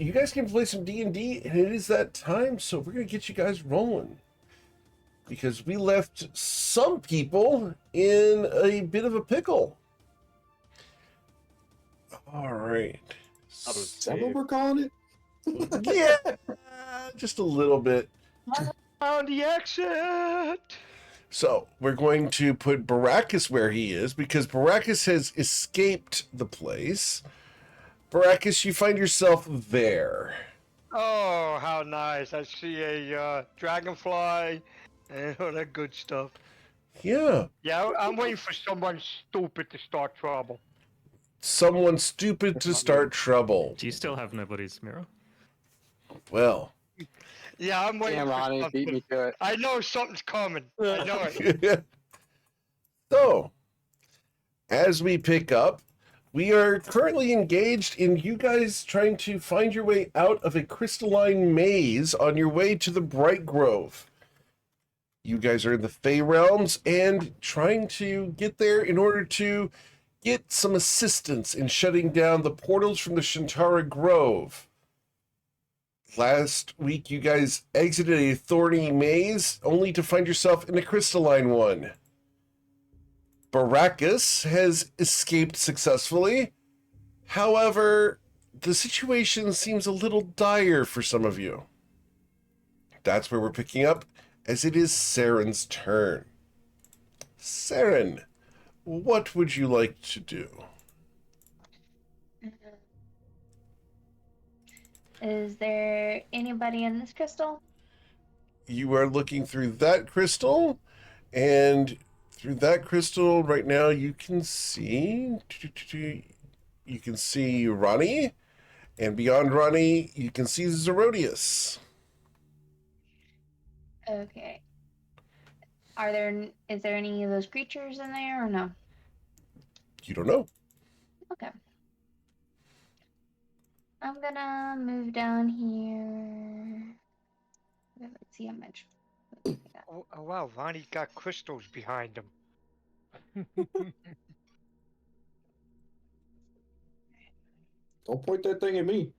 you guys can play some D&D, and it is that time, so we're going to get you guys rolling. Because we left some people in a bit of a pickle. All right. Is that what we're calling it? Yeah, just a little bit. On the exit! So we're going to put Baracus where he is because Baracus has escaped the place. Baracus, you find yourself there. Oh, how nice. I see a dragonfly and all that good stuff. Yeah. Yeah, I'm waiting for someone stupid to start trouble. Someone stupid to start trouble. Do you still have nobody's mirror? Well. Yeah, I'm waiting Damn, for Ronnie, something. beat me to it. I know something's coming. I know it. So, as we pick up, we are currently engaged in you guys trying to find your way out of a crystalline maze on your way to the Bright Grove. You guys are in the Fey Realms and trying to get there in order to get some assistance in shutting down the portals from the Shantara Grove. Last week, you guys exited a thorny maze, only to find yourself in a crystalline one. Baracus has escaped successfully. However, the situation seems a little dire for some of you. That's where we're picking up, as it is Saren's turn. Saren, what would you like to do? Is there anybody in this crystal? You are looking through that crystal, and through that crystal right now you can see Ronnie, and beyond Ronnie you can see Zerodius. Okay. Is there any of those creatures in there or no? You don't know. Okay. I'm gonna move down here. Let's see how much. Oh, wow, Ronnie's got crystals behind him. Don't point that thing at me.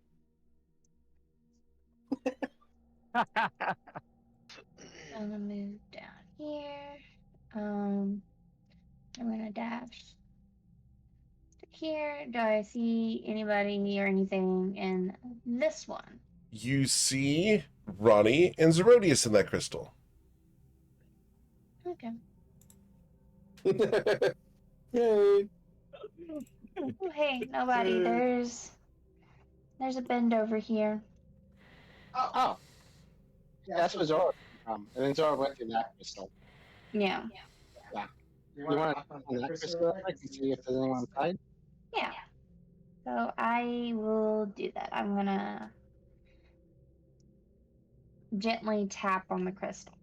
I'm gonna move down here. I'm gonna dash to here. Do I see anybody or anything in this one? You see Ronnie and Zerodius in that crystal. Okay. Yay. Oh, hey, nobody. There's a bend over here. Oh. Yeah, that's where Zora from. And then Zora went through that crystal. Yeah. You want to on that crystal and see if there's anyone inside? Yeah. So I will do that. I'm gonna gently tap on the crystal.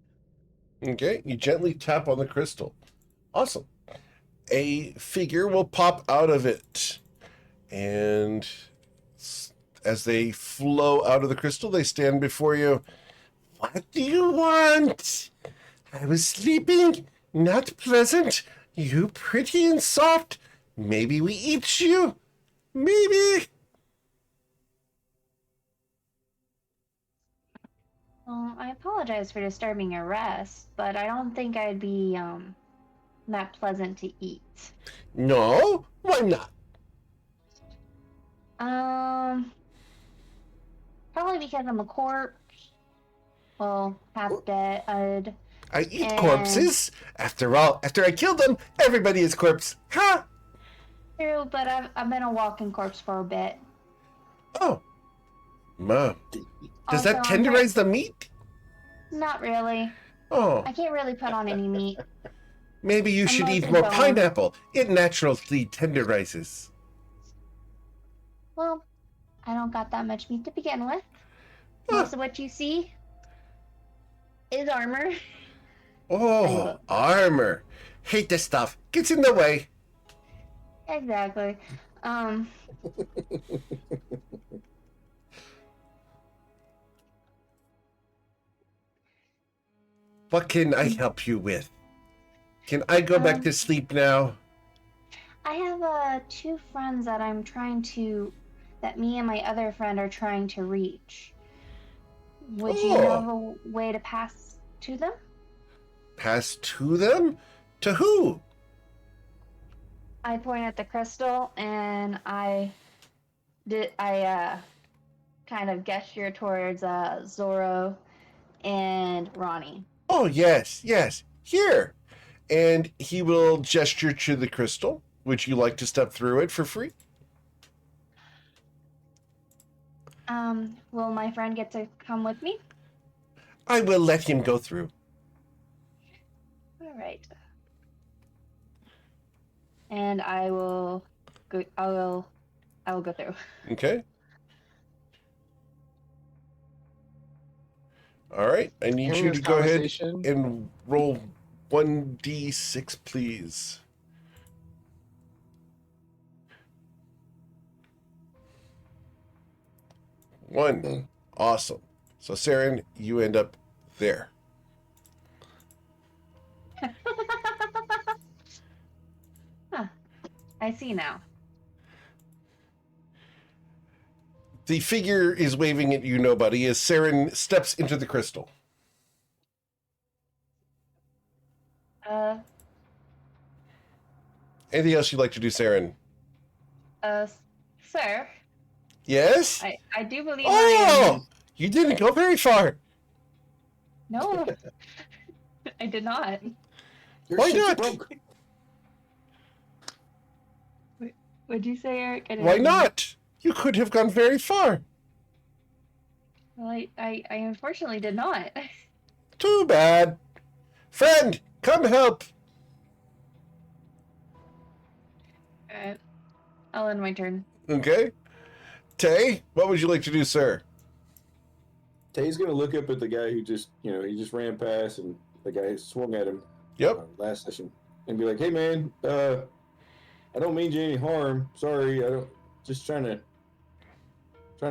Okay, you gently tap on the crystal. Awesome. A figure will pop out of it. And as they flow out of the crystal, they stand before you. What do you want? I was sleeping. Not pleasant. You pretty and soft. Maybe we eat you. Maybe. Well, I apologize for disturbing your rest, but I don't think I'd be that pleasant to eat. No? Why not? Probably because I'm a corpse. Well, half dead. I eat corpses. After all, after I kill them, everybody is corpse. Ha! True, but I've been a walking corpse for a bit. Oh. Ma. Does that Also, tenderize the meat? Not really. Oh. I can't really put on any meat. Maybe you should eat mostly more bone. pineapple. It naturally tenderizes. Well, I don't got that much meat to begin with. Most of what you see is armor. Oh, armor. Hate this stuff. Gets in the way. Exactly. What can I help you with? Can I go back to sleep now? I have 2 friends that I'm trying to that me and my other friend are trying to reach. Would you Oh. know a way to pass to them? Pass to them? To who? I point at the crystal and I kind of gesture towards Zoro and Ronnie. Oh, yes, yes. Here. And he will gesture to the crystal. Would you like to step through it for free? Will my friend get to come with me? I will let him go through. All right. And I will go. I will go through. Okay. All right. I need Hearing you this to go ahead conversation- and roll 1d6, please. One. Awesome. So, Saren, you end up there. I see now. The figure is waving at you, nobody, as Saren steps into the crystal. Anything else you'd like to do, Saren? Sir, Yes? I do believe Oh! You didn't go very far. No, I did not. Your Why shit's not? broke. What'd you say, Eric? I didn't Why hear. not? You could have gone very far. Well, I unfortunately did not. Too bad. Friend, come help. I'll end my turn. Okay. Tay, what would you like to do, sir? Tay's gonna look up at the guy who just, he just ran past and the guy swung at him last session and be like, "Hey man, I don't mean you any harm. Sorry, I don't. Just trying to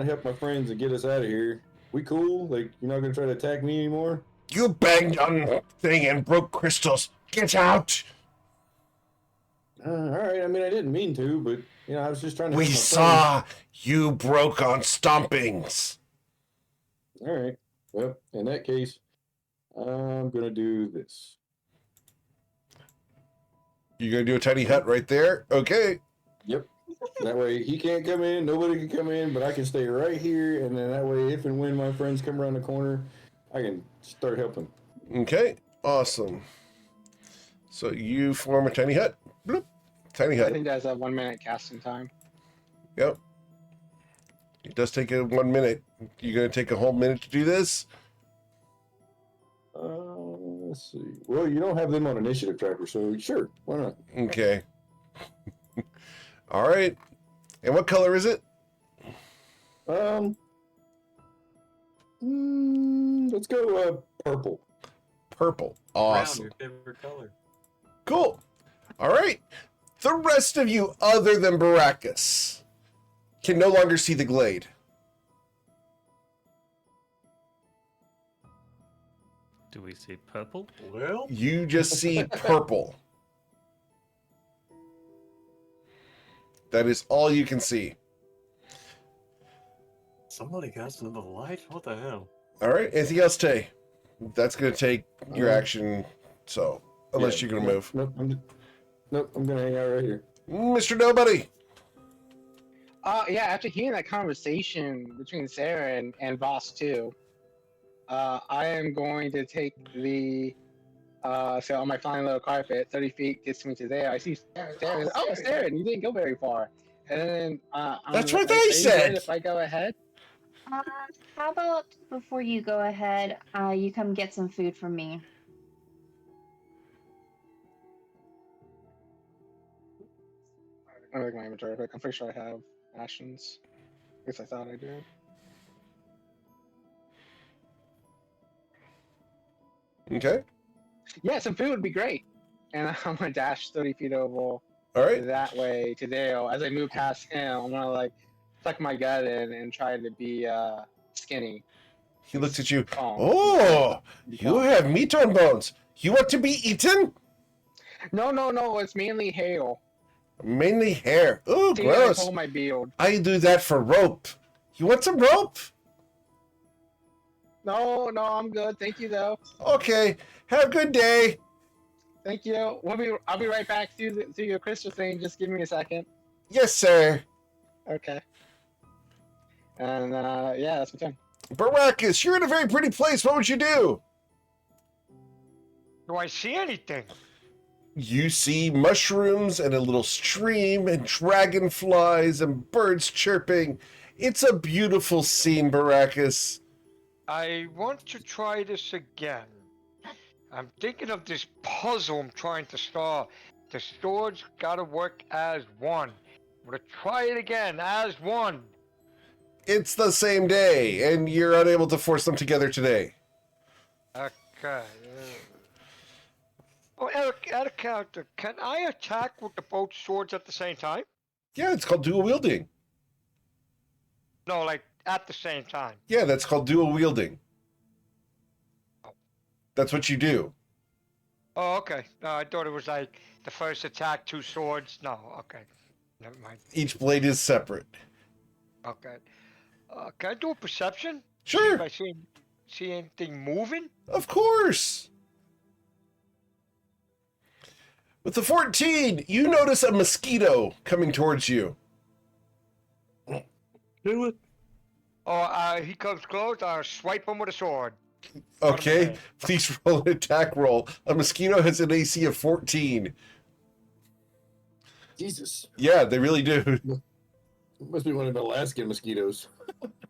help my friends and get us out of here. We cool? Like you're not gonna try to attack me anymore?" You banged on the thing and broke crystals. Get out. All right. I mean, I didn't mean to, but I was just trying to. We help my saw you broke on stompings. friends. All right. Well, in that case, I'm gonna do this. You're going to do a tiny hut right there? Okay. Yep. That way he can't come in, nobody can come in, but I can stay right here, and then that way, if and when my friends come around the corner, I can start helping. Okay. Awesome. So you form a tiny hut. Bloop. Tiny I hut. think that's a 1 minute casting time. Yep. It does take 1 minute. You going to take a whole minute to do this? Let's see. Well, you don't have them on initiative tracker, so sure, why not? Okay. All right. And what color is it? Let's go purple. Purple. Brown, Awesome. your favorite color. Cool. All right. The rest of you, other than Baracus, can no longer see the glade. Do we see purple? Well, You just see purple. That is all you can see. somebody cast another light? What the hell? All right. Anything else, Tay? That's going to take your action. So, unless Yeah, you're going to move. Nope, I'm gonna hang out right here. Mr. Nobody. Yeah, after hearing that conversation between Sarah and Voss too, I am going to take the so on my flying little carpet, 30 feet gets me to there. I see Sarah. Oh, Sarah, you didn't go very far. And then That's I'm- what are they you said. good if I go ahead? How about before you go ahead, you come get some food from me? I'm looking at my inventory quick. I'm pretty sure I have rations. At least I thought I did. Okay. Yeah, some food would be great. And I'm gonna dash 30 feet over All right. that way to Dale. As I move past him, I'm gonna like tuck my gut in and try to be skinny. He looks at you. Calm. Oh, Be you calm. have meat on bones. You want to be eaten? No, it's mainly hail. Mainly hair. Ooh, See, gross. I pull my beard. I do that for rope. You want some rope? No, I'm good. Thank you, though. Okay. Have a good day. Thank you. I'll be right back to your crystal thing. Just give me a second. Yes, sir. Okay. And yeah, that's my turn. Baracus, you're in a very pretty place. What would you do? Do I see anything? You see mushrooms and a little stream and dragonflies and birds chirping. It's a beautiful scene, Baracus. I want to try this again. I'm thinking of this puzzle I'm trying to solve. The swords gotta work as one. I'm gonna try it again as one. It's the same day, and you're unable to force them together today. Okay. Oh, out of character, can I attack with the both swords at the same time? Yeah, it's called dual wielding. No, like at the same time. Yeah, that's called dual wielding. That's what you do. Oh, okay. No, I thought it was like the first attack, 2 swords. No, okay. Never mind. Each blade is separate. Okay. Can I do a perception? Sure. See if I see anything moving? Of course. With the 14, you notice a mosquito coming towards you. Do it. Oh, he comes close. I'll swipe him with a sword. Okay, please roll an attack roll. A mosquito has an AC of 14. Jesus. Yeah, they really do. It must be one of the Alaskan mosquitoes.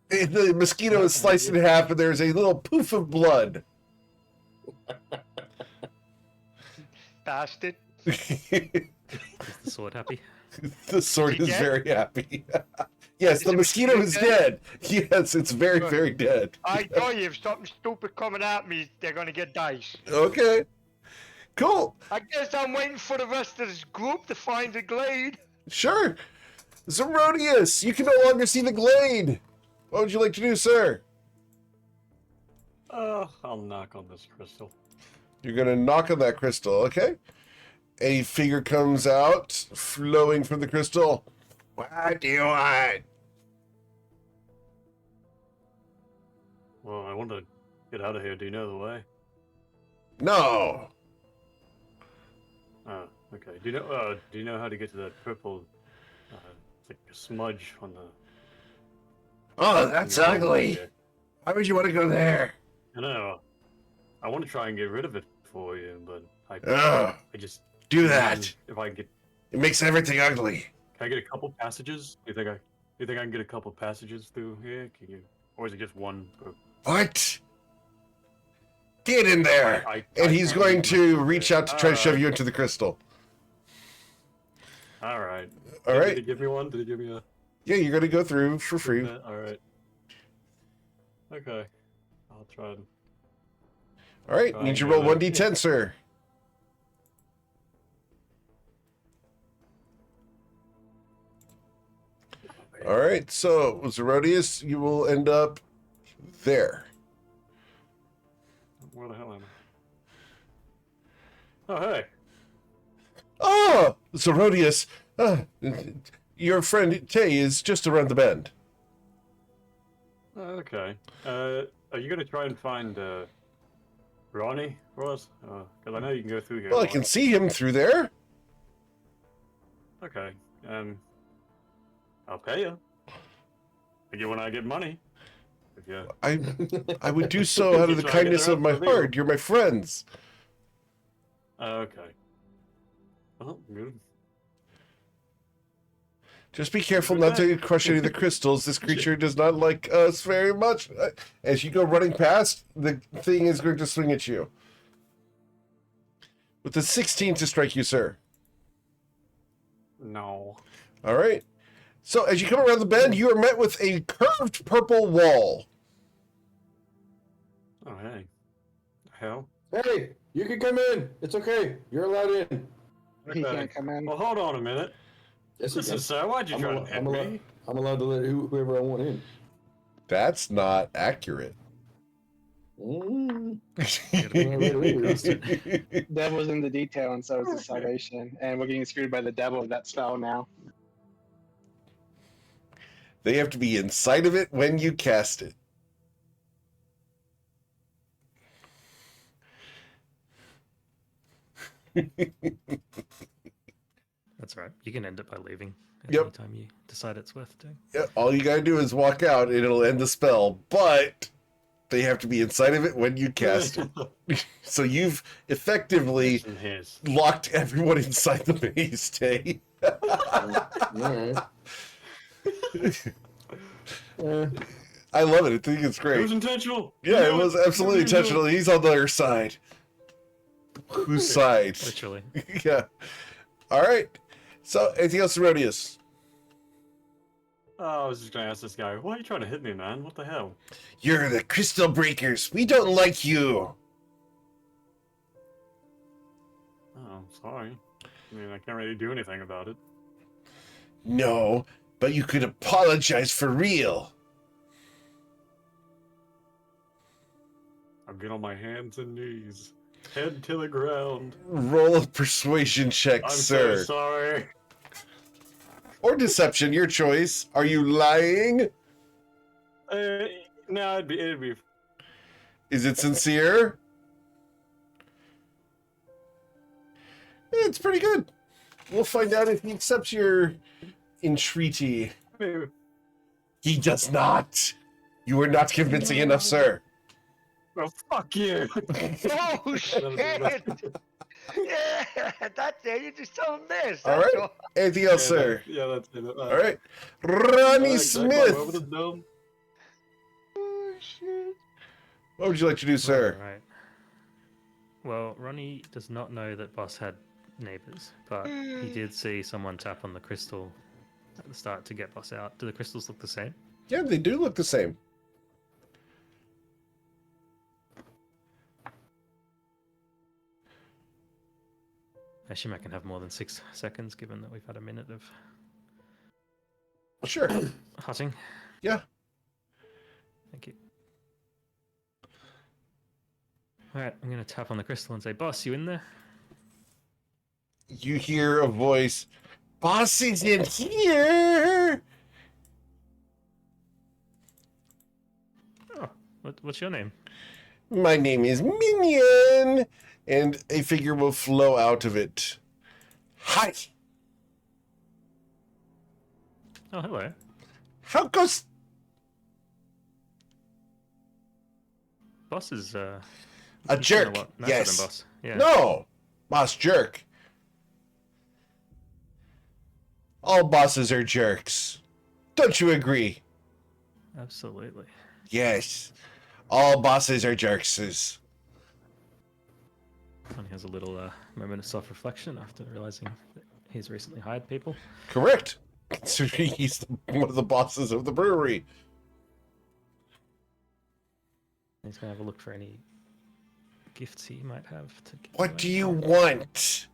The mosquito is sliced in half, and there's a little poof of blood. Bastard. Is the sword happy? The sword is dead? very happy. Yes, Is the the mosquito is mosquito dead. Yes, it's very, very dead. I tell you, if something stupid coming at me, they're gonna get dice. Okay. Cool. I guess I'm waiting for the rest of this group to find the glade. Sure. Zerodius, you can no longer see the glade. What would you like to do, sir? I'll knock on this crystal. You're going to knock on that crystal, okay? A figure comes out, flowing from the crystal. What do you want? Well, I want to get out of here. Do you know the way? No. Oh, okay. Do you know how to get to that purple, it's like a smudge on the... Oh, that's ugly. Why would you want to go there? I know. I want to try and get rid of it for you, but I just... Do that. If I can get... It makes everything ugly. Can I get a couple passages? Do you think I can get a couple passages through here? Can you... Or is it just one? What? Get in there. And he's going to reach out to try to shove you into the crystal. All right. All right. Did he give me one? Did he give me a... Yeah, you're going to go through for free. All right. Okay. I'll try and... All right. Need you to roll 1d10, sir. All right. So, Zerodius, you will end up there. Where the hell am I? Oh, hey. Oh, Zerodius. Your friend Tay is just around the bend. Okay. Are you going to try and find Ronnie for us? Because I know you can go through here. Well, I can see him through there. Okay. I'll pay you. When I get money. If you... I would do so out of the kindness of my heart. You're my friends. Okay. Well, good. Just be careful not to crush any of the crystals. This creature does not like us very much. As you go running past, the thing is going to swing at you. With the 16 to strike you, sir. No. All right. So as you come around the bend, you are met with a curved purple wall. Oh, hey. Hell? Hey, you can come in. It's okay. You're allowed in. He can't come in. Well, hold on a minute. Yes, Listen, sir, why'd you try to hit me? I'm allowed to let whoever I want in. That's not accurate. Mm. Devil's in the detail, and so is the salvation. And we're getting screwed by the devil of that spell now. They have to be inside of it when you cast it. That's right. You can end it by leaving at Yep. any time you decide it's worth doing. Yeah, all you gotta do is walk out and it'll end the spell, but they have to be inside of it when you cast it. So you've effectively locked everyone inside the maze, Tay. Alright. I love it. I think it's great. It was intentional. Yeah, it was absolutely intentional. He's on their side. Whose side? Literally. Yeah. All right. So, anything else, Herodias? Oh, I was just gonna ask this guy, why are you trying to hit me, man? What the hell? You're the Crystal Breakers. We don't like you. Oh, sorry. I mean, I can't really do anything about it. No, but you could apologize for real. I'll get on my hands and knees, head to the ground. Roll a persuasion check, I'm sir. so sorry. Or deception, your choice. Are you lying? No, it'd be. Is it sincere? It's pretty good. We'll find out if he accepts your entreaty. Maybe. He does not. You are not convincing enough, sir. Well, fuck you. Oh shit! Yeah, that's it. You just tell him this. All That's right. Anything else, sir? Yeah, that's it. All right. Ronnie Over Smith. the dome. Oh shit! What would you like to do, sir? Right. Well, Ronnie does not know that Boss had neighbors, but he did see someone tap on the crystal at the start to get Boss out. Do the crystals look the same? Yeah, they do look the same. I assume I can have more than 6 seconds, given that we've had a minute of Sure. hutting. Yeah. Thank you. Alright, I'm going to tap on the crystal and say, Boss, you in there? You hear a voice. Boss is in here. Oh, what's your name? My name is Minion. And a figure will flow out of it. Hi. Oh, hello. How goes... Boss is, A he's jerk. kinda nicer Yes. than Boss. Yeah. No. Boss jerk. All bosses are jerks. Don't you agree? Absolutely. Yes. All bosses are jerks. Ronnie has a little moment of self-reflection after realizing that he's recently hired people. Correct. Considering he's one of the bosses of the brewery. He's going to have a look for any gifts he might have to give What away. do you want?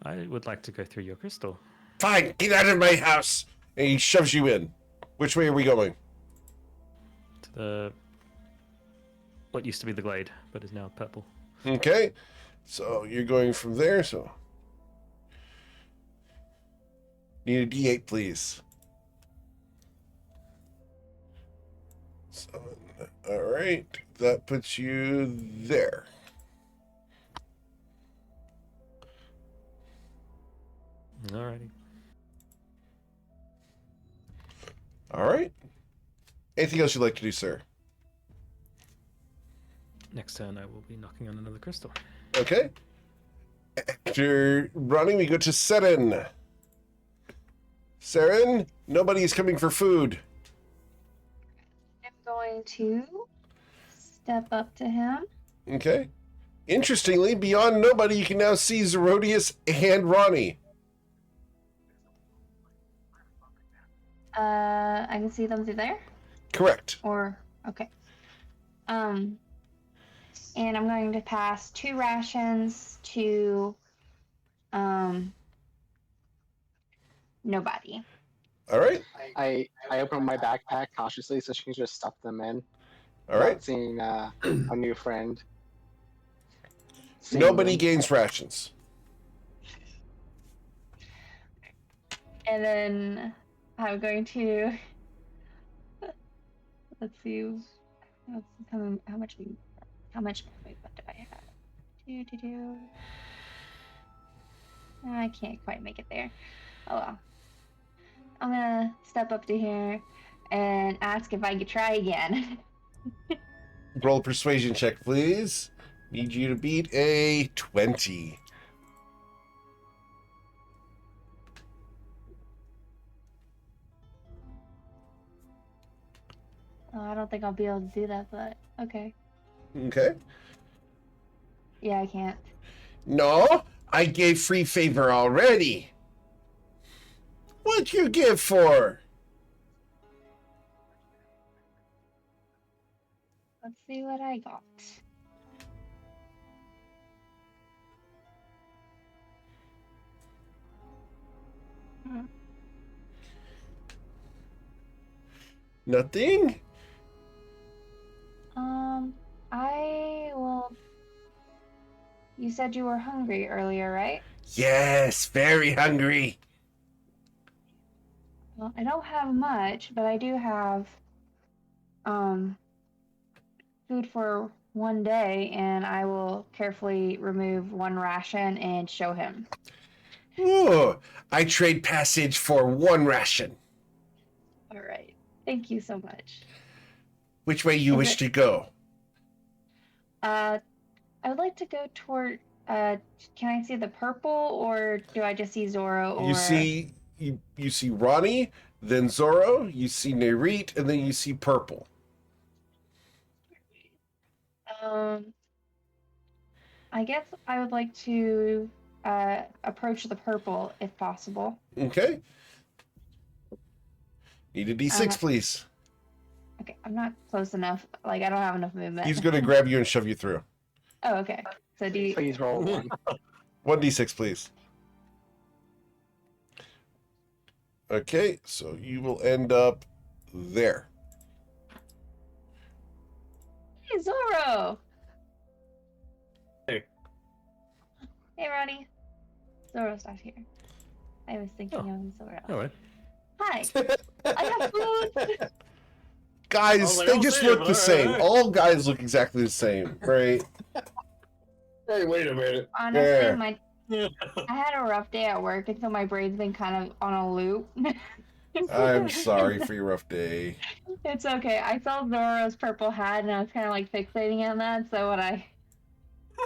I would like to go through your crystal. Fine, get out of my house. And he shoves you in. Which way are we going? To the... what used to be the glade, but is now purple. Okay. So you're going from there, so... Need a D8, please. 7. Alright. That puts you there. Alrighty. Alright. Anything else you'd like to do, sir? Next turn I will be knocking on another crystal. Okay. After running, we go to Seren. Seren, nobody's coming for food. I'm going to step up to him. Okay. Interestingly, beyond nobody, you can now see Zerodius and Ronnie. I can see them through there. Correct. Or okay. And I'm going to pass 2 rations to nobody. All right. I open my backpack cautiously so she can just stuff them in. All right. About seeing a new friend. Seeing Nobody them. gains rations. And then I'm going to let's see how much wait, what do I have? I can't quite make it there. Oh well. I'm gonna step up to here and ask if I could try again. Roll a persuasion check, please. Need you to beat a 20. Oh, I don't think I'll be able to do that, but okay. Okay. Yeah, I can't. No, I gave free favor already. What'd you give for? Let's see what I got. Nothing? I will. You said you were hungry earlier, right? Yes, very hungry. Well, I don't have much, but I do have food for one day, and I will carefully remove one ration and show him. Ooh, I trade passage for one ration. All right. Thank you so much. Which way you wish to go? I would like to go toward. Can I see the purple, or do I just see Zorro? Or You see Ronnie, then Zorro, you see Nerit, and then you see purple. I guess I would like to approach the purple if possible. Okay. Need a D6, please. Okay, I'm not close enough. Like, I don't have enough movement. He's going to grab you and shove you through. Oh, okay. So do you... Please roll one. 1D6, please. Okay, so you will end up there. Hey, Zorro! Hey. Hey, Ronnie. Zorro's not here. I was thinking of Zorro. Hello. Hi. I got food. Guys, like, they I'll just see look it, the same. alright. All guys look exactly the same, right? Hey, wait a minute. Honestly, Yeah. I had a rough day at work, and so my brain's been kind of on a loop. I'm sorry for your rough day. It's okay. I saw Zorro's purple hat, and I was kind of like fixating on that. So when I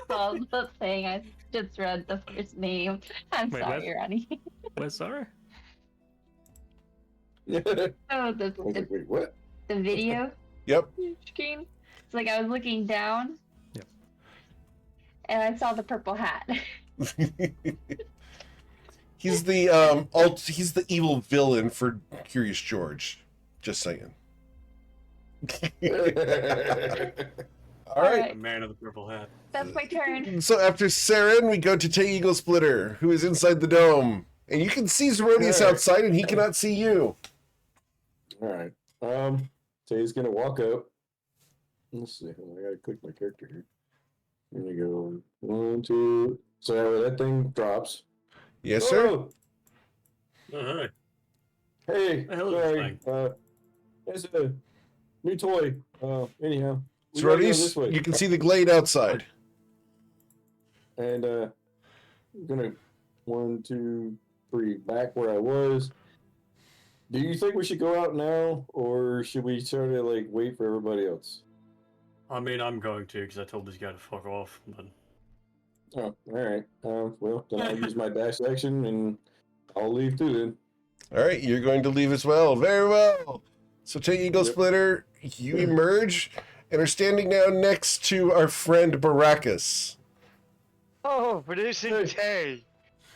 saw the thing, I just read the first name. I'm Wait, sorry, Ronnie. Where's Zorro? I Oh, was like, wait, what? the video Yep. screen. It's like I was looking down. Yep. And I saw the purple hat. He's the he's the evil villain for Curious George. Just saying. All right. The man of the purple hat. That's my turn. So after Saren, we go to Tay Eagle Splitter, who is inside the dome. And you can see Zeronius Alright. outside, and he cannot see you. All right. So he's gonna walk up. Let's see. I gotta click my character here. Here we go. 1, 2. So that thing drops. Yes, sir. Oh, Oh, hey. hey, The hell is this sorry. thing? It's a new toy. Anyhow. we gotta go this Zeronius, way. you can see the glade outside. And I'm gonna 1, 2, 3 back where I was. Do you think we should go out now, or should we sort of like wait for everybody else? I mean, I'm going to because I told this guy to fuck off. But Oh, all right. Well, then I'll use my dash action and I'll leave too. Then. All right, you're going to leave as well. Very well. So Tay Eagle Yep. Splitter, you emerge and are standing now next to our friend Baracus. Oh, but isn't Tay?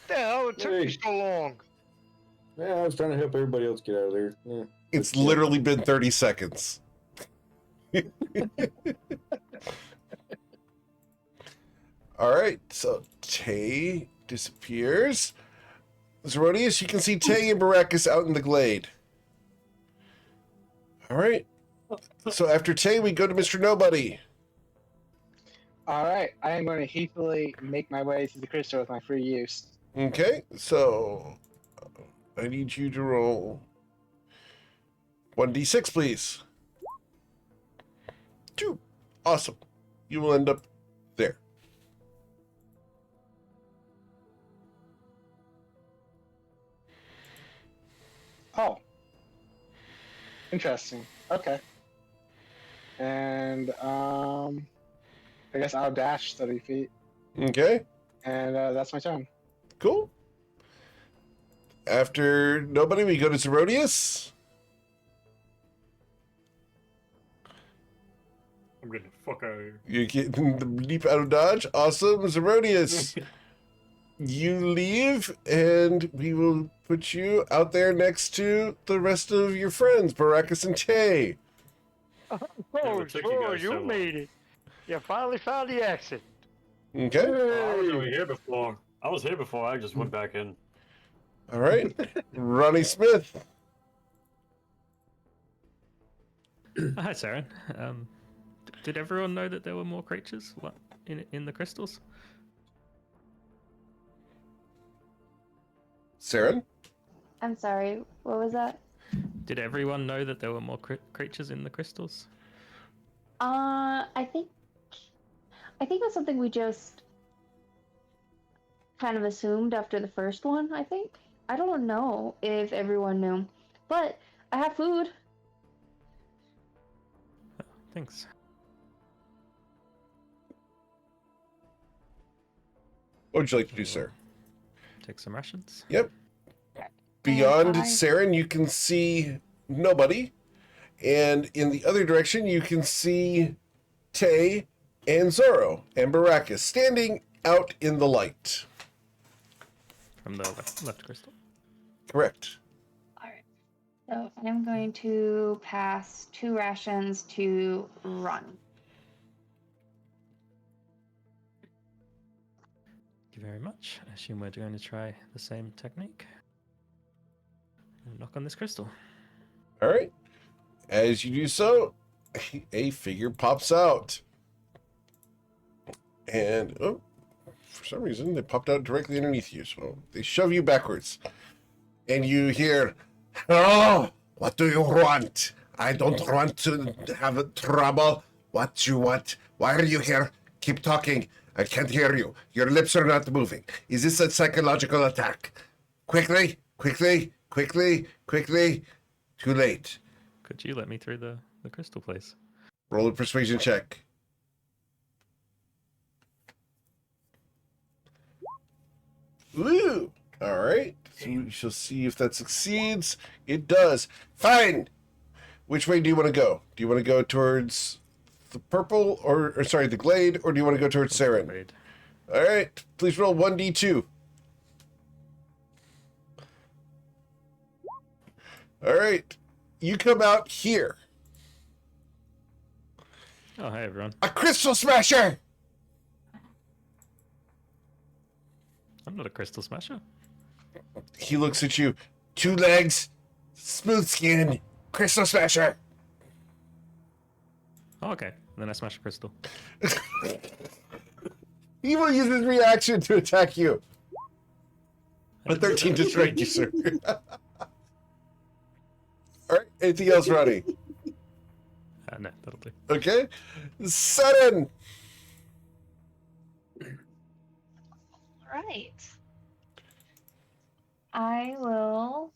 The hell it took me Hey. so long? Yeah, I was trying to help everybody else get out of there. Yeah. It's literally been 30 seconds. All right, so Tay disappears. Zeronius, you can see Tay and Baracus out in the glade. All right. So after Tay, we go to Mr. Nobody. All right, I am going to hastily make my way to the crystal with my free use. Okay, so I need you to roll 1d6, please. 2. Awesome. You will end up there. Oh, interesting. Okay, and I guess I'll dash 30 feet, Okay, and that's my turn. cool. After Nobody, we go to Zerodius. I'm getting the fuck out of here. You get the leap out of dodge. Awesome. Zerodius, you leave, and we will put you out there next to the rest of your friends, Baracus and Tay. Oh, it took you sure, guys so you long. made it. You finally found the exit. Okay. Oh, I was already here before. I was here before. I just went back in. All right. Ronnie Smith. Hi, Saren. Did everyone know that there were more creatures in the crystals? Saren? I'm sorry. What was that? Did everyone know that there were more creatures in the crystals? I think that's something we just kind of assumed after the first one, I think. I don't know if everyone knew. But I have food. Oh, thanks. What would you like to do, sir? Take some rations. Yep. Beyond Hi. Saren, you can see Nobody. And in the other direction, you can see Tay and Zoro and Baracus standing out in the light. From the left crystal. Correct. Alright. So I'm going to pass 2 rations to Run. Thank you very much. I assume we're going to try the same technique. And knock on this crystal. All right. As you do so, a figure pops out. And, oh, for some reason, they popped out directly underneath you. So they shove you backwards. And you hear, "Oh, what do you want? I don't want to have trouble. What do you want? Why are you here? Keep talking. I can't hear you. Your lips are not moving. Is this a psychological attack? Quickly, quickly, quickly, quickly. Too late. Could you let me through the crystal, please? Roll a persuasion check. Woo! All right. So we shall see if that succeeds. It does. Fine. Which way do you want to go? Do you want to go towards the purple or sorry, the glade, or do you want to go towards Saren? Agreed. All right. Please roll 1d2. All right. You come out here. Oh, hi everyone. A crystal smasher! I'm not a crystal smasher. He looks at you. 2 legs, smooth skin, crystal smasher. Oh, okay. Then I smash a crystal. He will use his reaction to attack you. A 13 to strike you, sir. All right. Anything else, Ronnie? No, that'll do. Okay. Sudden. Right. I will.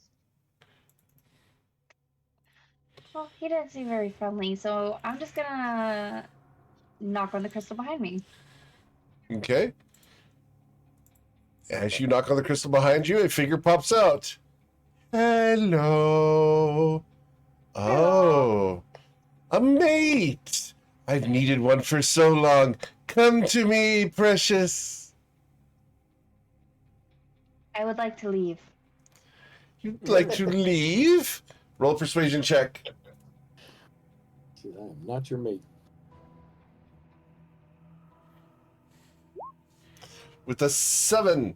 Well, he didn't seem very friendly, so I'm just gonna knock on the crystal behind me. Okay. As you knock on the crystal behind you, a figure pops out. Hello. Oh, a mate. I've needed one for so long. Come to me, precious. I would like to leave. You'd like to leave? Roll a persuasion check. I am not your mate. With a 7.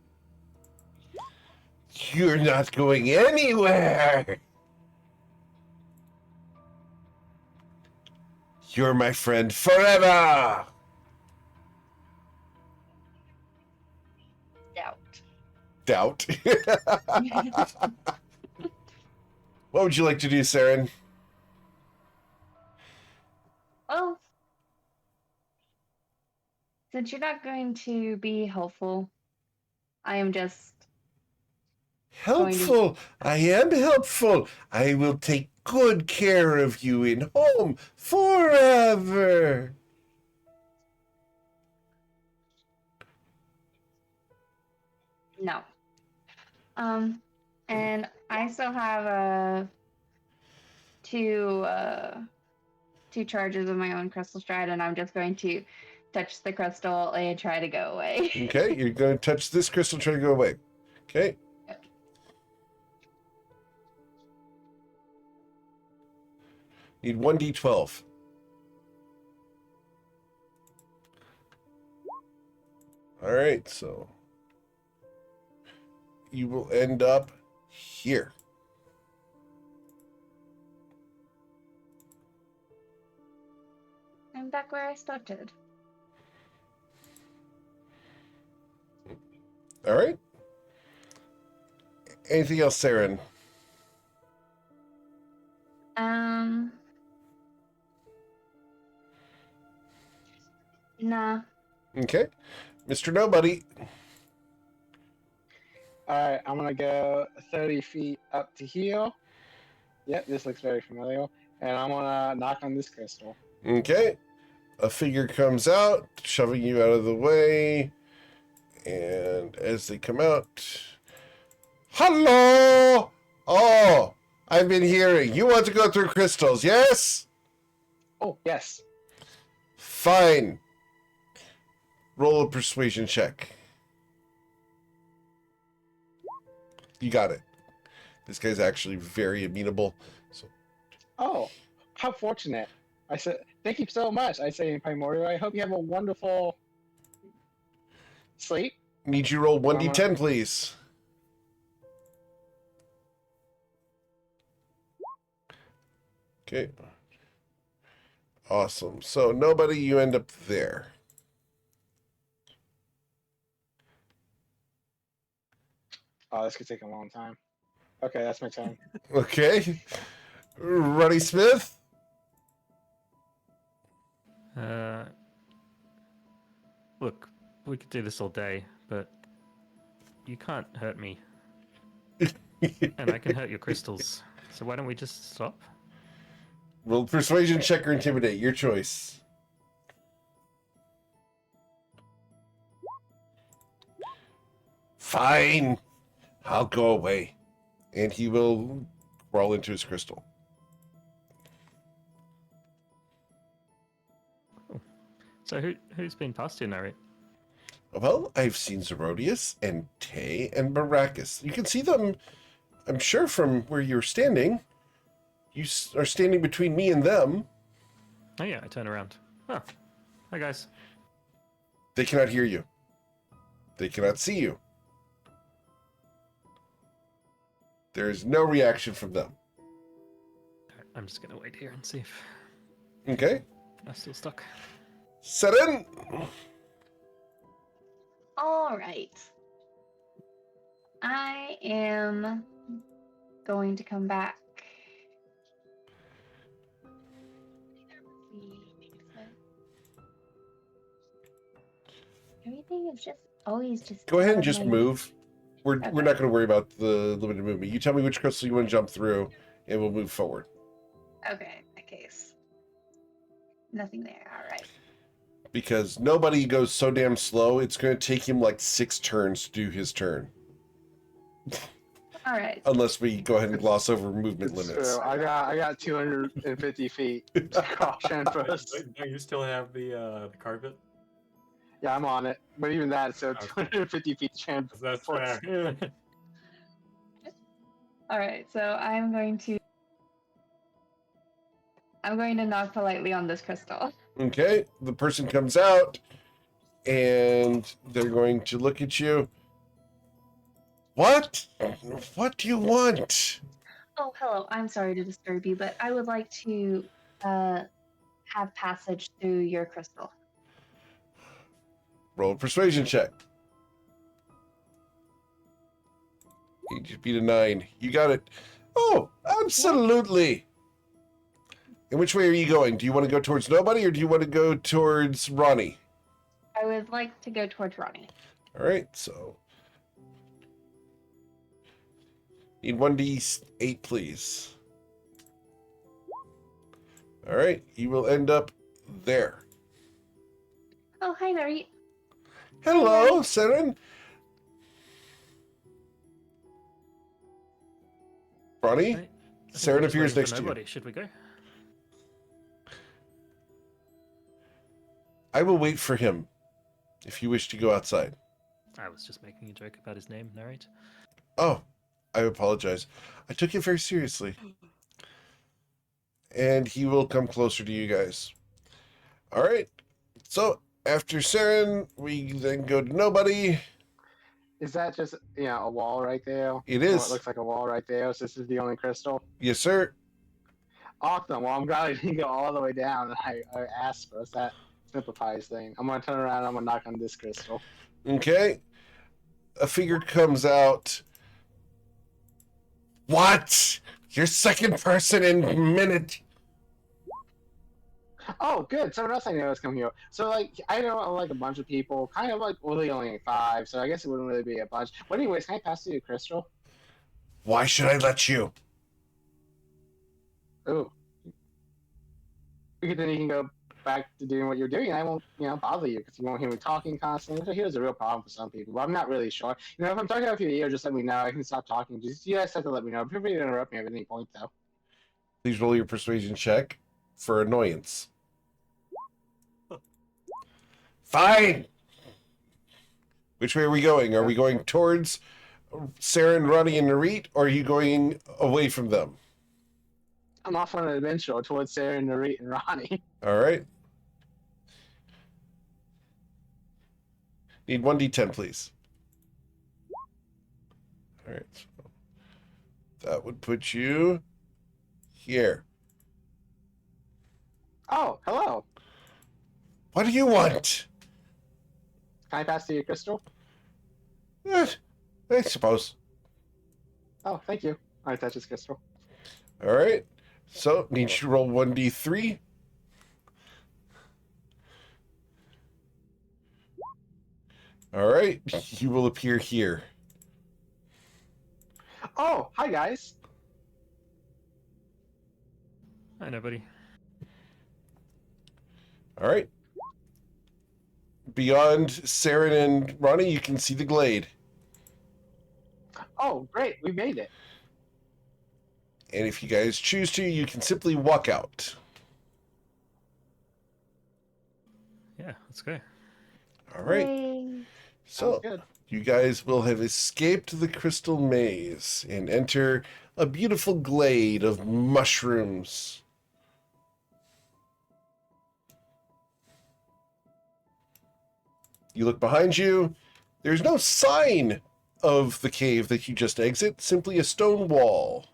You're not going anywhere. You're my friend forever. Doubt. What would you like to do, Saren? Well, since you're not going to be helpful, I am just Helpful. I am helpful. I will take good care of you in home forever. no. And I still have two charges of my own crystal stride, and I'm just going to touch the crystal and try to go away. Okay, you're going to touch this crystal, try to go away. Okay. Yep. Need 1d12. All right, so you will end up here. I'm back where I started. All right. Anything else, Saren? Nah. Okay. Mr. Nobody. Alright, I'm gonna go 30 feet up to here. Yep, this looks very familiar. And I'm gonna knock on this crystal. Okay. A figure comes out, shoving you out of the way. And as they come out, hello! Oh, I've been hearing. You want to go through crystals, yes? Oh, yes. Fine. Roll a persuasion check. You got it. This guy's actually very amenable. So. Oh, how fortunate. I said, thank you so much. I say in Primordial, I hope you have a wonderful sleep. Need you roll 1d10, please. Okay. Awesome. So nobody, you end up there. Oh, this could take a long time. Okay, that's my turn. Okay. Ruddy Smith. Look, we could do this all day, but you can't hurt me. And I can hurt your crystals. So why don't we just stop? Roll persuasion check or intimidate, your choice. Fine. I'll go away. And he will crawl into his crystal. So who's been past here, Nari? Well, I've seen Zerodius and Tay and Baracus. You can see them, I'm sure, from where you're standing. You are standing between me and them. Oh yeah, I turn around. Oh, hi guys. They cannot hear you. They cannot see you. There is no reaction from them. I'm just gonna wait here and see if Okay. I'm still stuck. Set in. All right. I am going to come back. Everything is just always just. Go ahead out and of just my- move. We're Okay. not going to worry about the limited movement. You tell me which crystal you want to jump through, and we'll move forward. Okay, in that case. Nothing there. All right. Because nobody goes so damn slow, it's going to take him like 6 turns to do his turn. All right. Unless we go ahead and gloss over movement It's limits. true. I got 250 feet to cross first. Don't you still have the carpet? Yeah, I'm on it. But even that, so Okay. 250 feet chance. That's first. fair. All right. So I'm going to knock politely on this crystal. Okay, the person comes out, and they're going to look at you. What? What do you want? Oh, hello. I'm sorry to disturb you, but I would like to have have passage through your crystal. Roll a persuasion check. You just beat a 9. You got it. Oh, absolutely. And which way are you going? Do you want to go towards nobody or do you want to go towards Ronnie? I would like to go towards Ronnie. All right, so need 1d8, please. All right, you will end up there. Oh, hi, Nari. Hello, Seren. Ronnie, Right. I think Seren we're just appears waiting for next to you. nobody. Should we go? I will wait for him if you wish to go outside. I was just making a joke about his name, Narrate. Oh, I apologize. I took it very seriously. And he will come closer to you guys. All right. So after Seren, we then go to nobody. Is that just a wall right there? It Or is. it looks like a wall right there. So this is the only crystal. Yes, sir. Awesome. Well, I'm glad I didn't go all the way down. I asked first. That simplifies things. I'm gonna turn around. I'm gonna knock on this crystal. Okay. A figure comes out. What? You're second person in a minute. Oh, good. Someone else I know is coming here. So, I know a bunch of people. Kind of really only 5. So I guess it wouldn't really be a bunch. But anyways, can I pass you a crystal? Why should I let you? Ooh. Because then you can go back to doing what you're doing. And I won't, bother you because you won't hear me talking constantly. So here's a real problem for some people. But I'm not really sure. If I'm talking about your ear, just let me know. I can stop talking. Just you guys have to let me know. Feel free to interrupt me at any point, though. Please roll your persuasion check for annoyance. Fine. Which way are we going? Are we going towards Seren, Ronnie, and Narit, or are you going away from them? I'm off on an adventure towards Sarah, Narit, and Ronnie. All right. Need 1d10, please. All right. So that would put you here. Oh, hello. What do you want? Can I pass you a crystal? I suppose. Oh, thank you. I touch this crystal. All right. So, need you to roll 1d3. All right. You will appear here. Oh, hi, guys. Hi, nobody. All right. Beyond Seren and Ronnie, you can see the glade. Oh, great. We made it. And if you guys choose to, you can simply walk out. Yeah, let's go. All right. Yay. So, Sounds good. you guys will have escaped the crystal maze and enter a beautiful glade of mushrooms. You look behind you. There's no sign of the cave that you just exit, simply a stone wall.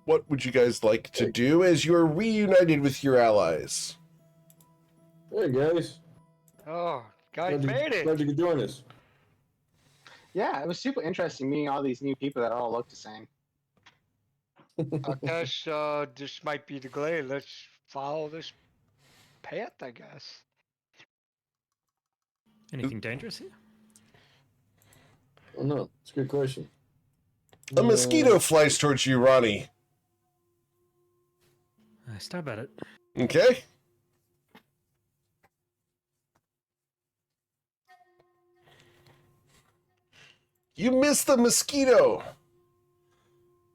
What would you guys like to do as you're reunited with your allies? Hey guys, Oh, guys glad made you, glad it. you could join us. Yeah, it was super interesting meeting all these new people that all look the same. I guess this might be the glade. Let's follow this path, I guess. Anything dangerous here? Oh no, it's a good question. A mosquito flies towards you, Ronnie. I stab at it. Okay. You missed the mosquito.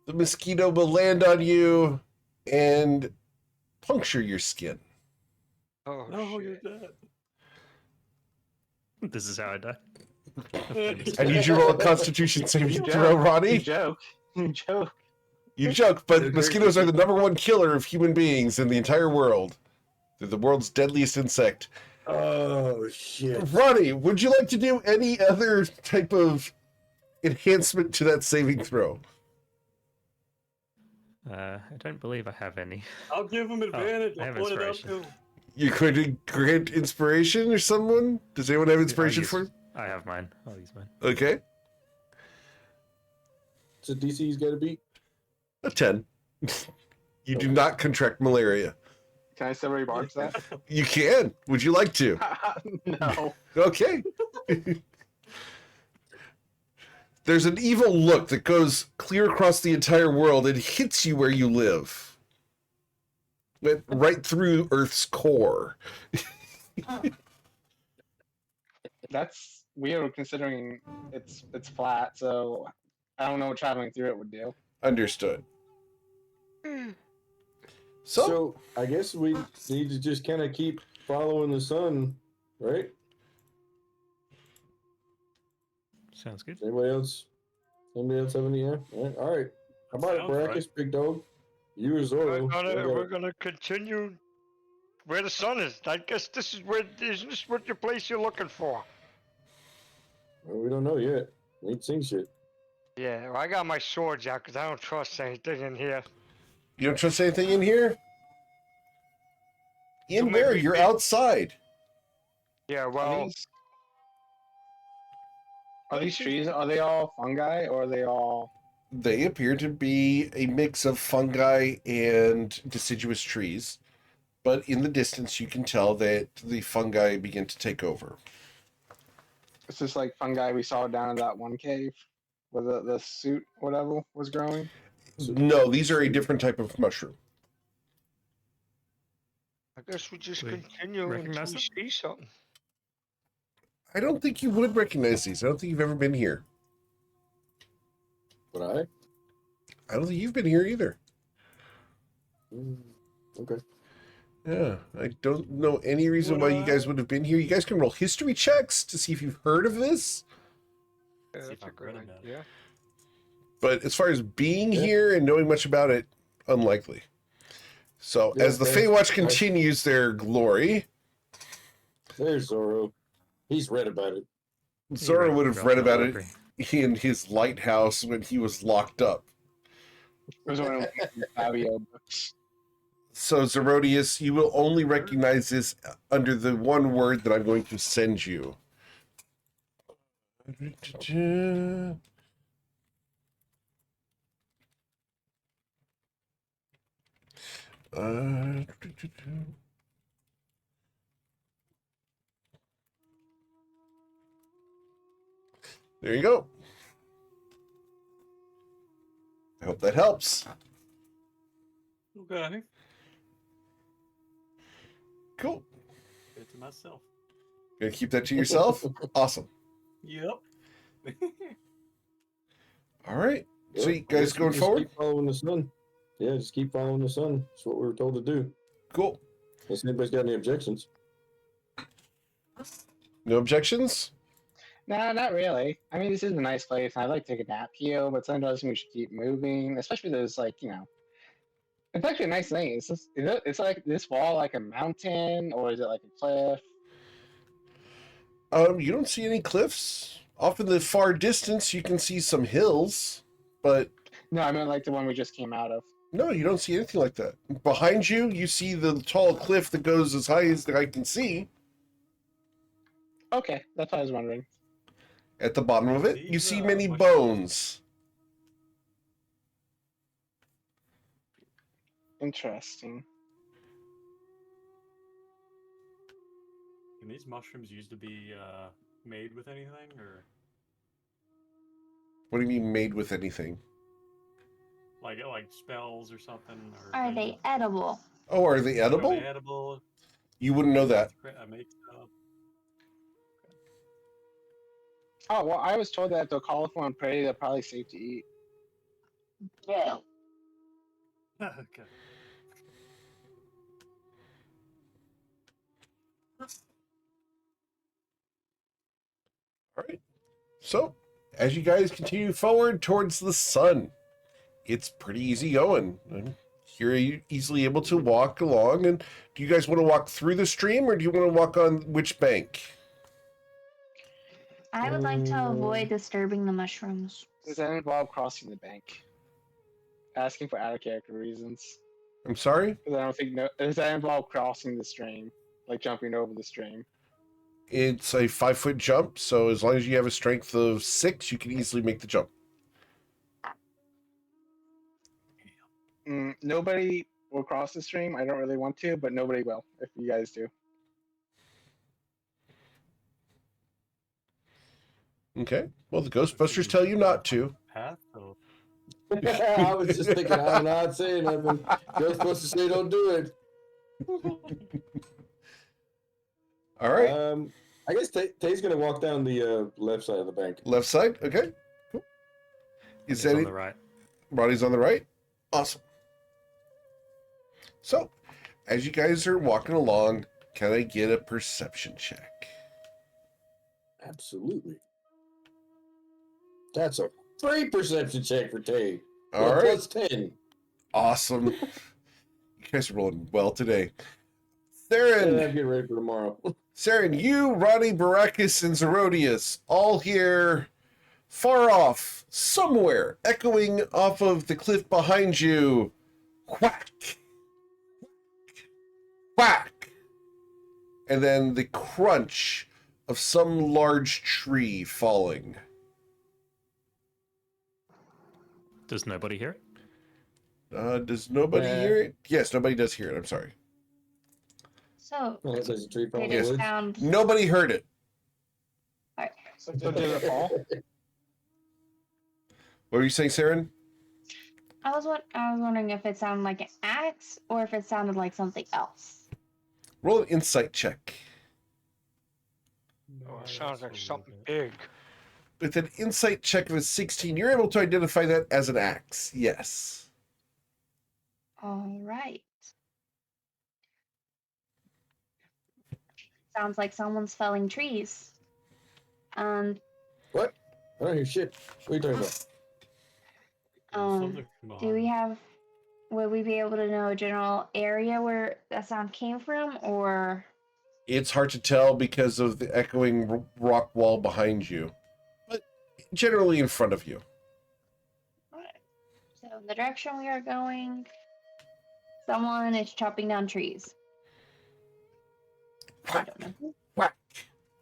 The mosquito will land on you and puncture your skin. Oh, No, you're shit. dead. This is how I die. I need you to roll a Constitution saving You throw, joke. Ronnie. You joke. You joke. You joke, but They're very mosquitoes are the tricky. #1 killer of human beings in the entire world. They're the world's deadliest insect. Oh shit. Ronnie, would you like to do any other type of enhancement to that saving throw? I don't believe I have any. I'll give him advantage. I I'll have point it out inspiration. to him. You could grant inspiration or someone? Does anyone have inspiration for? I have mine. I'll use mine. Okay. So DC's got to beat. A 10. You do not contract malaria. Can I say where he barks that? You can. Would you like to? No. Okay. There's an evil look that goes clear across the entire world and hits you where you live. Went right through Earth's core. That's weird considering it's flat, so I don't know what traveling through it would do. Understood. So I guess we need to just kind of keep following the sun, right? Sounds good. Anybody else have any? Yeah. All right. How about it, Sounds Brackus, right. big dog? You or Zoro? We're gonna continue where the sun is. I guess isn't this what your place you're looking for? Well, we don't know yet. We ain't seen shit. Yeah, well, I got my swords out because I don't trust anything in here. You don't trust anything in here? In So where? maybe- You're outside. Yeah, Are well, these trees, are they all fungi or are they all... They appear to be a mix of fungi and deciduous trees. But in the distance, you can tell that the fungi begin to take over. It's just like fungi we saw down in that one cave where the suit, whatever, was growing? No, these are a different type of mushroom. I guess we just Wait, continue until recognize we them? see something. I don't think you would recognize these. I don't think you've ever been here. But I? I don't think you've been here either. Okay. Yeah, I don't know any reason why you guys would have been here. You guys can roll history checks to see if you've heard of this. Yeah, See if that's a I've good read about it. idea. But as far as being Yeah. here and knowing much about it, unlikely. So Yeah, as the okay. Feywatch continues their glory, There's Zoro. He's read about it. Zoro would have read the about it library. in his lighthouse when he was locked up. It was one of the Fabio books. So Zerodius, you will only recognize this under the one word that I'm going to send you. There you go. I hope that helps. Okay. Cool. Good to myself. Gonna keep that to yourself? Awesome. Yep. All right. So you I guys guess we going just forward? Keep following the sun. Yeah, just keep following the sun. That's what we were told to do. Cool. Unless anybody's got any objections. No objections? No, not really. I mean, this is a nice place. I'd like to take a nap here, but sometimes we should keep moving, especially there's like, it's actually a nice thing. It's like this wall like a mountain or is it like a cliff? You don't see any cliffs. Off in the far distance, you can see some hills, but No, I meant like the one we just came out of. no, you don't see anything like that. Behind you, you see the tall cliff that goes as high as I can see. Okay, that's what I was wondering. At the bottom of it, you These, see many mushrooms. bones. Interesting. Can these mushrooms used to be made with anything, or What do you mean made with anything? like spells or something? Or Are they edible? Oh, are they Are edible? they edible? You wouldn't know that. I make stuff. Oh, well, I was told that if they're colorful and pretty, they're probably safe to eat. Yeah. Okay. All right. So, as you guys continue forward towards the sun, it's pretty easy going. You're easily able to walk along. And do you guys want to walk through the stream or do you want to walk on which bank? I would like to avoid disturbing the mushrooms. Does that involve crossing the bank? asking for out of character reasons. I'm sorry? Because I don't think does that involve crossing the stream, like jumping over the stream? It's a 5-foot jump, so as long as you have a strength of 6, you can easily make the jump. Nobody will cross the stream. I don't really want to, but nobody will if you guys do. Okay. Well, the Ghostbusters tell you not to. Path, or... I was just thinking, I'm not saying nothing. Ghostbusters say don't do it. All right. I guess Tay's gonna walk down the left side of the bank. Left side. Okay. Cool. Is He's that on it? the right. Ronnie's on the right. Awesome. So, as you guys are walking along, can I get a perception check? Absolutely. That's a free perception check for Tay. All right. Plus 10. Awesome. You guys are rolling well today. I'm Theron, getting ready for tomorrow. Saren, you, Ronnie, Baracus, and Zerodius all hear far off, somewhere, echoing off of the cliff behind you. Whack! Whack! And then the crunch of some large tree falling. Does nobody hear it? Does nobody Yeah. hear it? Yes, nobody does hear it. I'm sorry. So Oh, there's a tree fall in they the just woods. found. Nobody heard it. So did it fall? What were you saying, Saren? I was wondering if it sounded like an axe or if it sounded like something else. Roll an insight check. Oh, it sounds like something big. With an insight check of a 16, you're able to identify that as an axe. Yes. All right. Sounds like someone's felling trees. What? I don't hear shit. What are you talking about? Do we have? Would we be able to know a general area where that sound came from, or? It's hard to tell because of the echoing rock wall behind you, but generally in front of you. Alright. So in the direction we are going, someone is chopping down trees. I don't know. Whack!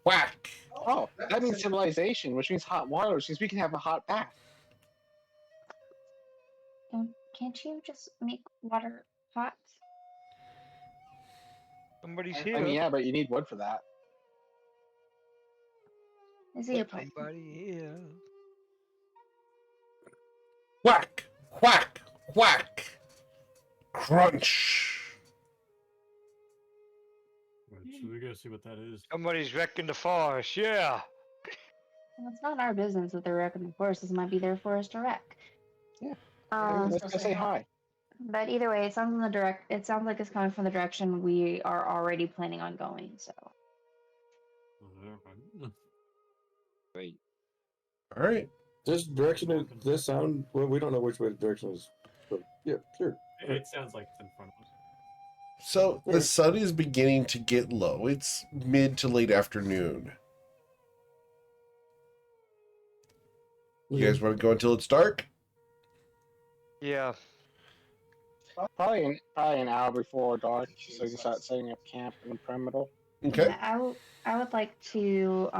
Whack! Oh, that means civilization, which means hot water, which means we can have a hot bath. Can't you just make water hot? Somebody's I here. mean, yeah, but you need wood for that. I see your point. Somebody here. Whack! Whack! Whack! Crunch! So we gotta see what that is. Somebody's wrecking the forest. Yeah. Well, it's not our business that they're wrecking the forest. This might be their forest to wreck. Yeah. Um, Let's go say hi. But either way, it sounds in the direct. It sounds like it's coming from the direction we are already planning on going. So Great. All right. This direction is this sound. Well, we don't know which way the direction is. But yeah, sure. It sounds like it's in front of us. So the sun is beginning to get low. It's mid to late afternoon. You guys want to go until it's dark? Yeah. Probably an hour before dark, so you can start setting up camp in the perimeter. Okay. yeah, I would like to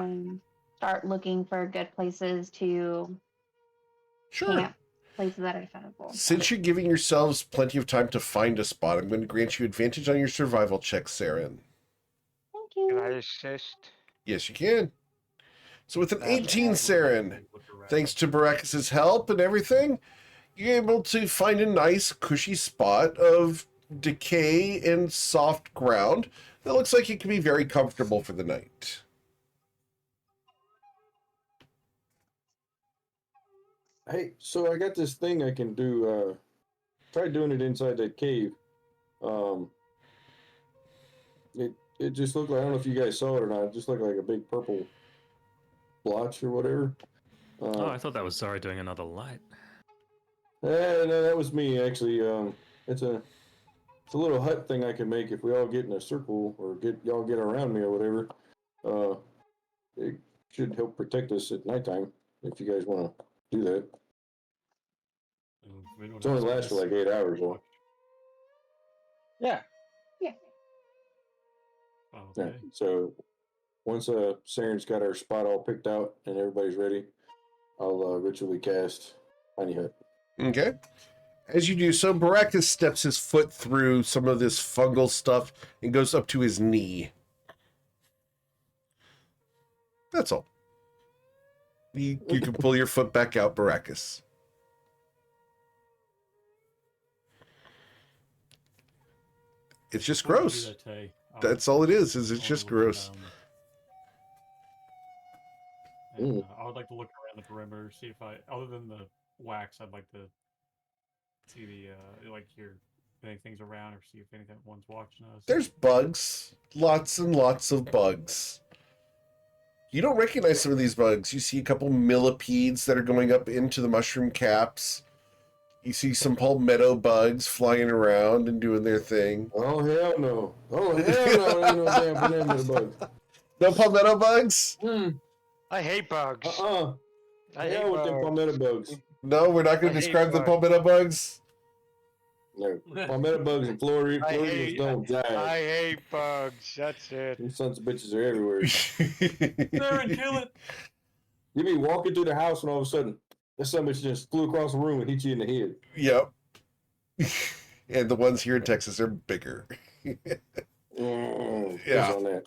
start looking for good places to Sure. camp, places that are defendable. Since you're giving yourselves plenty of time to find a spot, I'm going to grant you advantage on your survival check, Saren. Thank Can I you. assist? Yes, you can. So with an 18, Saren, thanks to Baracus' help and everything, you're able to find a nice, cushy spot of decay and soft ground that looks like it can be very comfortable for the night. Hey, so I got this thing I can do. Try doing it inside that cave. It just looked like, I don't know if you guys saw it or not. It just looked like a big purple blotch or whatever. Oh, I thought that was Zara doing another light. No, that was me actually. It's a little hut thing I can make if we all get in a circle or y'all get around me or whatever. It should help protect us at nighttime if you guys want to do that. It's only lasts for like 8 hours, though. Yeah. Yeah. Yeah. So once Saren's got our spot all picked out and everybody's ready, I'll ritually cast Tiny Hut. Okay. As you do so, Baracus steps his foot through some of this fungal stuff and goes up to his knee. That's all. You can pull your foot back out, Baracus. It's just gross. That's all it is it's just gross. I would like to look around the perimeter, see if other than the wax, I'd like to see hear if anything's around or see if anyone's watching us. There's bugs. Lots and lots of bugs. You don't recognize some of these bugs. You see a couple millipedes that are going up into the mushroom caps. You see some palmetto bugs flying around and doing their thing. Oh, hell no. Oh, hell no. Ain't no damn palmetto bugs. No palmetto bugs? I hate bugs. I hate with them palmetto bugs. No, we're not going to describe the palmetto bugs? No. Palmetto bugs and Floridians don't die. I hate bugs. That's it. Them sons of bitches are everywhere. Saren, kill it. You be walking through the house and all of a sudden, that son of a bitch just flew across the room and hit you in the head. Yep. And the ones here in Texas are bigger. Yeah. On that.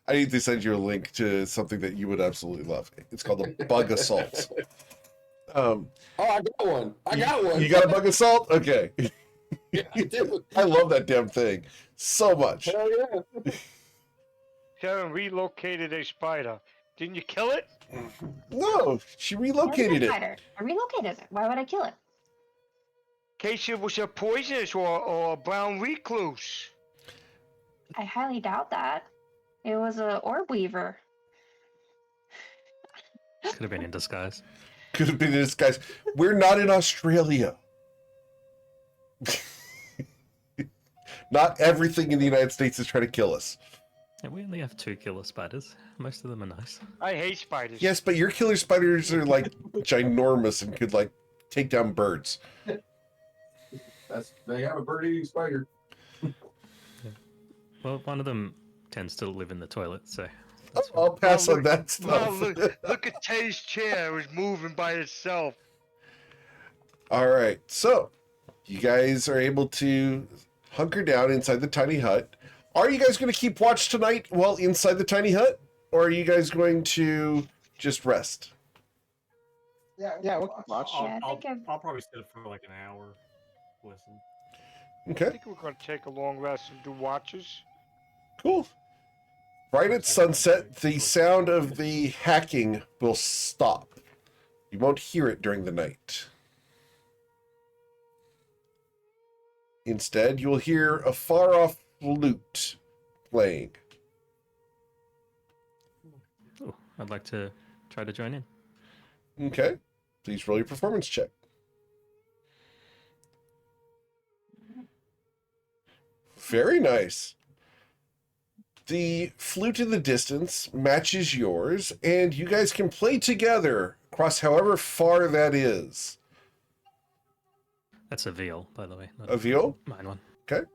I need to send you a link to something that you would absolutely love. It's called a bug assault. Oh, I got one. You got a bug assault? Okay. Yeah, I do. I love that damn thing so much. Hell yeah. Sharon relocated a spider. Didn't you kill it? No, she relocated it. I relocated it. Why would I kill it? In case it was a poisonous or a brown recluse. I highly doubt that. It was a orb weaver. Could have been in disguise. Could have been in disguise. We're not in Australia. Not everything in the United States is trying to kill us. Yeah, we only have 2 killer spiders. Most of them are nice. I hate spiders. Yes, but your killer spiders are like ginormous and could like take down birds. They have a bird-eating spider. Yeah. Well, one of them tends to live in the toilet, so... I'll pass on that stuff. Well, look at Tay's chair. It was moving by itself. All right, so you guys are able to hunker down inside the tiny hut. Are you guys going to keep watch tonight while inside the tiny hut? Or are you guys going to just rest? Yeah, we'll keep watch. I'll probably sit up for like an hour. Listen. Okay. I think we're going to take a long rest and do watches. Cool. Right at sunset, the sound of the hacking will stop. You won't hear it during the night. Instead, you'll hear a far-off flute playing. Oh, I'd like to try to join in. Okay. Please roll your performance check. Very nice. The flute in the distance matches yours, and you guys can play together across however far that is. That's a viol, by the way. Not A viol? Mine one. Okay.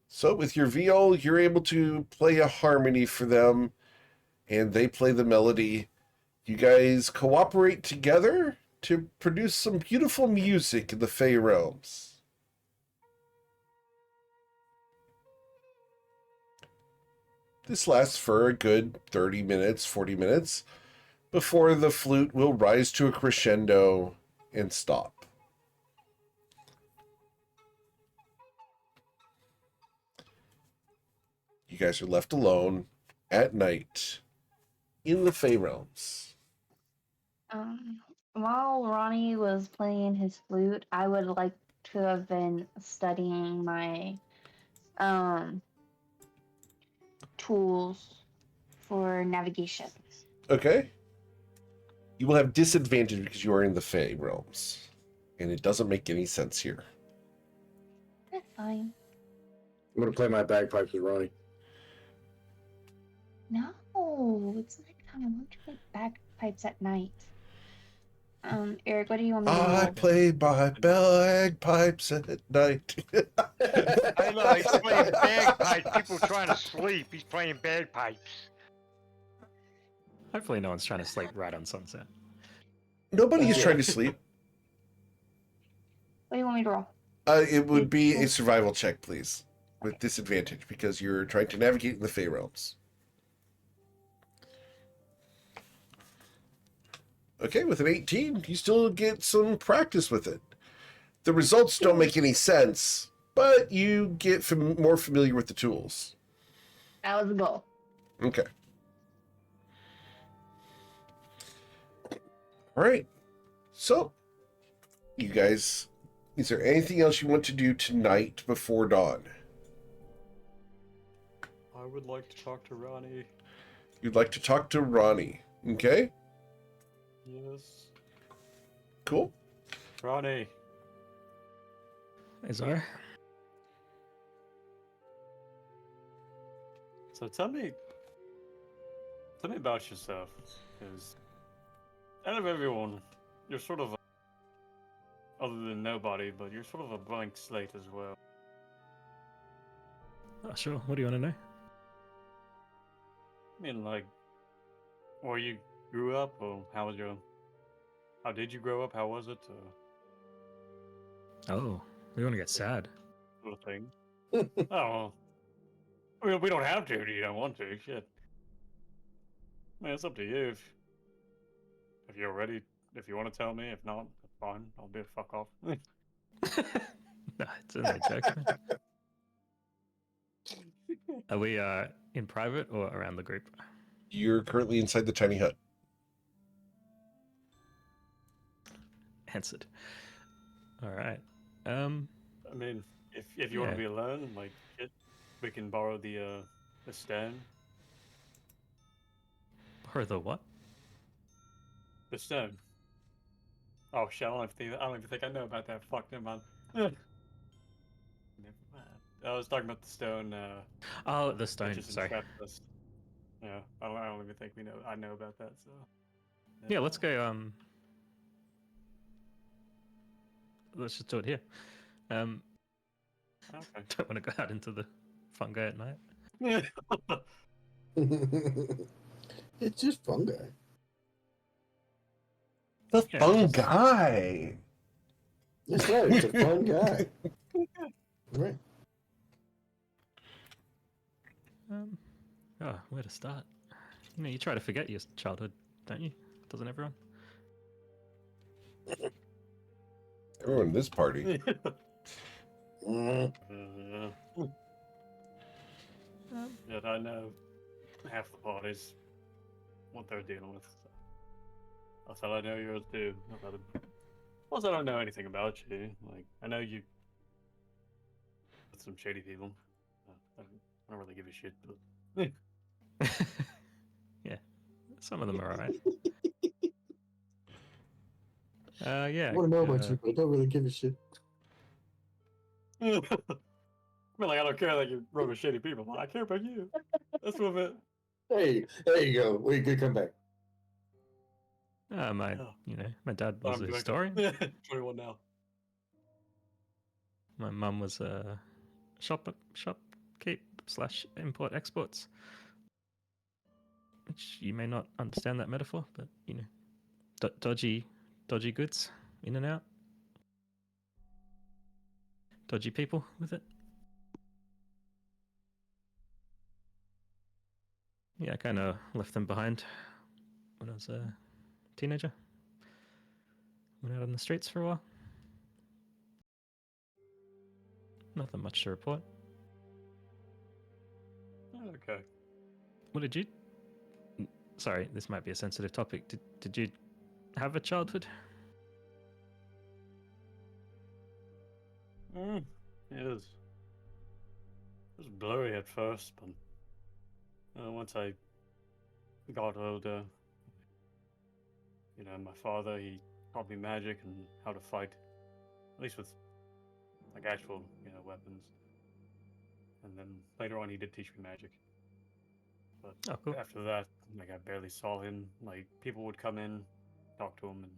So with your viol, you're able to play a harmony for them, and they play the melody. You guys cooperate together to produce some beautiful music in the Fey realms. This lasts for a good 30 minutes, 40 minutes, before the flute will rise to a crescendo and stop. You guys are left alone at night in the Fey realms. While Ronnie was playing his flute, I would like to have been studying my tools for navigation. Okay. You will have disadvantage because you are in the Fey realms. And it doesn't make any sense here. That's fine. I'm going to play my bagpipes with Ronnie. No, it's nighttime. I want to play bagpipes at night. Eric, what do you want me to I roll? play my bagpipes at night. I know, he's playing bagpipes. People trying to sleep. He's playing bagpipes. Hopefully, no one's trying to sleep right on sunset. Nobody is Yeah. trying to sleep. What do you want me to roll? It would be a survival check, please, with disadvantage because you're trying to navigate in the Fey realms. Okay, with an 18, you still get some practice with it. The results don't make any sense, but you get more familiar with the tools. That was the goal. Okay. All right. So, you guys, is there anything else you want to do tonight before dawn? I would like to talk to Ronnie. You'd like to talk to Ronnie. Okay. Yes. Cool. Ronnie. Azar? So tell me about yourself, because out of everyone, you're sort of other than nobody, but you're sort of a blank slate as well. Oh, sure. What do you want to know? I mean, like, where you grew up, or how did you grow up? How was it? Oh, we want to get sad. Sort of thing. Oh, I mean, we don't have to if you don't want to. Shit. I mean, it's up to you. If you're ready, if you want to tell me. If not, that's fine. I'll be a fuck off. No, it's only a joke. Man. Are we in private or around the group? You're currently inside the tiny hut. Answered. All right. I mean, if you want to be alone, like, we can borrow the stone. Borrow the what? The stone. Oh shit! I don't even think I know about that. Fuck, never mind. Never mind. I was talking about the stone. Oh, the stone. Which is Sorry. entrapped us. Yeah, I don't even think I know about that. So. Yeah, let's go. Let's just do it here. Okay. Don't want to go out into the fungi at night. Yeah. It's just fungi. The Yeah, fungi. That's right. It's a fun guy. Right. Where to start? You know, you try to forget your childhood, don't you? Doesn't everyone? Everyone in this party. Yeah, I know half the parties, what they're dealing with. So. Also, I know yours too. Plus, I don't know anything about you. Like, I know you with some shady people. I don't really give a shit, but Yeah, some of them are alright. Yeah. I want to know about you, but I don't really give a shit. I mean, like, I don't care that you run with shady people, but I care about you. That's what it. Hey, there you go. We could come back. My dad was a doing historian. 21 now. My mum was a shopkeep / import exports. Which you may not understand that metaphor, but you know, dodgy goods in and out. Dodgy people with it. Yeah, I kind of left them behind when I was a teenager. Went out on the streets for a while. Nothing much to report. Okay. What did you... Sorry, this might be a sensitive topic. Did you have a childhood? It was blurry at first, but once I got older, my father, he taught me magic and how to fight, at least with like actual, weapons. And then later on, he did teach me magic. But Cool. after that, like, I barely saw him. Like, people would come in, talk to him, and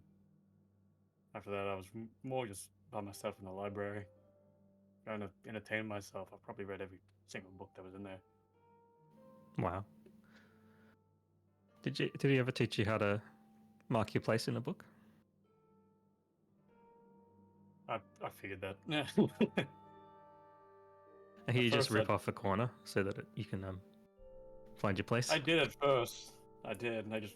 after that, I was more just by myself in the library, trying to entertain myself. I probably read every single book that was in there. Wow. Did he ever teach you how to mark your place in a book? I figured that. Yeah. You just rip off a corner so that you can find your place. I did at first. I did, and I just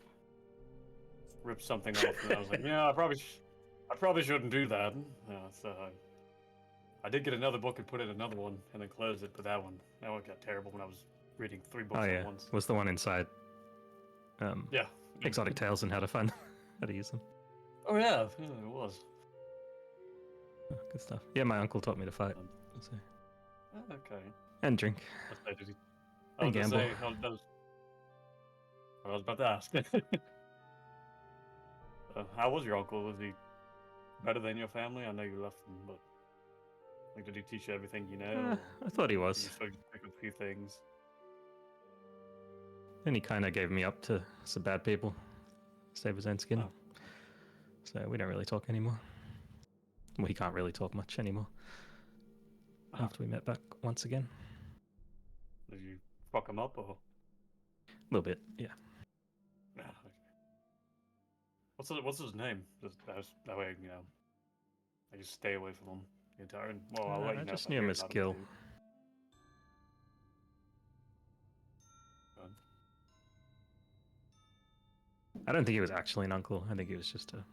ripped something off, and I was like, yeah, I probably shouldn't do that. So I did get another book and put in another one, and then closed it. But that one got terrible when I was reading 3 books at once. Was the one inside? Yeah. Exotic Tales and how to use them. Oh yeah, it was. Oh, good stuff. Yeah, my uncle taught me to fight. So. Okay. And drink. And gamble. I was about to ask. How was your uncle? Was he better than your family? I know you left him, but did he teach you everything you know? I thought he was. Did you sort of pick up a few things? Then he kind of gave me up to some bad people, save his own skin. Oh. So we don't really talk anymore. Well, he can't really talk much anymore. After we met back once again. Did you fuck him up or? A little bit, yeah. Okay. What's his name? That way, I just stay away from him the entire. Well, I'll let you know. I just knew him as Gil. I don't think he was actually an uncle. I think he was just a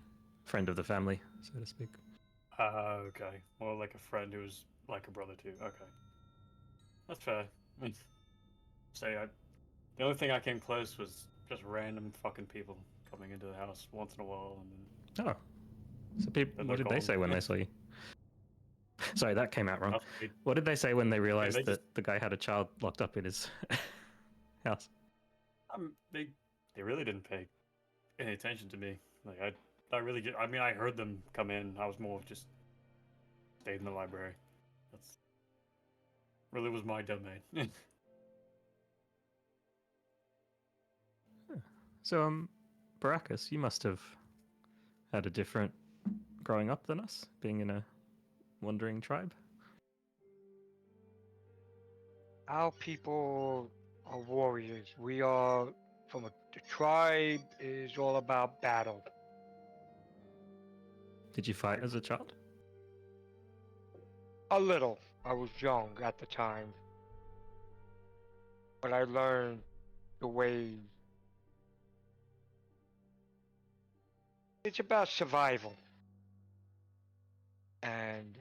friend of the family, so to speak. Okay. Well, like a friend who was like a brother too. Okay. That's fair. I mean, the only thing I came close was just random fucking people coming into the house once in a while, and then. Oh. So people, what did they say when they saw you? Sorry, that came out wrong. What did they say when they realized that the guy had a child locked up in his house? They really didn't pay any attention to me. I heard them come in. I was more just stayed in the library. That's really was my domain. So, Baracus, you must have had a different growing up than us, being in a wandering tribe. Our people are warriors. We are the tribe is all about battle. Did you fight as a child? A little. I was young at the time. But I learned the ways. It's about survival. And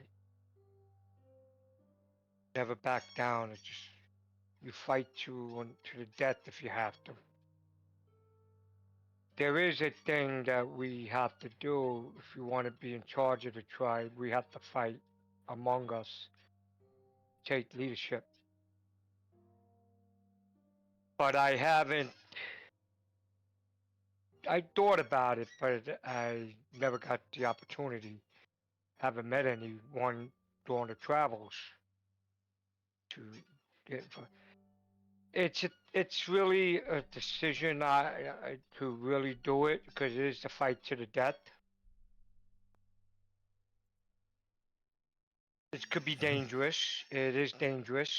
never back down. It's just you fight to the death if you have to. There is a thing that we have to do if you want to be in charge of the tribe. We have to fight among us, take leadership. But I haven't. I thought about it, but I never got the opportunity. Haven't met anyone during the travels to get. It's really a decision to really do it because it is the fight to the death. It could be dangerous. It is dangerous.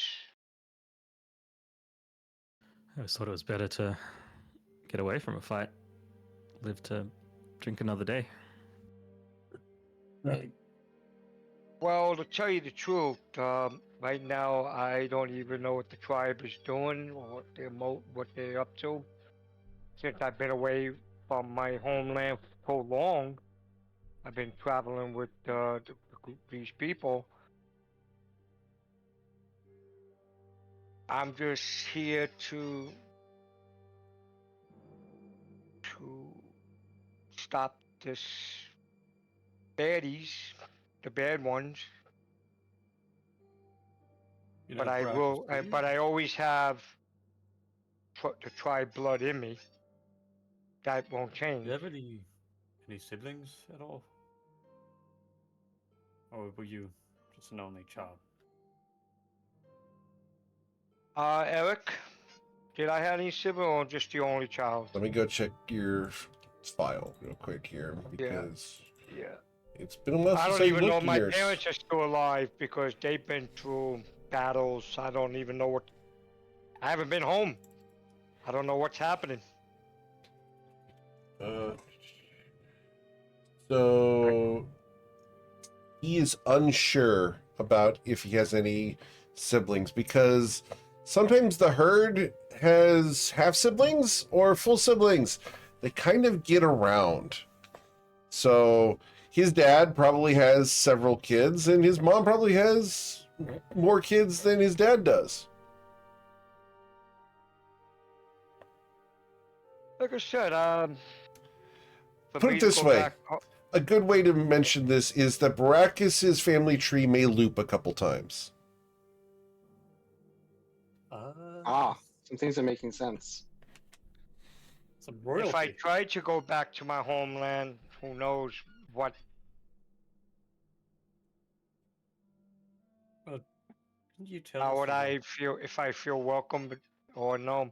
I always thought it was better to get away from a fight, live to drink another day. Right. Well, to tell you the truth, right now I don't even know what the tribe is doing or what they're up to. Since I've been away from my homeland for so long, I've been traveling with these people. I'm just here to stop this baddies, the bad ones. But I always have the tribe blood in me. That won't change. Do you have any siblings at all? Or were you just an only child? Eric, did I have any sibling or just the only child? Let me go check your file real quick here because yeah. It's been a while I since don't I even know looked my at yours. parents are still alive because they've been through battles. I don't even know what. I haven't been home. I don't know what's happening. So he is unsure about if he has any siblings because sometimes the herd has half siblings or full siblings. They kind of get around. So his dad probably has several kids, and his mom probably has more kids than his dad does. Like I said, for Put me it to this go way. back. A good way to mention this is that Baracus's family tree may loop a couple times. Some things are making sense. Some royalty. If I tried to go back to my homeland, who knows what. Can you tell How us would about- I feel if I feel welcome or no?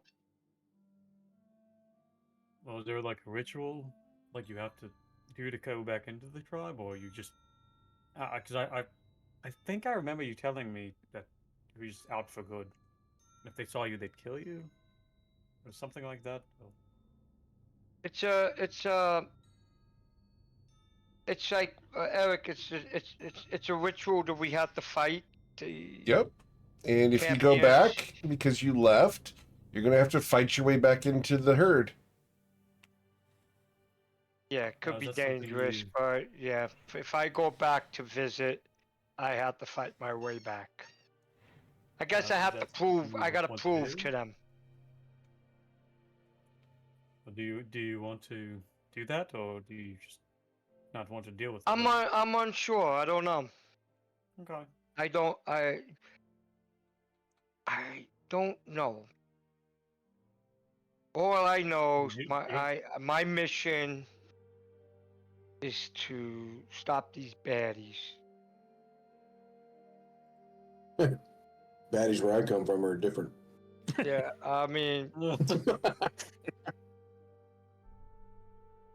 Well, is there like a ritual like you have to do to go back into the tribe, or you just? Because I think I remember you telling me that you were just out for good. If they saw you, they'd kill you, or something like that. It's like Eric. It's a ritual that we have to fight. Yep. And if you go Champions. back because you left, you're going to have to fight your way back into the herd. Yeah, it could be That's something dangerous, you- but yeah, if I go back to visit, I have to fight my way back. I guess I have to that's prove. something you I gotta want to prove do? to them. Or do you want to do that, or do you just not want to deal with it? I'm unsure. I don't know. Okay. I don't know. All I know is my mission is to stop these baddies. Baddies where I come from are different. Yeah, I mean,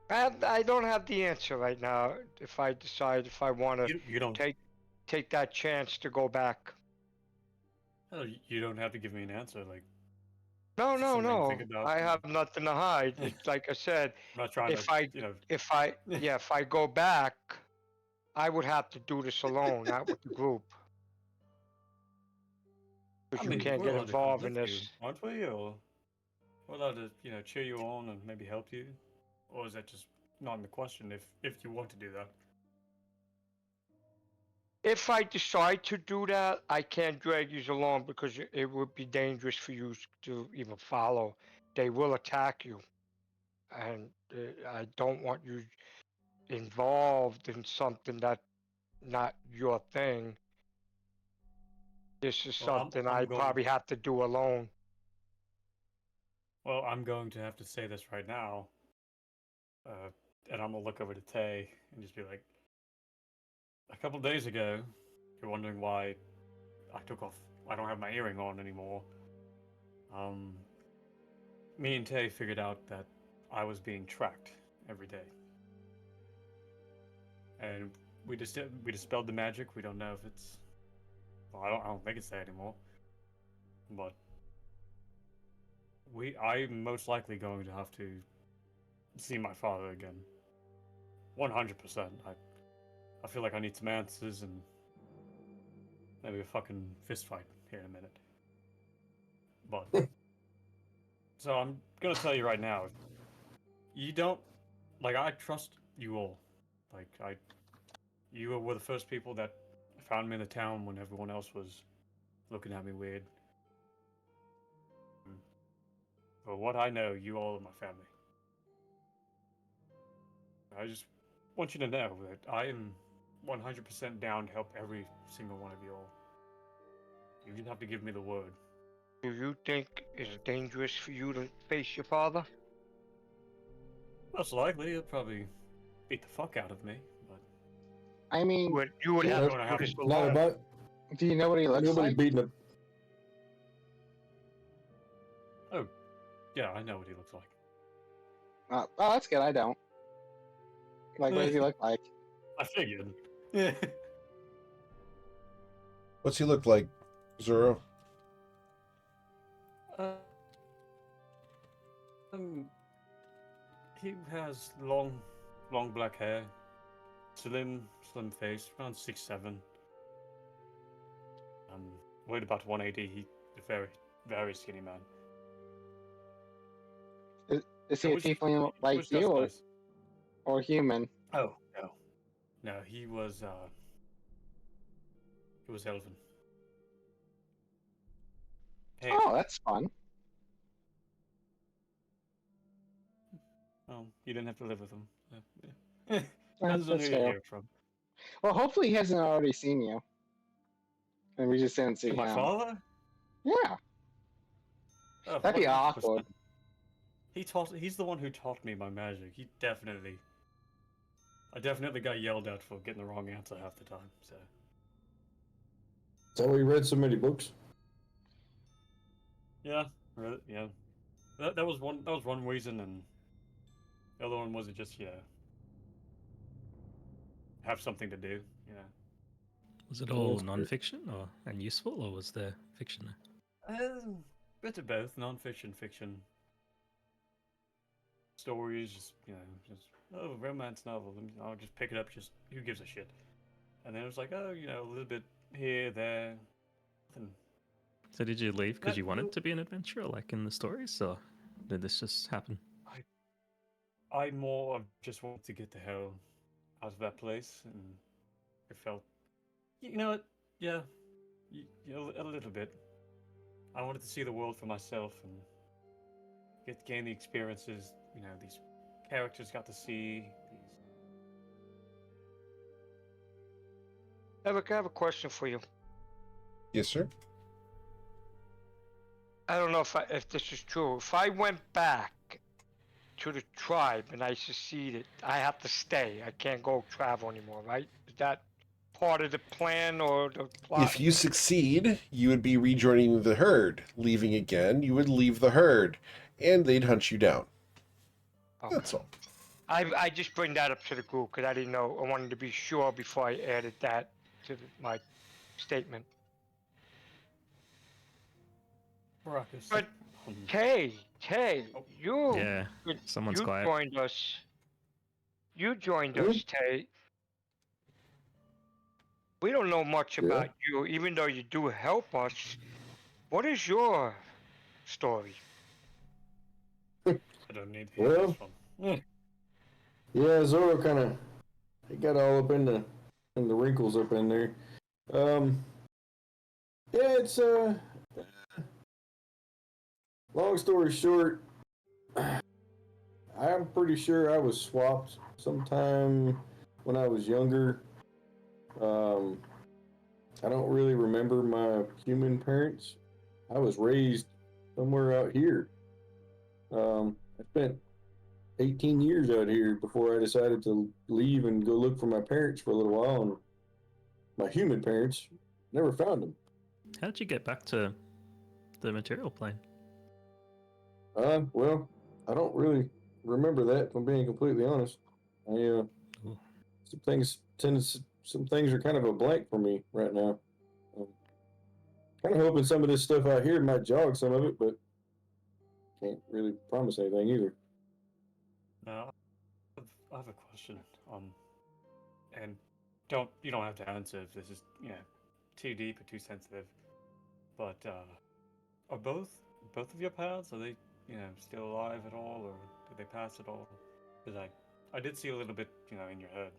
I don't have the answer right now. If I decide if I want to you don't take that chance to go back. oh, you don't have to give me an answer. Like No, Just no, something to no. think about, I you have nothing to hide. It's like I said, I'm not trying if to I you know. if I go back, I would have to do this alone, not with the group. I Because you mean, can't we're get allowed to come involved in with you, this. aren't we? Or we're allowed to cheer you on and maybe help you, or is that just not in the question? If you want to do that. If I decide to do that, I can't drag you along because it would be dangerous for you to even follow. They will attack you, and I don't want you involved in something that not your thing. This is Well, something I I'm going. probably have to do alone. Well, I'm going to have to say this right now, and I'm gonna look over to Tay and just be like, a couple days ago, you're wondering why I took off. I don't have my earring on anymore. Me and Tay figured out that I was being tracked every day, and we dispelled the magic. We don't know if it's. Well, I don't think it's there anymore. But I'm most likely going to have to see my father again. 100%. I feel like I need some answers and maybe a fucking fist fight here in a minute. But so I'm gonna tell you right now, you don't like I trust you all. Like you were the first people that found me in the town when everyone else was looking at me weird. For what I know, you all are my family. I just want you to know that I am 100% down to help every single one of you all. You just have to give me the word. Do you think it's dangerous for you to face your father? Most likely, he'll probably beat the fuck out of me, but I mean, You would have Nope. to do this Not alone. about do you know what he looks nobody like? beating him. yeah, I know what he looks like. Oh, that's good. I don't. Like, what does he look like? I figured. Yeah. What's he look like, Zoro? Um, he has long black hair, slim face, around 6'7". Weighed about 180. He's a very skinny man. Is he a tiefling like you or human? Oh no, he was elven. Hey, Oh, that's fun. well, you didn't have to live with him. Yeah. That's Depends on who you fair. hear from. Well, hopefully he hasn't already seen you, and we just didn't see My him. father? Yeah, Oh, that'd be 100%. awkward. He's the one who taught me my magic. I definitely got yelled at for getting the wrong answer half the time. So. Is that why you read so many books? Yeah, yeah. That was one reason, and the other one was just have something to do. Was it all non-fiction and useful, or was there fiction there? Bit of both, non-fiction, fiction. Stories, just romance novel. I'll just pick it up. Just who gives a shit? And then it was like, a little bit here, there. Nothing. So did you leave because you wanted to be an adventurer, like in the stories, or did this just happen? I more just wanted to get the hell out of that place, and it felt, what? Yeah, a little bit. I wanted to see the world for myself and gain the experiences. These characters got to see. Eric, I have a question for you. Yes, sir. I don't know if this is true. If I went back to the tribe and I succeeded, I have to stay. I can't go travel anymore, right? Is that part of the plan or the plot? If you succeed, you would be rejoining the herd. Leaving again, you would leave the herd, and they'd hunt you down. Okay. That's all. I just bring that up to the group because I didn't know. I wanted to be sure before I added that to my statement. Marcus. But Tay, you someone's quiet. Joined us. You joined us, Tay. We don't know much about you, even though you do help us. What is your story? I don't need to hear this one. Yeah, Zoro kind of got all up in the wrinkles up in there. Yeah, it's long story short, I'm pretty sure I was swapped sometime when I was younger. I don't really remember my human parents. I was raised somewhere out here. I spent 18 years out here before I decided to leave and go look for my parents for a little while, and my human parents never found them. How did you get back to the material plane? Well, I don't really remember that, if I'm being completely honest. Some things are kind of a blank for me right now. Kind of hoping some of this stuff out here might jog some of it, but can't really promise anything either. Now, I have a question. And you don't have to answer if this is too deep or too sensitive. But are both of your parents, are they still alive at all, or did they pass at all? Because I did see a little bit in your head.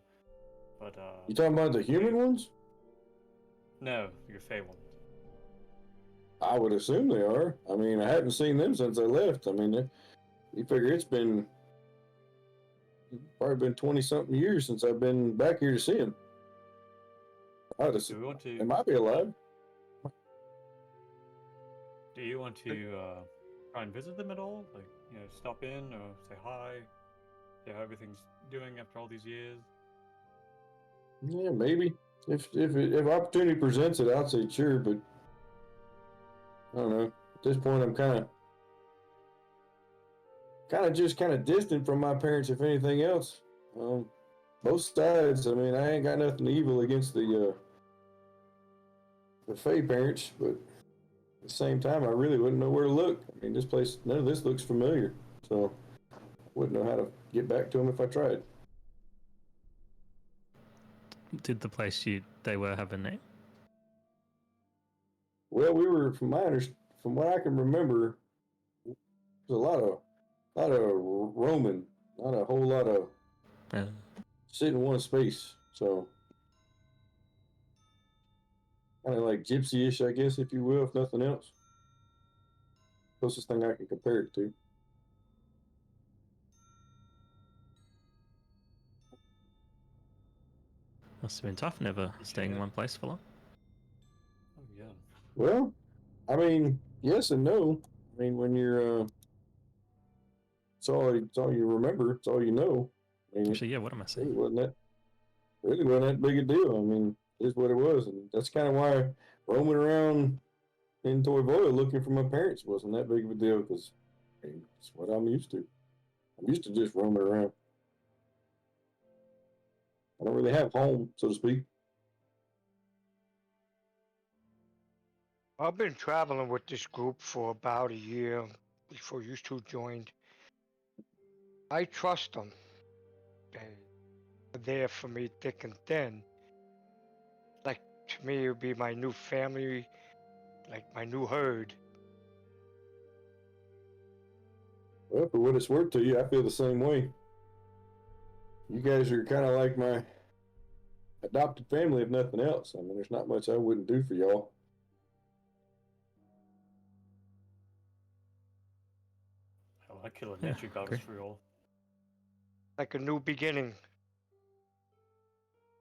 But you talking about the human ones? No, your Fey ones. I would assume they are. I mean, I haven't seen them since I left. I mean, you figure it's probably been 20-something years since I've been back here to see them. They might be alive. Do you want to try and visit them at all? Like, stop in or say hi? See how everything's doing after all these years? Yeah, maybe. If opportunity presents it, I'd say sure, but I don't know. At this point, I'm kind of distant from my parents, if anything else. both sides. I mean, I ain't got nothing evil against the Fey parents, but at the same time, I really wouldn't know where to look. I mean, this place, none of this looks familiar, so I wouldn't know how to get back to them if I tried. Did the place they were have a name? Well, we were, from what I can remember, there's a lot of roaming, not a whole lot of sit in one space. So kind of like gypsy-ish, I guess, if you will, if nothing else. Closest thing I can compare it to. Must have been tough, never staying in one place for long. Oh yeah. Well, I mean, yes and no. I mean, when you're, it's all you remember. It's all you know. I mean, Actually, yeah. What am I saying? really wasn't that big a deal. I mean, it is what it was, and that's kind of why roaming around in Toyvola looking for my parents wasn't that big of a deal, because I mean, it's what I'm used to. I'm used to just roaming around. I don't really have home, so to speak. I've been traveling with this group for about a year before you two joined. I trust them. They're there for me thick and thin. Like, to me, it would be my new family, like my new herd. Well, for what it's worth to you, I feel the same way. You guys are kind of like my adopted family, if nothing else. I mean, there's not much I wouldn't do for y'all. Hell, I kill a nature goddess for y'all. Like a new beginning.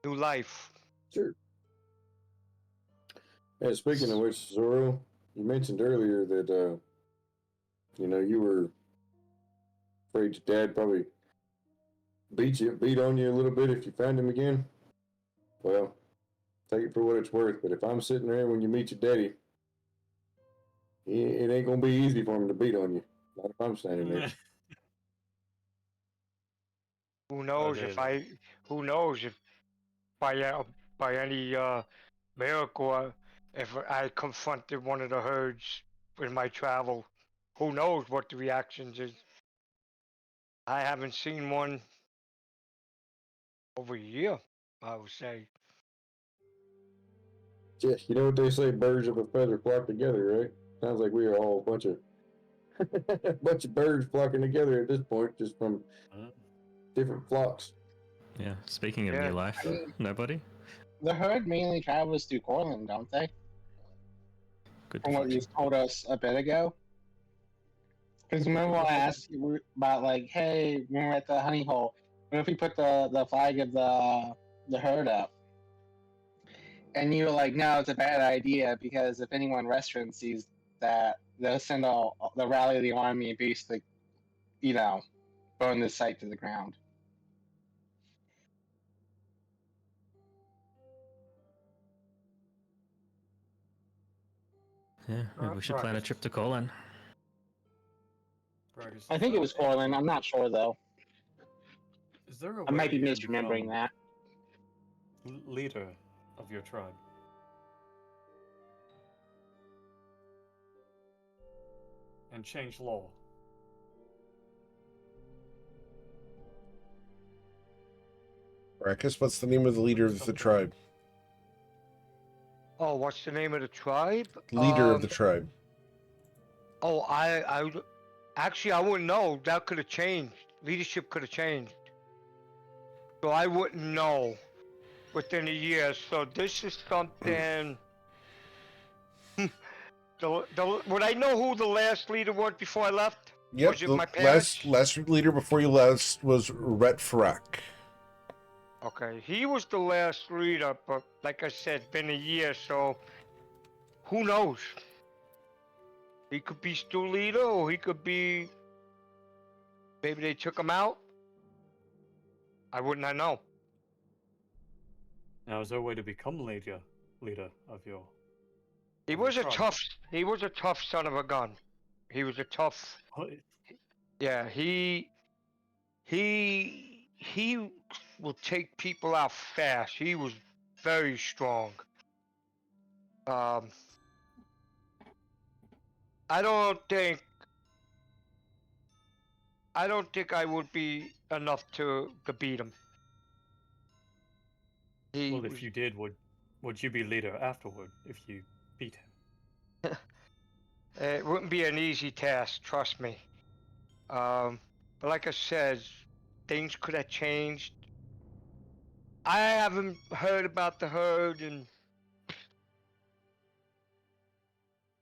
New life. Sure. And speaking of which, Zoro, you mentioned earlier that, you were afraid your dad probably beat on you a little bit if you found him again. Well, take it for what it's worth, but if I'm sitting there when you meet your daddy, it ain't gonna be easy for him to beat on you. Not if I'm standing there. Who knows if by any miracle if I confronted one of the herds in my travel. Who knows what the reactions is? I haven't seen one over a year, I would say. Yeah, you know what they say, birds of a feather flock together, right? Sounds like we are all a bunch of birds flocking together at this point, just from different flocks. Yeah. Speaking of Yeah. new life, nobody. The herd mainly travels through Cortland, don't they? Good From what you deflection. told us a bit ago. Because remember when I asked you about, like, hey, when we're at the honey hole, what if we put the flag of the herd up? And you were like, no, it's a bad idea, because if anyone restaurant sees that, they'll they'll rally the army and basically, burn the site to the ground. Yeah. Maybe we should plan a trip to Cortland. I think it was Cortland. I'm not sure, though. Is there a I might be way you can misremembering become that. leader of your tribe? And change law? Marcus, what's the name of the leader of the tribe? Oh, what's the name of the tribe? Leader of the tribe. Oh, actually I wouldn't know. That could have changed. Leadership could have changed. So I wouldn't know within a year. So this is something. Would I know who the last leader was before I left? Yep, Was it the my parents? last leader before you left was Rhett Farak. Okay, he was the last leader, but like I said, been a year, so who knows? He could be still leader, or he could be. Maybe they took him out. I would not know. Now, is there a way to become leader of your? He of was your a tribe? tough son of a gun. He was a tough. What? Yeah, he he will take people out fast. He was very strong. I don't think I would be enough to beat him. Well, if you did, would you be leader afterward if you beat him? It wouldn't be an easy task, trust me. But like I said, things could have changed. I haven't heard about the herd, and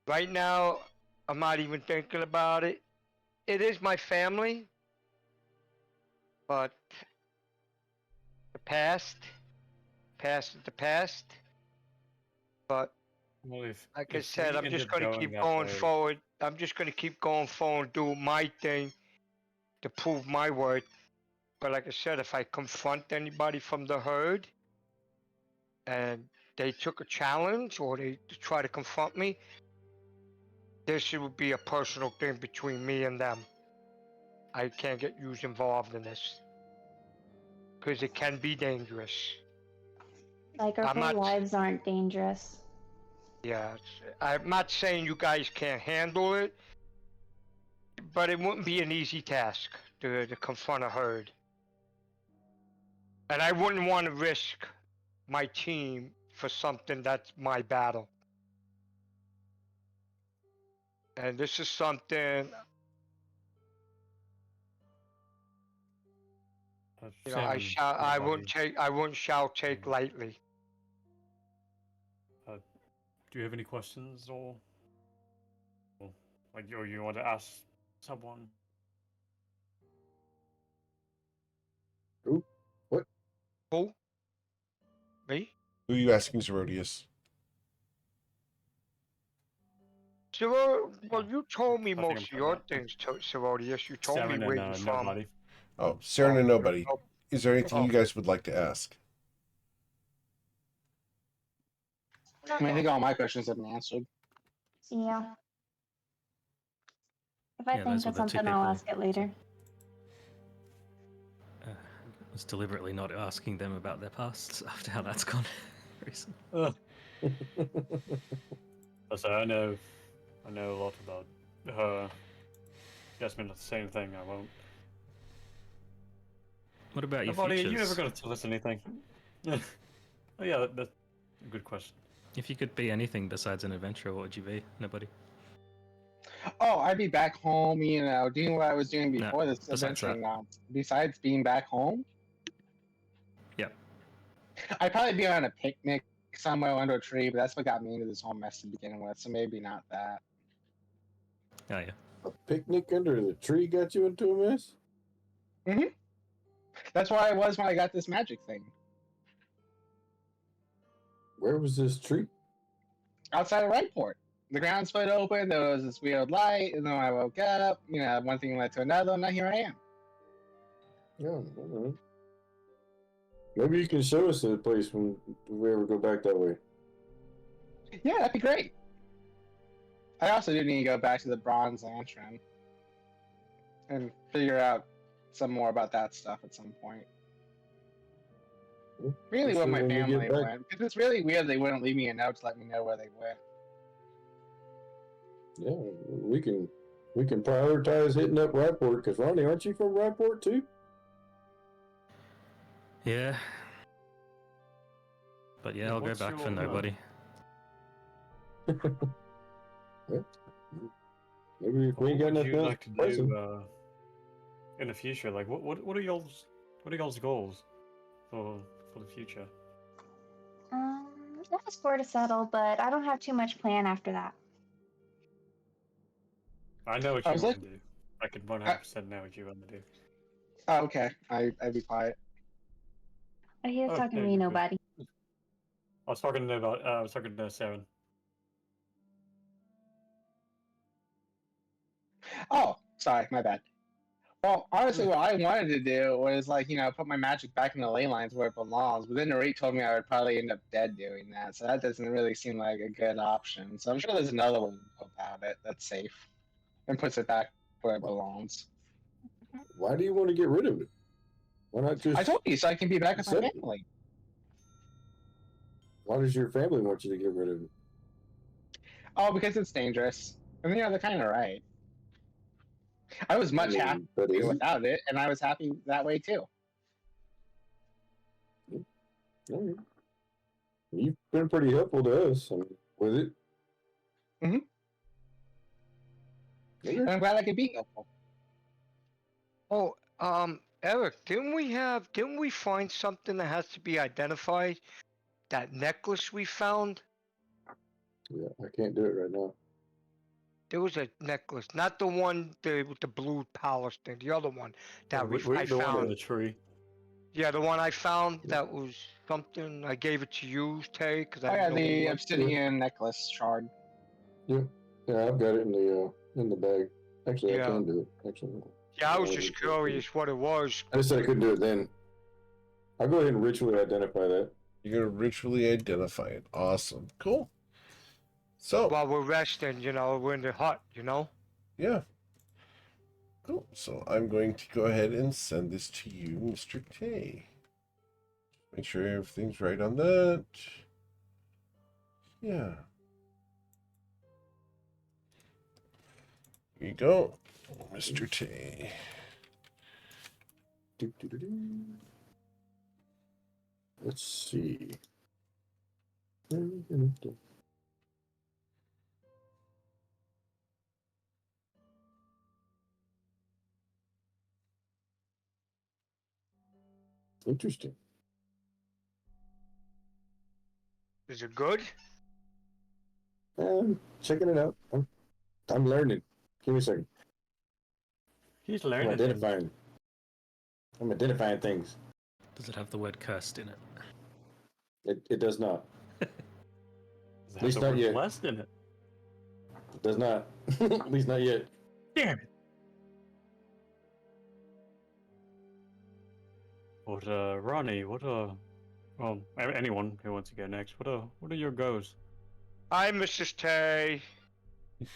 right now, I'm not even thinking about it. It is my family, but the past is the past. But Well, like I if said, we I'm end just up going to going keep that going way, forward. I'm just going to keep going forward and do my thing to prove my worth. But like I said, if I confront anybody from the herd and they took a challenge or they try to confront me, this would be a personal thing between me and them. I can't get you involved in this because it can be dangerous. Like our whole lives aren't dangerous. Yeah, I'm not saying you guys can't handle it, but it wouldn't be an easy task to confront a herd. And I wouldn't want to risk my team for something that's my battle. And this is something, you know, I wouldn't take lightly. Do you have any questions or like you want to ask someone? Who? What? Who? Me? Who are you asking, Zerodius? Well, you told me most of your things, Serodius. You told me where you're from. Nobody. Oh, Saren and nobody. Is there anything you guys would like to ask? I mean, I think all my questions have been answered. Yeah. If I think of something, I'll ask it later. I was deliberately not asking them about their pasts after how that's gone recently. So I know a lot about her. Jasmine, the same thing. I won't. What about your Nobody, futures? are you ever going to tell us anything? Oh yeah, that's a good question. If you could be anything besides an adventurer, what would you be? Nobody. Oh, I'd be back home, you know, doing what I was doing before this adventure. Besides being back home? Yep. I'd probably be on a picnic somewhere under a tree, but that's what got me into this whole mess to begin with, so maybe not that. Oh, yeah. A picnic under the tree got you into a mess? Mm-hmm. That's where I was when I got this magic thing. Where was this tree? Outside of Wrightport. The ground split open, there was this weird light, and then I woke up, you know, one thing led to another, and now here I am. Yeah, all right. Maybe you can show us the place when we ever go back that way. Yeah, that'd be great. I also do need to go back to the Bronze Lantern and figure out some more about that stuff at some point. Really, where my family went. Because it's really weird they wouldn't leave me a note to let me know where they went. Yeah, we can prioritize hitting up Wrightport, because Ronnie, aren't you from Wrightport too? Yeah. But yeah, I'll go back for nobody. Yeah. Maybe if we ain't got nothing else like to do in the future? Like, what are y'all's goals for the future? That's more to settle, but I don't have too much plan after that. I know what you want to do. I can 100% know what you want to do. Oh, okay. I'd be quiet. He was talking to me, nobody. I was talking to Saren. Oh, sorry, my bad. Well, honestly, what I wanted to do was, like, you know, put my magic back in the ley lines where it belongs, but then Narite told me I would probably end up dead doing that, so that doesn't really seem like a good option. So I'm sure there's another way to go about it that's safe and puts it back where it belongs. Why do you want to get rid of it? Why not just? I told you so I can be back with my Said- family. Why does your family want you to get rid of it? Oh, because it's dangerous. And they're kind of right. I was much happier But is it? without it, and I was happy that way too. All right. You've been pretty helpful to us with it. Mhm. Okay. And I'm glad I could be helpful. Oh, Eric, didn't we find something that has to be identified? That necklace we found? Yeah, I can't do it right now. There was a necklace, not the one with the blue palace thing, the other one that I the one in found. the tree. Yeah, the one I found that was something. I gave it to you, Tay, because I Oh yeah, didn't know what it the was. obsidian necklace shard. Yeah, I've got it in the bag. Actually, I Yeah. can do it. Actually, Yeah, I was just curious what it was. I just said I couldn't do it then. I'll go ahead and ritually identify that. You're gonna ritually identify it. Awesome. Cool. So While we're resting, we're in the hut, yeah. Cool. So I'm going to go ahead and send this to you, Mr. Tay. Make sure everything's right on that. Yeah. Here you go, Mr. Tay. Let's see. Interesting. Is it good? I'm checking it out. I'm learning. Give me a second. He's I'm learning. identifying. I'm identifying things. Does it have the word cursed in it? It does not. At least not yet. Blessed in it. It does not. At least not yet. Damn it. What, Ronnie, well, anyone who wants to go next, what are your goes? Hi, Mrs. Tay.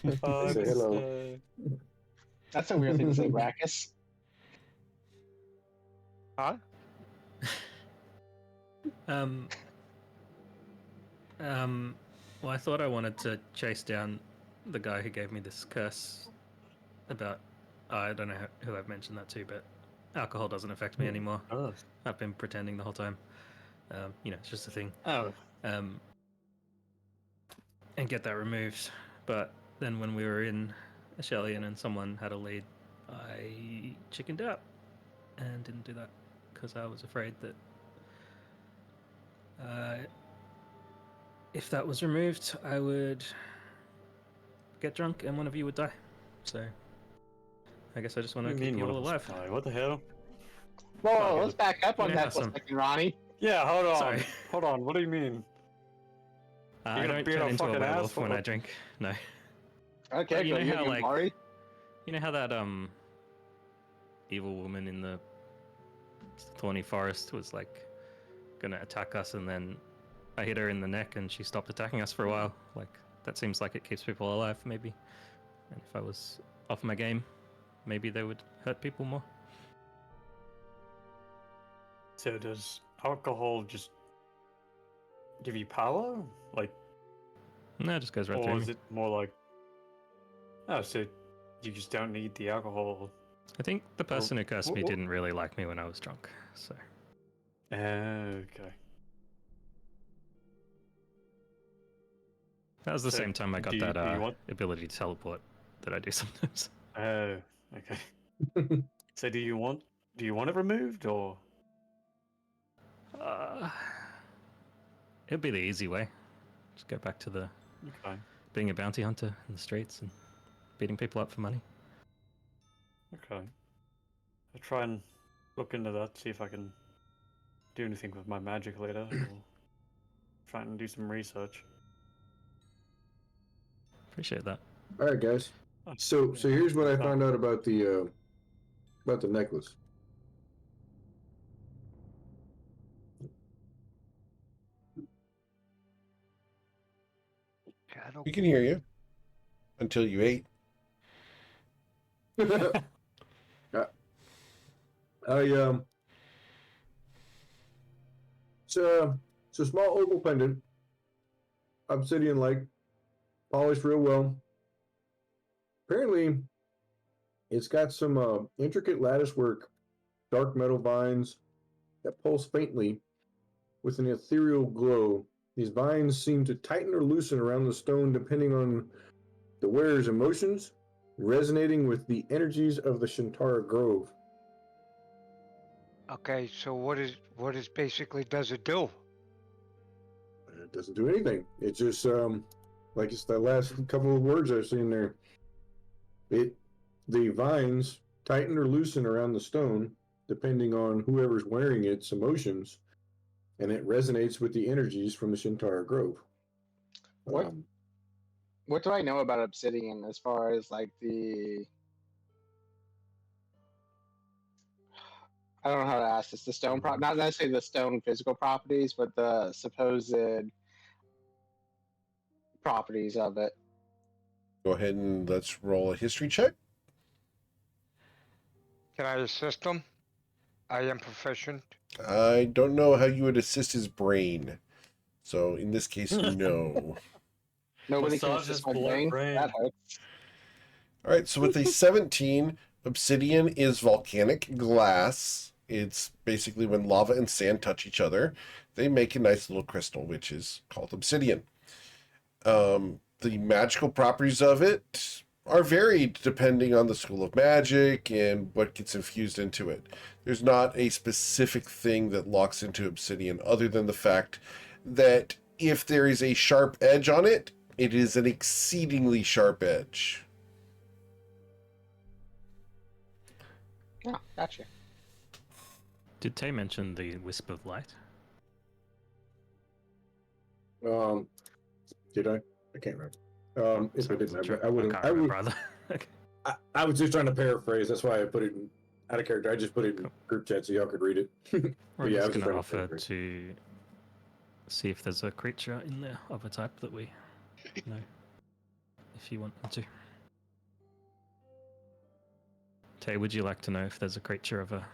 Say hello. That's a weird thing to say, Brackus. Huh? Well, I thought I wanted to chase down the guy who gave me this curse about, I don't know who I've mentioned that to, but alcohol doesn't affect me anymore. Oh. I've been pretending the whole time. It's just a thing. Oh. And get that removed. But then when we were in Shellian and someone had a lead, I chickened out and didn't do that because I was afraid that if that was removed, I would get drunk and one of you would die. So I guess I just want to keep you all alive. What the hell? Whoa, let's back up on that for a awesome. second, Ronnie. Yeah, hold on. Sorry. Hold on. What do you mean? I don't beat turn a into a fucking werewolf when asshole. I drink. No. Okay, You know you how, like, Mari? You know how that evil woman in the thorny forest was like gonna attack us, and then I hit her in the neck and she stopped attacking us for a while? Like, that seems like it keeps people alive, maybe. And if I was off my game, maybe they would hurt people more. So does alcohol just give you power? Like, No, it just goes right or through is me. it more like, oh, so you just don't need the alcohol? I think the person who cursed me wh- didn't really like me when I was drunk, so. Okay. That was the So, same time I got do you that want- ability to teleport that I do sometimes. Oh, okay. So do you want it removed, or? It'd be the easy way. Just go back to the Okay. being a bounty hunter in the streets and beating people up for money. Okay. I'll try and look into that, see if I can do anything with my magic later, or try and do some research. Appreciate that. All right, guys. So here's what I found out about the necklace. We can hear you until you ate. It's a small oval pendant, obsidian-like, polished real well. Apparently, it's got some intricate lattice work, dark metal vines that pulse faintly with an ethereal glow. These vines seem to tighten or loosen around the stone depending on the wearer's emotions, resonating with the energies of the Shintara Grove. Okay, so what is basically does it do? It doesn't do anything. It's just like it's the last couple of words I've seen there. The vines tighten or loosen around the stone depending on whoever's wearing its emotions, and it resonates with the energies from the Shintara Grove. What what do I know about obsidian as far as like the I don't know how to ask this. The stone not necessarily the stone physical properties, but the supposed properties of it. Go ahead and let's roll a history check. Can I assist him? I am proficient. I don't know how you would assist his brain. So in this case, no. Nobody can Massage assist his my blood brain. That hurts. All right, so with a 17, obsidian is volcanic glass. It's basically when lava and sand touch each other, they make a nice little crystal, which is called obsidian. The magical properties of it are varied depending on the school of magic and what gets infused into it. There's not a specific thing that locks into obsidian other than the fact that if there is a sharp edge on it, it is an exceedingly sharp edge. Oh, gotcha. Did Tay mention the wisp of light? Did I? I can't remember. If I didn't, I wouldn't. I would. Rather. Okay. I was just trying to paraphrase. That's why I put it in out of character. I just put it in group chat so y'all could read it. We're yeah, I just was going to trying offer paraphrase. to see if there's a creature in there of a type that we know, if you want me to. Tay, would you like to know if there's a creature of a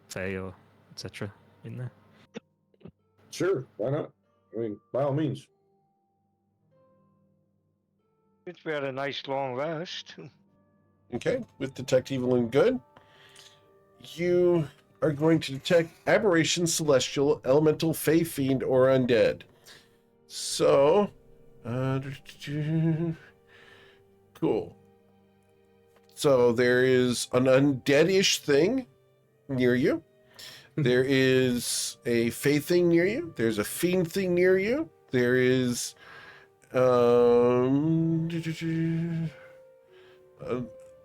fae or etc. in there? Sure, why not? I mean, by all means. Since we had a nice long rest. Okay, with detect evil and good, you are going to detect aberration, celestial, elemental, fey, fiend, or undead. So, cool. So there is an undeadish thing near you. There is a fey thing near you. There's a fiend thing near you. There is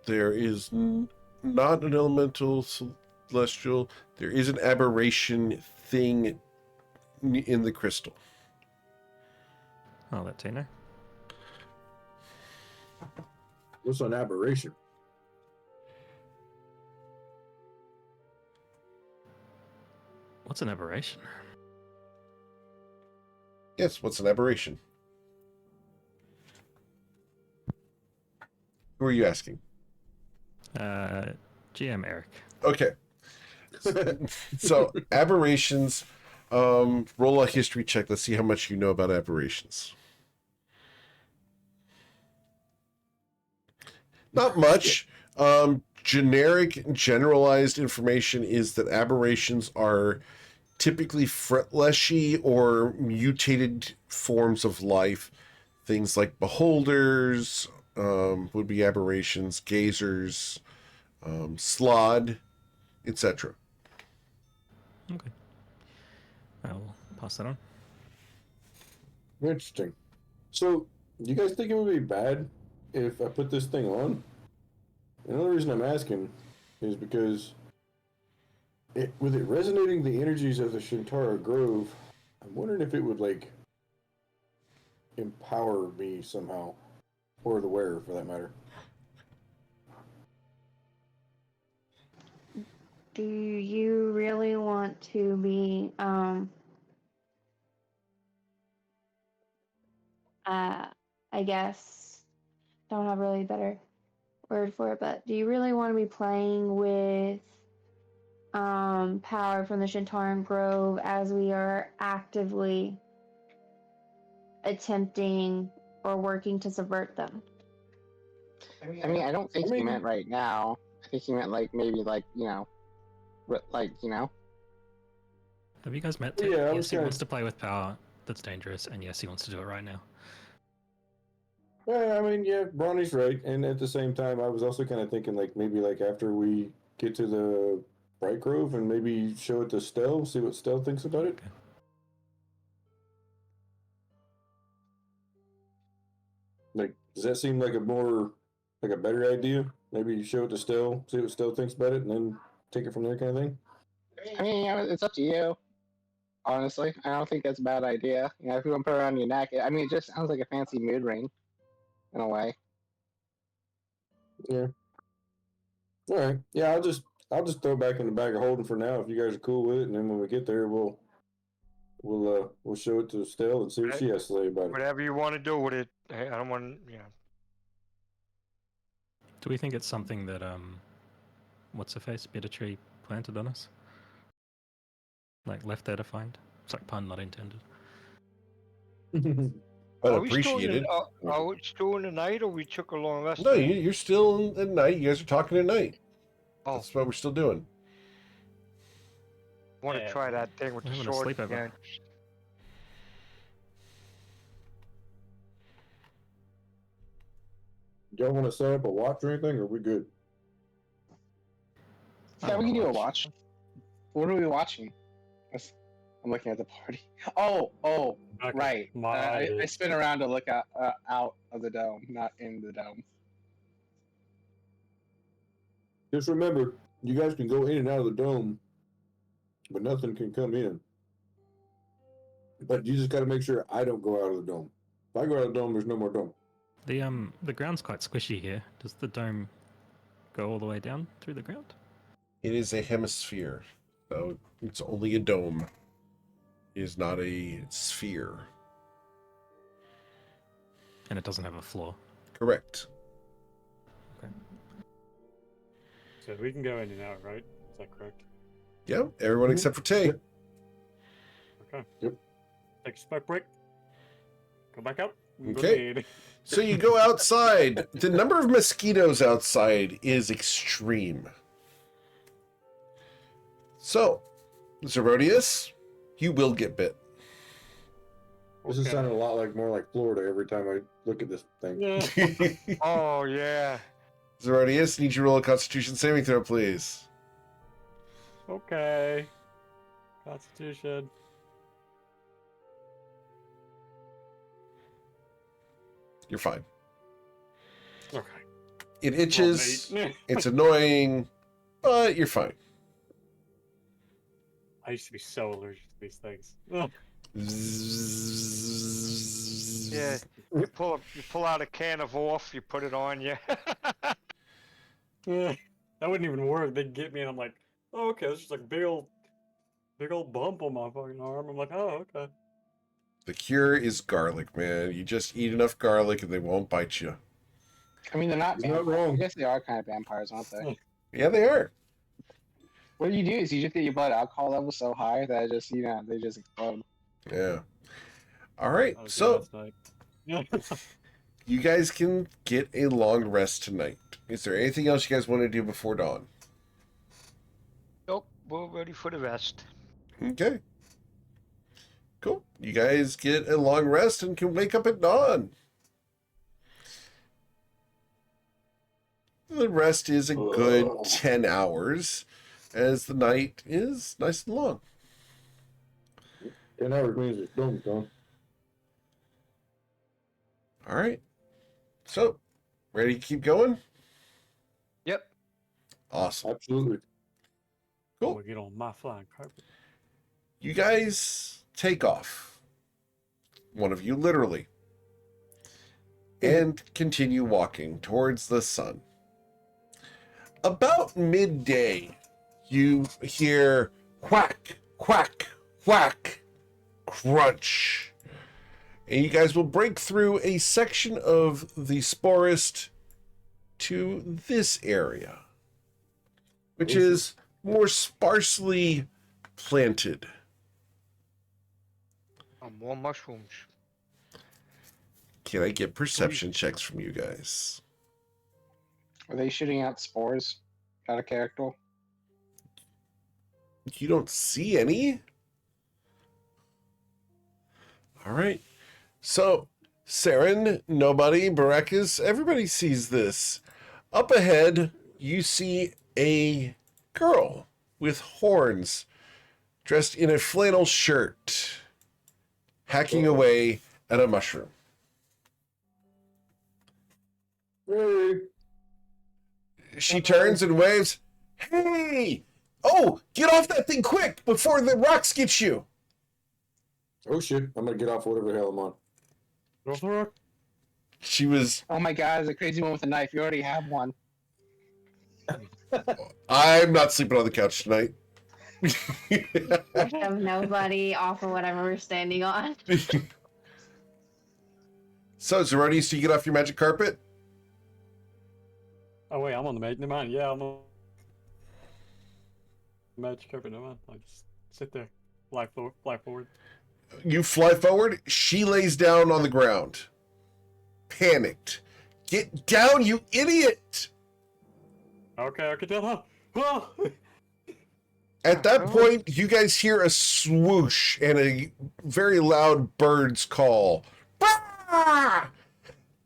there is not an elemental celestial. There is an aberration thing in the crystal. I'll let Tay know. What's an aberration? What's an aberration? Yes, what's an aberration? Who are you asking? GM Eric. Okay. So aberrations, roll a history check. Let's see how much you know about aberrations. Not much. Generic, generalized information is that aberrations are typically fretleshy or mutated forms of life. Things like beholders would be aberrations, gazers, slod, etc. Okay. I will pass that on. Interesting. So, do you guys think it would be bad if I put this thing on? And the only reason I'm asking is because with it resonating the energies of the Shintara Grove, I'm wondering if it would, like, empower me somehow. Or the wearer, for that matter. Do you really want to be, I guess, don't have really a better word for it, but do you really want to be playing with, power from the Shintaran Grove as we are actively attempting or working to subvert them. I mean, I don't think he meant right now. I think he meant like maybe like Have you guys met? Yeah, Yes, he wants to play with power that's dangerous, and yes, he wants to do it right now. Yeah, I mean, yeah, Bronny's right, and at the same time, I was also kind of thinking like maybe like after we get to the Bright Grove and maybe show it to Stell, see what Stell thinks about it. Okay. Like, does that seem like a better idea? Maybe show it to Stell, see what Stell thinks about it, and then take it from there, kind of thing. I mean, it's up to you. Honestly, I don't think that's a bad idea. If you want to put it around your neck, I mean, it just sounds like a fancy mood ring, in a way. Yeah. All right. Yeah, I'll just throw it back in the bag of holding for now if you guys are cool with it, and then when we get there, we'll show it to Stell and see what she has to say about it. Whatever you want to do with it. I don't want, Do we think it's something that what's her face, Bittertree planted on us? Like left there to find? It's like pun not intended. But Are we still appreciated. are we still in the night, or we took a long rest? No, you're still at night. You guys are talking at night. Oh. That's what we're still doing. I want to try that thing with We're the having a sword sleepover. again. Y'all want to set up a watch or anything, or are we good? Yeah, we can do a watch. What are we watching? I'm looking at the party. Oh, right. I spin around to look out of the dome, not in the dome. Just remember, you guys can go in and out of the dome, but nothing can come in. But you just got to make sure I don't go out of the dome. If I go out of the dome, there's no more dome. The ground's quite squishy here. Does the dome go all the way down through the ground? It is a hemisphere, so it's only a dome. It is not a sphere. And it doesn't have a floor. Correct. Okay. So we can go in and out, right? Is that correct? Yeah, everyone except for Tay. Yep. Okay. Yep. Take a smoke break. Go back up. Okay. So you go outside. The number of mosquitoes outside is extreme. So, Zerodius, you will get bit. This is sounding a lot more like Florida every time I look at this thing. Yeah. Oh yeah. Zerodius, need you to roll a Constitution saving throw, please. Okay. Constitution. You're fine. Okay. It itches. Well, mate. It's annoying, but you're fine. I used to be so allergic to these things. Yeah. You pull out a can of off. You put it on you. That wouldn't even work. They'd get me, and I'm like, oh, okay, it's just like a big old bump on my fucking arm. I'm like, oh, okay. The cure is garlic, man. You just eat enough garlic and they won't bite you. I mean, they're not It's not vampires. wrong. I guess they are kind of vampires, aren't they? Yeah, they are. What you do is you just get your blood alcohol level so high that they just explode. Yeah. All right. That was So last night. Yeah. you guys can get a long rest tonight. Is there anything else you guys want to do before dawn? Nope. We're ready for the rest. Okay. Cool. You guys get a long rest and can wake up at dawn. The rest is a good 10 hours, as the night is nice and long. 10 hours means it's done. All right. So, ready to keep going? Yep. Awesome. Absolutely. Cool. We'll get on my flying carpet. You guys take off. One of you literally. And continue walking towards the sun. About midday, you hear whack, whack, whack, crunch. And you guys will break through a section of the Sporest to this area, which is more sparsely planted. More mushrooms. Can I get perception checks from you guys? Are they shooting out spores out of character? You don't see any? All right. So, Saren, nobody, Barakas, everybody sees this. Up ahead, you see a girl with horns, dressed in a flannel shirt, hacking away at a mushroom. Hey. She turns and waves, "Hey! Oh, get off that thing quick before the rocks get you!" Oh shit! I'm gonna get off whatever the hell I'm on. Go for it. She was... Oh my god, the crazy one with a knife. You already have one. I'm not sleeping on the couch tonight. We have nobody off of whatever we're standing on. So, Zerodius, do you get off your magic carpet? Oh wait, I'm on the magic. Never mind. Yeah, I'm on the magic carpet. Never mind. I'll just sit there, fly forward. You fly forward. She lays down on the ground, panicked. Get down, you idiot! Okay, I can tell her. Oh! At that point, you guys hear a swoosh and a very loud bird's call. Bah!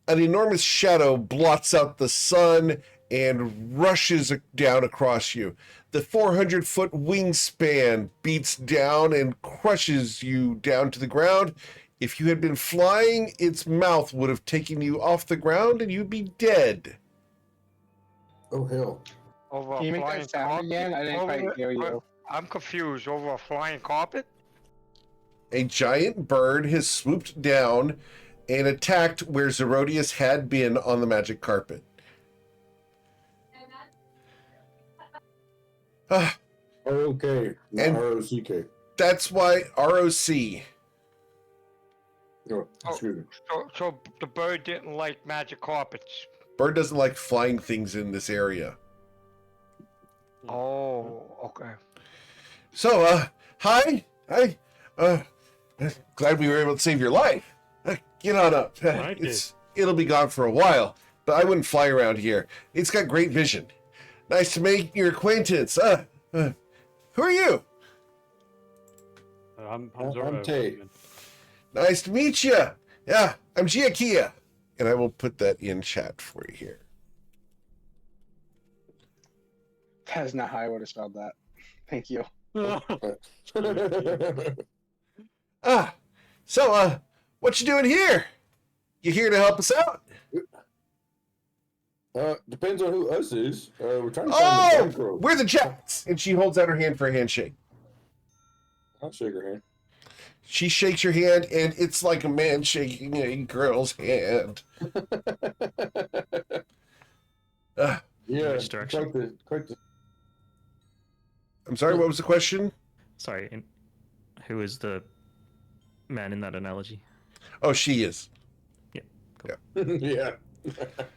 An enormous shadow blots out the sun and rushes down across you. The 400-foot wingspan beats down and crushes you down to the ground. If you had been flying, its mouth would have taken you off the ground and you'd be dead. Oh hell! Over a Can you make flying that sound carpet? again? I didn't quite hear you. I'm confused. Over a flying carpet? A giant bird has swooped down and attacked where Zerodius had been on the magic carpet. Okay, not And- R-O-C-K. That's why ROC. Oh, excuse me. So the bird didn't like magic carpets. Bird doesn't like flying things in this area. Oh, okay. So, hi, glad we were able to save your life. Get on up. Thank you. It'll be gone for a while, but I wouldn't fly around here. It's got great vision. Nice to make your acquaintance. Who are you? I'm I'm Zorro. Tay. Nice to meet you. Yeah, I'm Giakia. And I will put that in chat for you here. That is not how I would have spelled that. Thank you. So, what you doing here? You here to help us out? Depends on who us is. We're trying to find the Oh, back row. we're the Jets. And she holds out her hand for a handshake. I'll shake her hand. She shakes your hand, and it's like a man shaking a girl's hand. Yeah, Which direction? quite the. I'm sorry, what was the question? Sorry, who is the man in that analogy? Oh, she is. Yeah,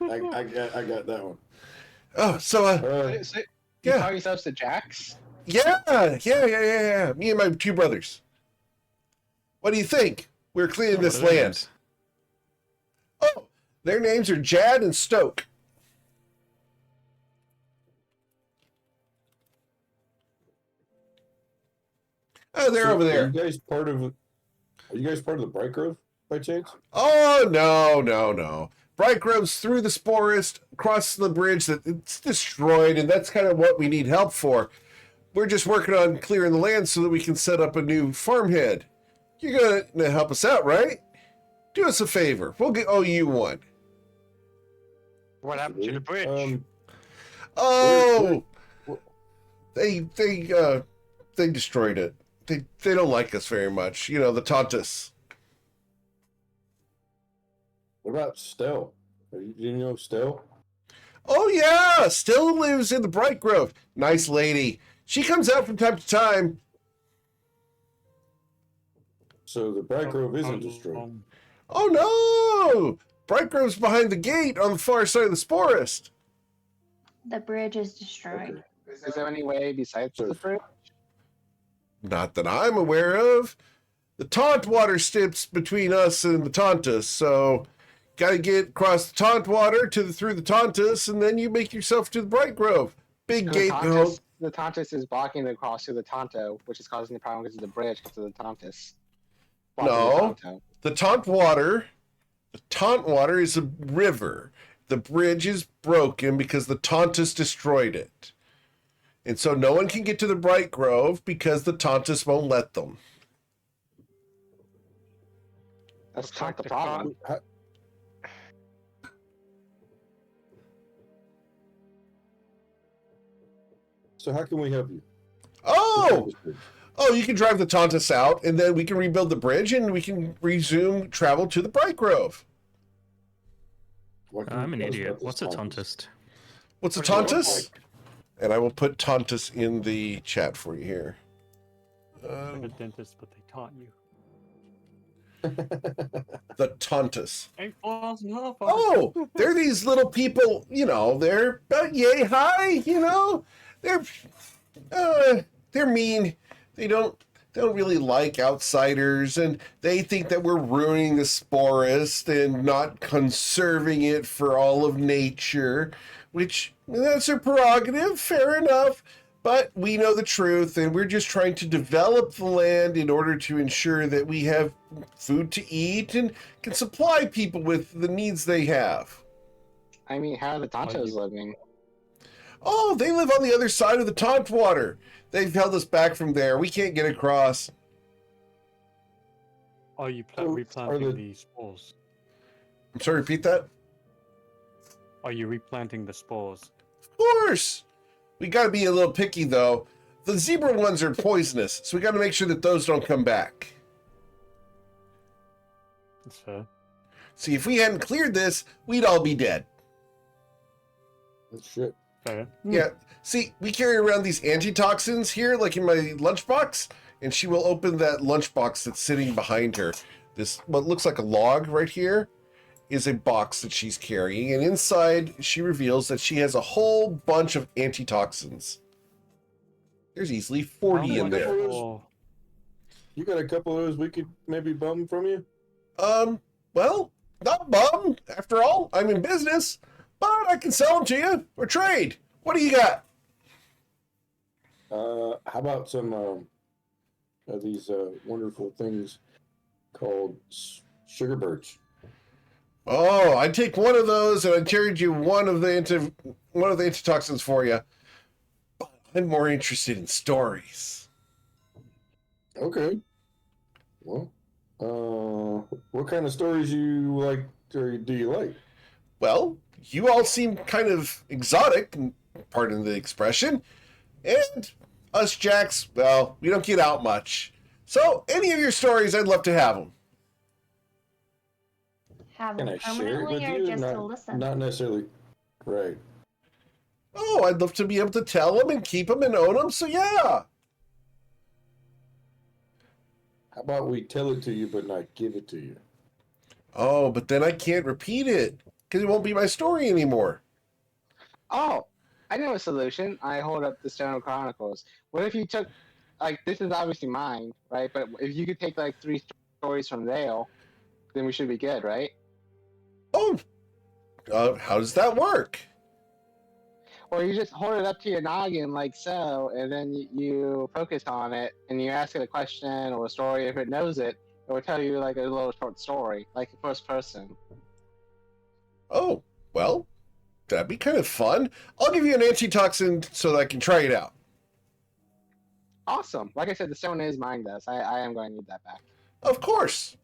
I got that one. Oh, so, So, you yeah. call yourselves the Jacks? Yeah. Me and my two brothers. What do you think? We're clearing Oh, this what are their land. names? Oh, their names are Jad and Stoke. Oh, they're So, over there. Are you guys part of the Bright Grove by chance? Oh, no. Bright Grove's through the Sporist, across the bridge that it's destroyed, and that's kind of what we need help for. We're just working on clearing the land so that we can set up a new farmhead. You're gonna help us out, right? Do us a favor. We'll owe you one. What happened to the bridge? Oh, Where- they destroyed it. They don't like us very much. You know, the Tauntus. What about Stell? Do you know Stell? Oh yeah, still lives in the Bright Grove. Nice lady. She comes out from time to time. So the Bright Grove isn't destroyed. Oh no! Bright Grove's behind the gate on the far side of the Sporist. The bridge is destroyed. Is there any way besides the bridge? Not that I'm aware of. The Taunt water steps between us and the Tauntus, so got to get across the Taunt water through the Tauntus, and then you make yourself to the Bright Grove. Big gate. The Tauntus is blocking the cross to the Tonto, which is causing the problem because of the bridge because of the Tauntus. No, the Taunt water is a river. The bridge is broken because the Tauntus destroyed it. And so no one can get to the Bright Grove because the Tauntus won't let them. That's not the problem. So how can we help you? Oh, you can drive the Tauntus out, and then we can rebuild the bridge, and we can resume travel to the Bright Grove. I'm an idiot. What's a Tauntus? What's a Tauntus? And I will put Tauntus in the chat for you here. Like a dentist, but they taunt you. The Tauntus. Oh, they're these little people, they're about yay high, they're mean. They don't really like outsiders, and they think that we're ruining the forest and not conserving it for all of nature, which that's their prerogative, fair enough. But we know the truth, and we're just trying to develop the land in order to ensure that we have food to eat and can supply people with the needs they have. I mean, how are the Tontos living? Oh, they live on the other side of the Taunt water. They've held us back from there. We can't get across. Are you replanting the spores? I'm sorry, repeat that? Are you replanting the spores? Of course! We gotta be a little picky, though. The zebra ones are poisonous, so we gotta make sure that those don't come back. That's fair. See, if we hadn't cleared this, we'd all be dead. That's shit. Fair. Yeah. See, we carry around these antitoxins here, like in my lunchbox, and she will open that lunchbox that's sitting behind her. This, what looks like a log right here, is a box that she's carrying, and inside she reveals that she has a whole bunch of antitoxins. There's easily 40 in there. You got a couple of those we could maybe bum from you? Well, not bum. After all, I'm in business, but I can sell them to you or trade. What do you got? How about some of these wonderful things called sugar birch? Oh, I'd take one of those, and I'd trade you one of the antitoxins for you. But I'm more interested in stories. Okay. Well, what kind of stories you like, or do you like? Well, you all seem kind of exotic, pardon the expression, and us Jacks, well, we don't get out much. So, any of your stories, I'd love to have them. Have Can them I share it with permanently or you? just to listen? Not necessarily. Right. Oh, I'd love to be able to tell them and keep them and own them, so yeah. How about we tell it to you but not give it to you? Oh, but then I can't repeat it, because it won't be my story anymore. Oh, I know a solution. I hold up the Stone Chronicles. What if you took, this is obviously mine, right? But if you could take, 3 stories from Dale, then we should be good, right? Oh, how does that work? Or you just hold it up to your noggin like so, and then you focus on it, and you ask it a question or a story. If it knows it, it will tell you a little short story, like first person. Oh, well, that'd be kind of fun. I'll give you an antitoxin so that I can try it out. Awesome. Like I said, the stone is mine, though, so I am going to need that back. Of course.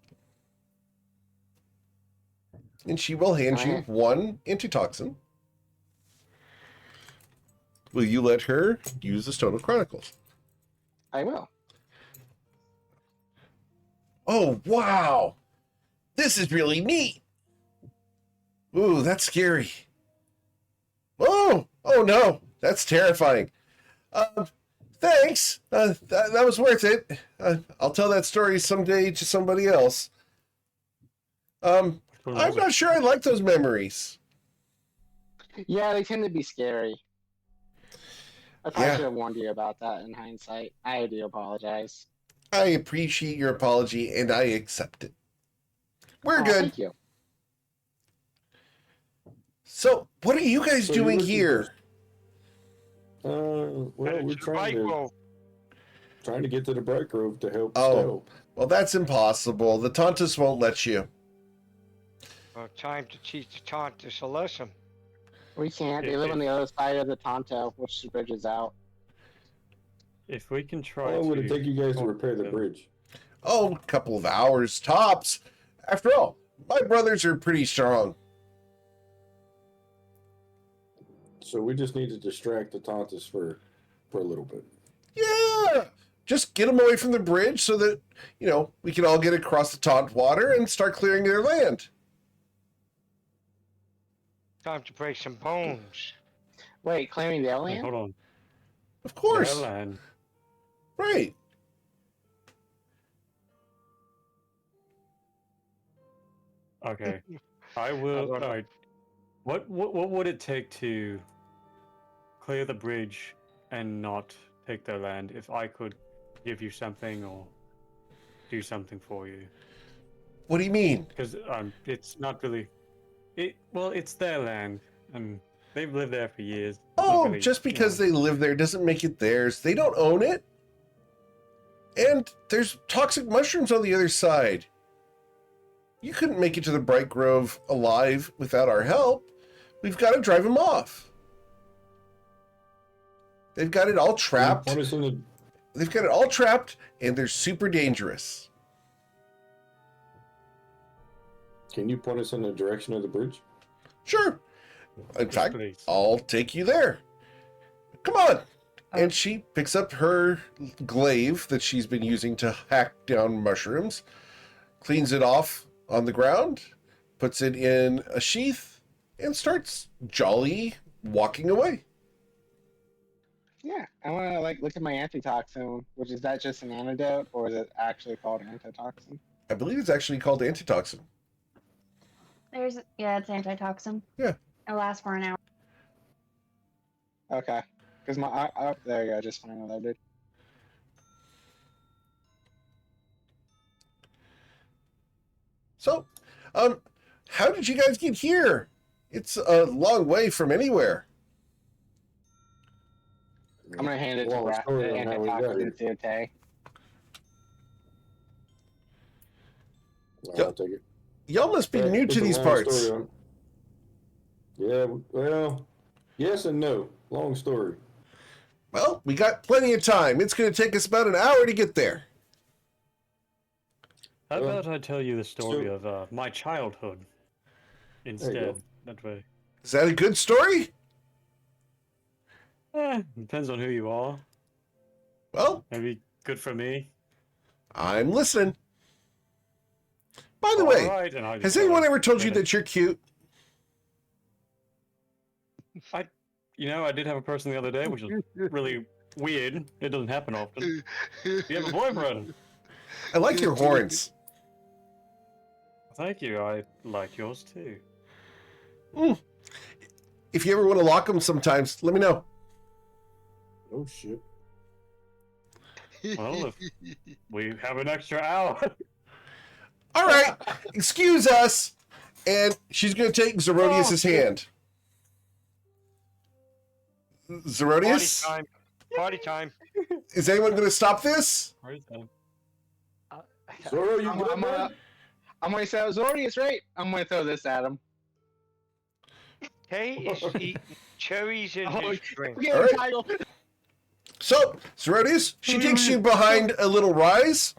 And she will hand you one antitoxin. Will you let her use the Stone of Chronicles? I will. Oh, wow. This is really neat. Ooh, that's scary. Oh no, that's terrifying. Thanks. That was worth it. I'll tell that story someday to somebody else. I'm not sure I like those memories. Yeah, they tend to be scary. I probably Yeah. should have warned you about that in hindsight. I do apologize. I appreciate your apology, and I accept it. We're Oh, good. Thank you. So, what are you guys So you're doing looking here? Well, we're trying to get to the Bright Grove to help Oh. Stell. Well, that's impossible. The Tauntus won't let you. Well, time to teach the Tauntus a lesson. We can't. They live on the other side of the Tonto, which the bridge is out. If we can try How long would it to take you guys to talk repair the them- bridge? Oh, a couple of hours tops. After all, my brothers are pretty strong. So we just need to distract the Tauntus for a little bit. Yeah. Just get them away from the bridge so that, we can all get across the Taunt water and start clearing their land. Time to break some bones. Wait, claiming the Hey, alien? hold on. Of course. Their land. Right. Okay. I will. don't know. Alright. What would it take to clear the bridge and not take their land if I could give you something or do something for you? What do you mean? Because it's not really. It's their land and they've lived there for years. It's not Oh, really, just because they live there doesn't make it theirs. They don't own it. And there's toxic mushrooms on the other side. You couldn't make it to the Bright Grove alive without our help. We've got to drive them off. They've got it all trapped. They've got it all trapped, and they're super dangerous. Can you point us in the direction of the bridge? Sure. In fact, please. I'll take you there. Come on. And she picks up her glaive that she's been using to hack down mushrooms, cleans it off on the ground, puts it in a sheath, and starts jolly walking away. Yeah, I want to look at my antitoxin, which is that just an antidote, or is it actually called antitoxin? I believe it's actually called antitoxin. It's antitoxin. Yeah. It lasts for an hour. Okay, because there you go, I just found out I did. So, how did you guys get here? It's a long way from anywhere. I'm gonna hand it to Long story on how we got here. antitoxin to Tay. I'll take it. Y'all must be new It's to a these long parts. story on- Yeah, well, yes and no. Long story. Well, we got plenty of time. It's going to take us about an hour to get there. How Well, about I tell you the story of my childhood instead? go. That way. Is that a good story? Depends on who you are. Well, Maybe good for me. I'm listening. By the way, Alright, and I has just anyone go, ever told you "Minute." that you're cute? I did have a person the other day, which was really weird. It doesn't happen often. You have a boyfriend. I like your horns. Thank you. I like yours too. If you ever want to lock them sometimes, let me know. Oh, shit. Well, if we have an extra hour. All right, excuse us. And she's going to take Zerodius' hand. Zerodius? Party time. Party time. Is anyone going to stop this? Zoro, you I'm good, gonna, man? I'm gonna say Zorius, right? I'm gonna throw this at him. Tay is eating cherries in his drink. Get All a right. title. So, Zerodius, she takes you behind a little rise.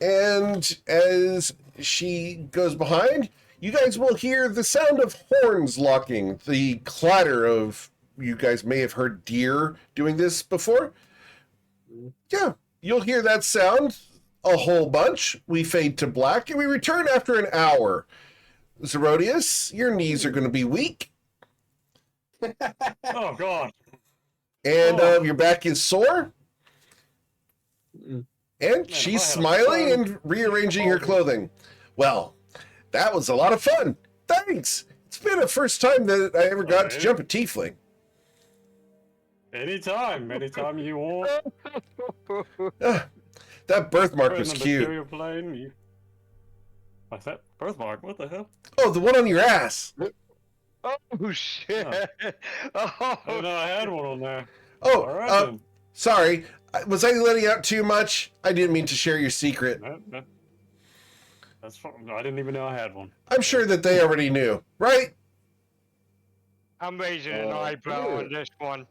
And as she goes behind, you guys will hear the sound of horns locking, the clatter of, you guys may have heard deer doing this before. Yeah, you'll hear that sound a whole bunch. We fade to black and we return after an hour. Zerodius, your knees are going to be weak Oh God. and Oh. your back is sore. And if she's I had a smiling son- and rearranging her clothing. Well, that was a lot of fun. Thanks. It's been the first time that I ever got to Okay. jump a tiefling. Anytime you want. That birthmark Put it was in the cute. material plane, What's that? Birthmark? What the hell? Oh, the one on your ass. Oh shit! I didn't Oh, know I had one on there. Oh, Alright then. sorry. Was I letting out too much? I didn't mean to share your secret. No. That's fine. I didn't even know I had one. I'm sure that they already knew, right? I'm raising an eyebrow on this one.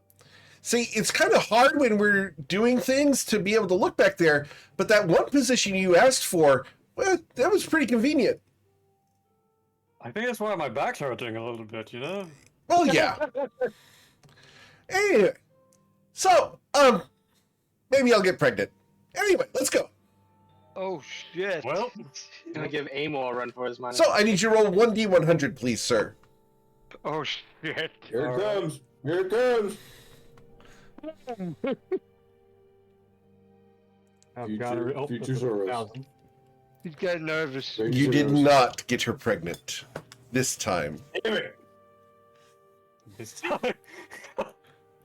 See, it's kind of hard when we're doing things to be able to look back there, but that one position you asked for, well, that was pretty convenient. I think that's why my back's hurting a little bit, you know? Well, yeah. Anyway, so, maybe I'll get pregnant. Anyway, let's go. Oh shit! Well, Gonna give Amor a run for his money. So, I need you to roll 1d100, please, sir. Oh shit! Here it comes. Here it comes. I've got to Future Soros. He's getting nervous. Future You did Soros. not get her pregnant. This time. Damn it. This time.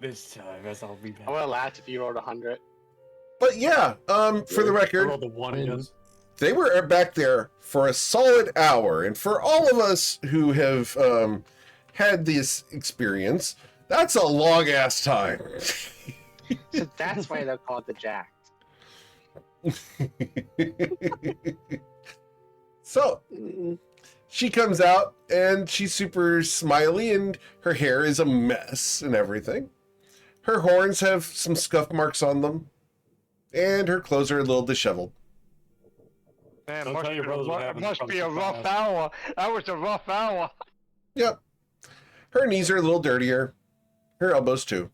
This time, as I'll be back. I would have laughed if you rolled 100. But yeah, for the I record, rolled the one again. they were back there for a solid hour. And for all of us who have had this experience, that's a long-ass time. So that's why they're called the Jack. So, she comes out, and she's super smiley, and her hair is a mess and everything. Her horns have some scuff marks on them, and her clothes are a little disheveled. Man, Don't tell your brothers what happened must from be a the rough past. hour. That was a rough hour. Yep. Her knees are a little dirtier. Her elbows, too.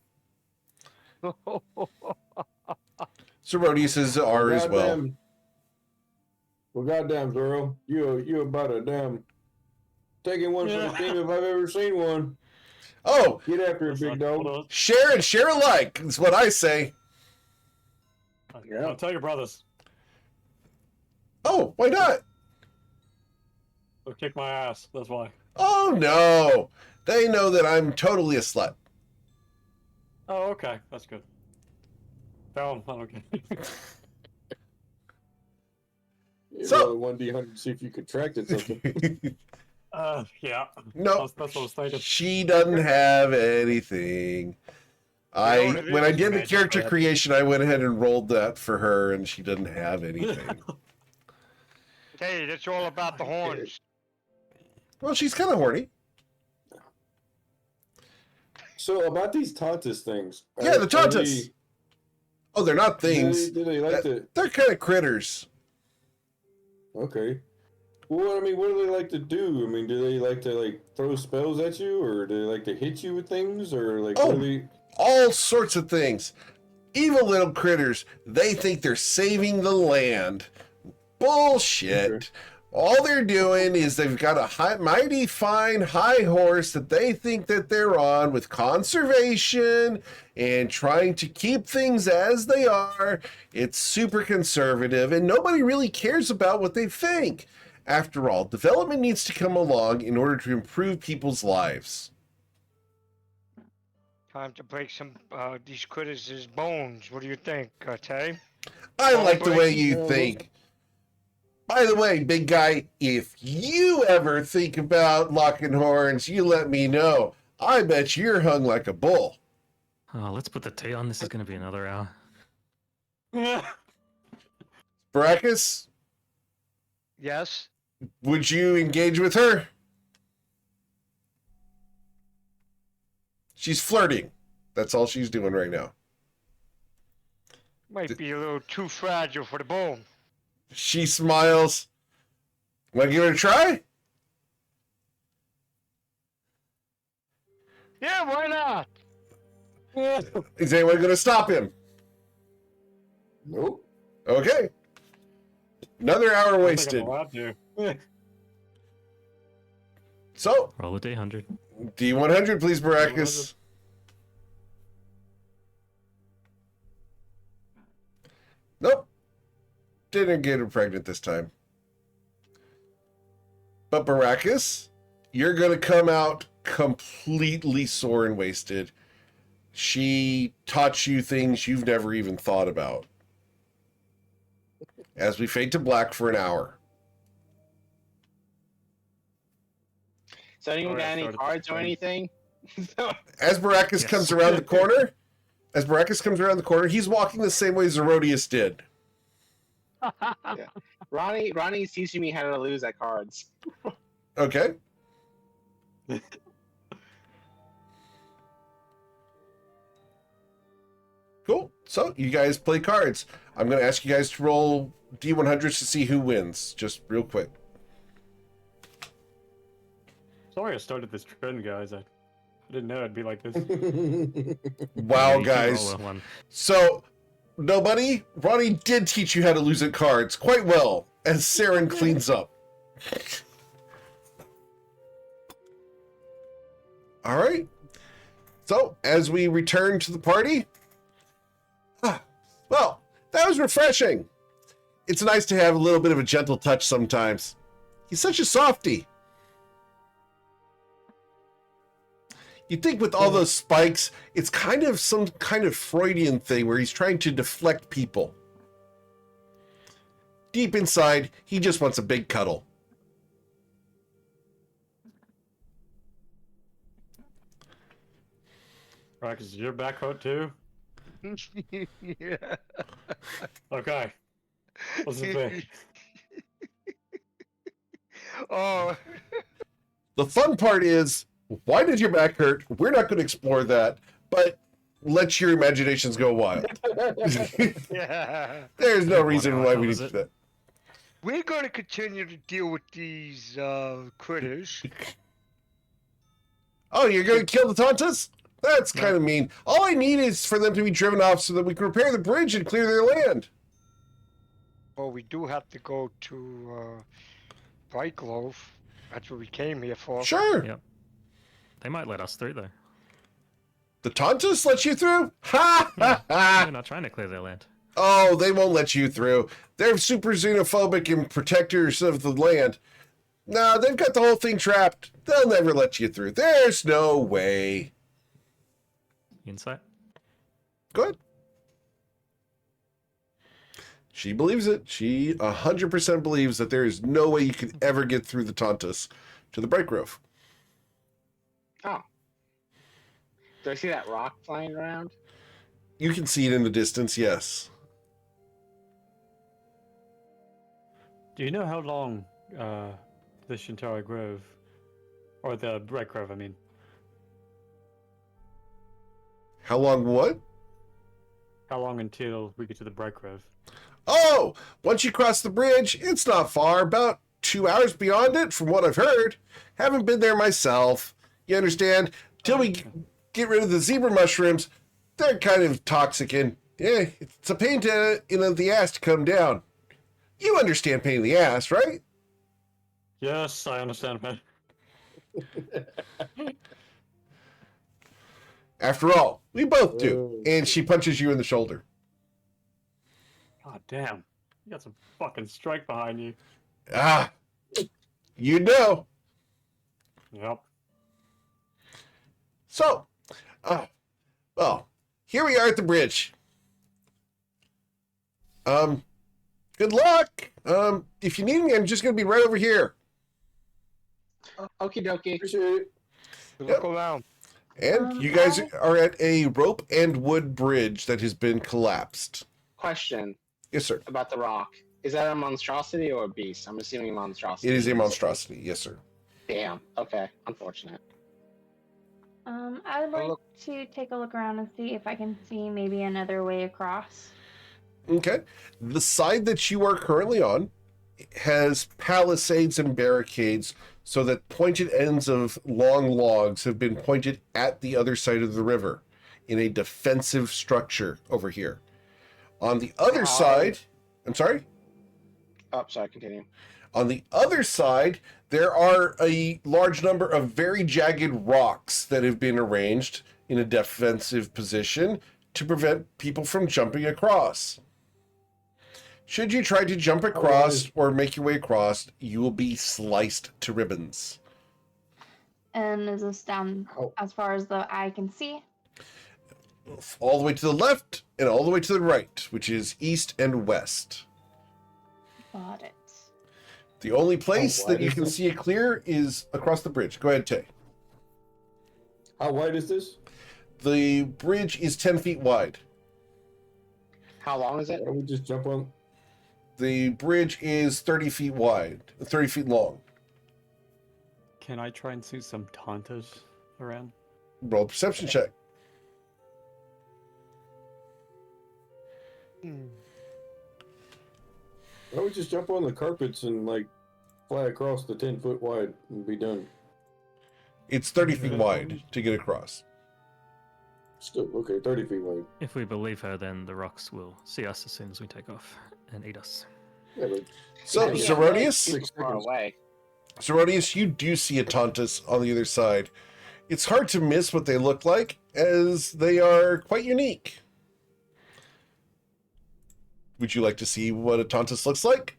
Zerodius's are as well. Goddamn. Well, goddamn, Zoro, you about a damn taking one for the team if I've ever seen one. Oh, Get after it, big dog. share and share alike is what I say. Yeah. Don't tell your brothers. Oh, why not? They'll kick my ass. That's why. Oh, no. They know that I'm totally a slut. Oh, okay. That's good. Tell them. I'm okay. So- So 1d100 see if you contracted something. Yeah. No, That's what I was thinking. she doesn't have anything. When I did the character creation, I went ahead and rolled that for her, and she doesn't have anything. Hey, that's all about the horns. Well, she's kind of horny. So about these Tontus things. Yeah, the Tontus. Oh, they're not things. Do they like to? They're kind of critters. Okay. Well, I mean, what do they like to do? I mean, do they like to like throw spells at you, or do they like to hit you with things, or like Oh. what do they? All sorts of things. Evil little critters. They think they're saving the land. Bullshit. Okay. All they're doing is they've got a mighty fine high horse that they think that they're on with conservation and trying to keep things as they are. It's super conservative and nobody really cares about what they think. After all, development needs to come along in order to improve people's lives. Time to break some these critters' bones. What do you think, Tay? I like the way break- you think. By the way, big guy, if you ever think about locking horns, you let me know. I bet you're hung like a bull. Oh, let's put the tea on. This is going to be another hour. Brackus, Yes. would you engage with her? She's flirting. That's all she's doing right now. Might be a little too fragile for the bone. She smiles. Want to give it a try? Yeah, why not? Is anyone going to stop him? Nope. Okay. Another hour I think I'm wasted. allowed to. So, Roll a D100. D100, please, Baracus. Nope. Didn't get her pregnant this time. But Baracus, you're going to come out completely sore and wasted. She taught you things you've never even thought about. As we fade to black for an hour. So anyone got any cards or anything? As Baracus comes around the corner, he's walking the same way Zerodius did. Yeah. Ronnie's teaching me how to lose at cards. Okay. Cool. So you guys play cards. I'm going to ask you guys to roll D100s to see who wins, just real quick. Sorry I started this trend, guys. I didn't know it'd be like this. Wow, guys. So, nobody, Ronnie did teach you how to lose at cards quite well, as Saren cleans up. All right. So, as we return to the party, well, that was refreshing. It's nice to have a little bit of a gentle touch sometimes. He's such a softie. You'd think with all those spikes, it's kind of some kind of Freudian thing where he's trying to deflect people. Deep inside, he just wants a big cuddle. Right, is your back hurt too? Yeah. Okay. What's the thing? Oh. The fun part is, why did your back hurt? We're not going to explore that, but let your imaginations go wild. Yeah. There's no reason why we need to do that. We're going to continue to deal with these critters. Oh, you're going to kill the Tauntas? That's kind of mean. All I need is for them to be driven off so that we can repair the bridge and clear their land. Well, we do have to go to Bright Grove. That's what we came here for. Sure. Yep. They might let us through, though. The Tauntas let you through? Ha ha ha! They're not trying to clear their land. Oh, they won't let you through. They're super xenophobic and protectors of the land. No, they've got the whole thing trapped. They'll never let you through. There's no way. Insight? Good. She believes it. She 100% believes that there is no way you could ever get through the Tauntas to the Bright Grove. Oh. Do I see that rock flying around? You can see it in the distance, yes. Do you know how long the Shintara Grove, or the Bright Grove, I mean? How long what? How long until we get to the Bright Grove? Oh, once you cross the bridge, it's not far. About 2 hours beyond it, from what I've heard. Haven't been there myself. You understand? Till we get rid of the zebra mushrooms, they're kind of toxic and, it's a pain in the ass to come down. You understand pain in the ass, right? Yes, I understand, man. After all, we both do. And she punches you in the shoulder. God damn. You got some fucking strike behind you. Ah, you know. Yep. So, well, here we are at the bridge. Good luck. If you need me, I'm just going to be right over here. Okie dokie. Appreciate it. Look around. And you guys are at a rope and wood bridge that has been collapsed. Question Yes, sir. about the rock. Is that a monstrosity or a beast? I'm assuming a monstrosity. It is a monstrosity. Yes, sir. Damn. Okay. Unfortunate. I would like to take a look around and see if I can see maybe another way across. Okay. The side that you are currently on has palisades and barricades so that pointed ends of long logs have been pointed at the other side of the river in a defensive structure over here. On the other side, I'm sorry? Oh, sorry, continue. On the other side, there are a large number of very jagged rocks that have been arranged in a defensive position to prevent people from jumping across. Should you try to jump across or make your way across, you will be sliced to ribbons. And is this down as far as the eye can see? all the way to the left and all the way to the right, which is east and west. Got it. The only place How wide that you is can this? see it clear is across the bridge. Go ahead, Tay. How wide is this? The bridge is 10 feet wide. How long is Why it? don't we just jump on? The bridge is 30 feet wide, 30 feet long. Can I try and see some taunters around? Roll a perception check. Why don't we just jump on the carpets and like fly across the 10-foot wide and be done? It's 30 feet wide to get across. Still okay, 30 feet wide. If we believe her, then the rocks will see us as soon as we take off and eat us. Yeah, but So, Yeah, Zerodius, 6 Far seconds. away. Zerodius, you do see a Tauntus on the other side. It's hard to miss what they look like, as they are quite unique. Would you like to see what a Tauntus looks like?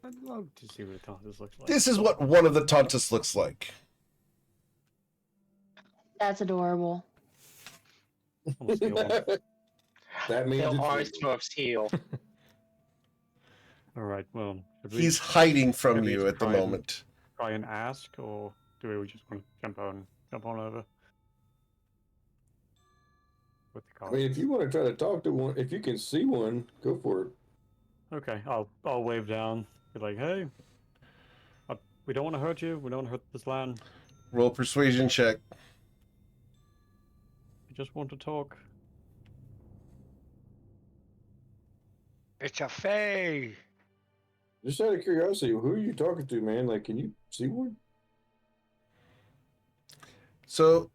I'd love to see what a tauntus looks like. This is what one of the Tauntus looks like. That's adorable. Almost feel one. That means They'll it's always heal. All right. Well, should we He's hiding from At you least at the try and- moment. try and ask, or do we just want to jump on over? With the I mean, if you want to try to talk to one, if you can see one, go for it. Okay, I'll wave down. Be like, hey, we don't want to hurt you. We don't want to hurt this land. Roll a persuasion check. We just want to talk. It's a Fey. Just out of curiosity, who are you talking to, man? Like, can you see one? So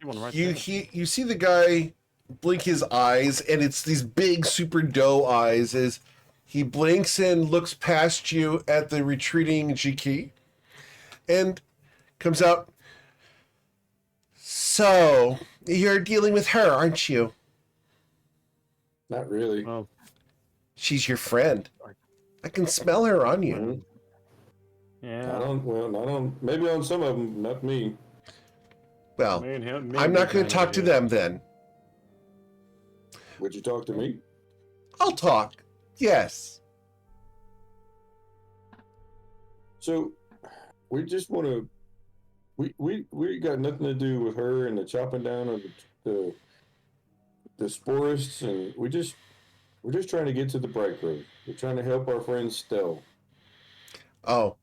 You want to right you there. you see the guy blink his eyes, and it's these big super doe eyes as he blinks and looks past you at the retreating Jiki and comes out. So you're dealing with her, aren't you? Not really. Well, She's your friend. I can smell her on you. Mhm. yeah. Not on, well, not on, maybe on some of them, not me. Well, Me and him, I'm not going to talk to them then. Would you talk to me? I'll talk. Yes. So, we just want to, we got nothing to do with her and the chopping down of the sporists, and we're just trying to get to the Bright Grove. We're trying to help our friend Stell. Oh,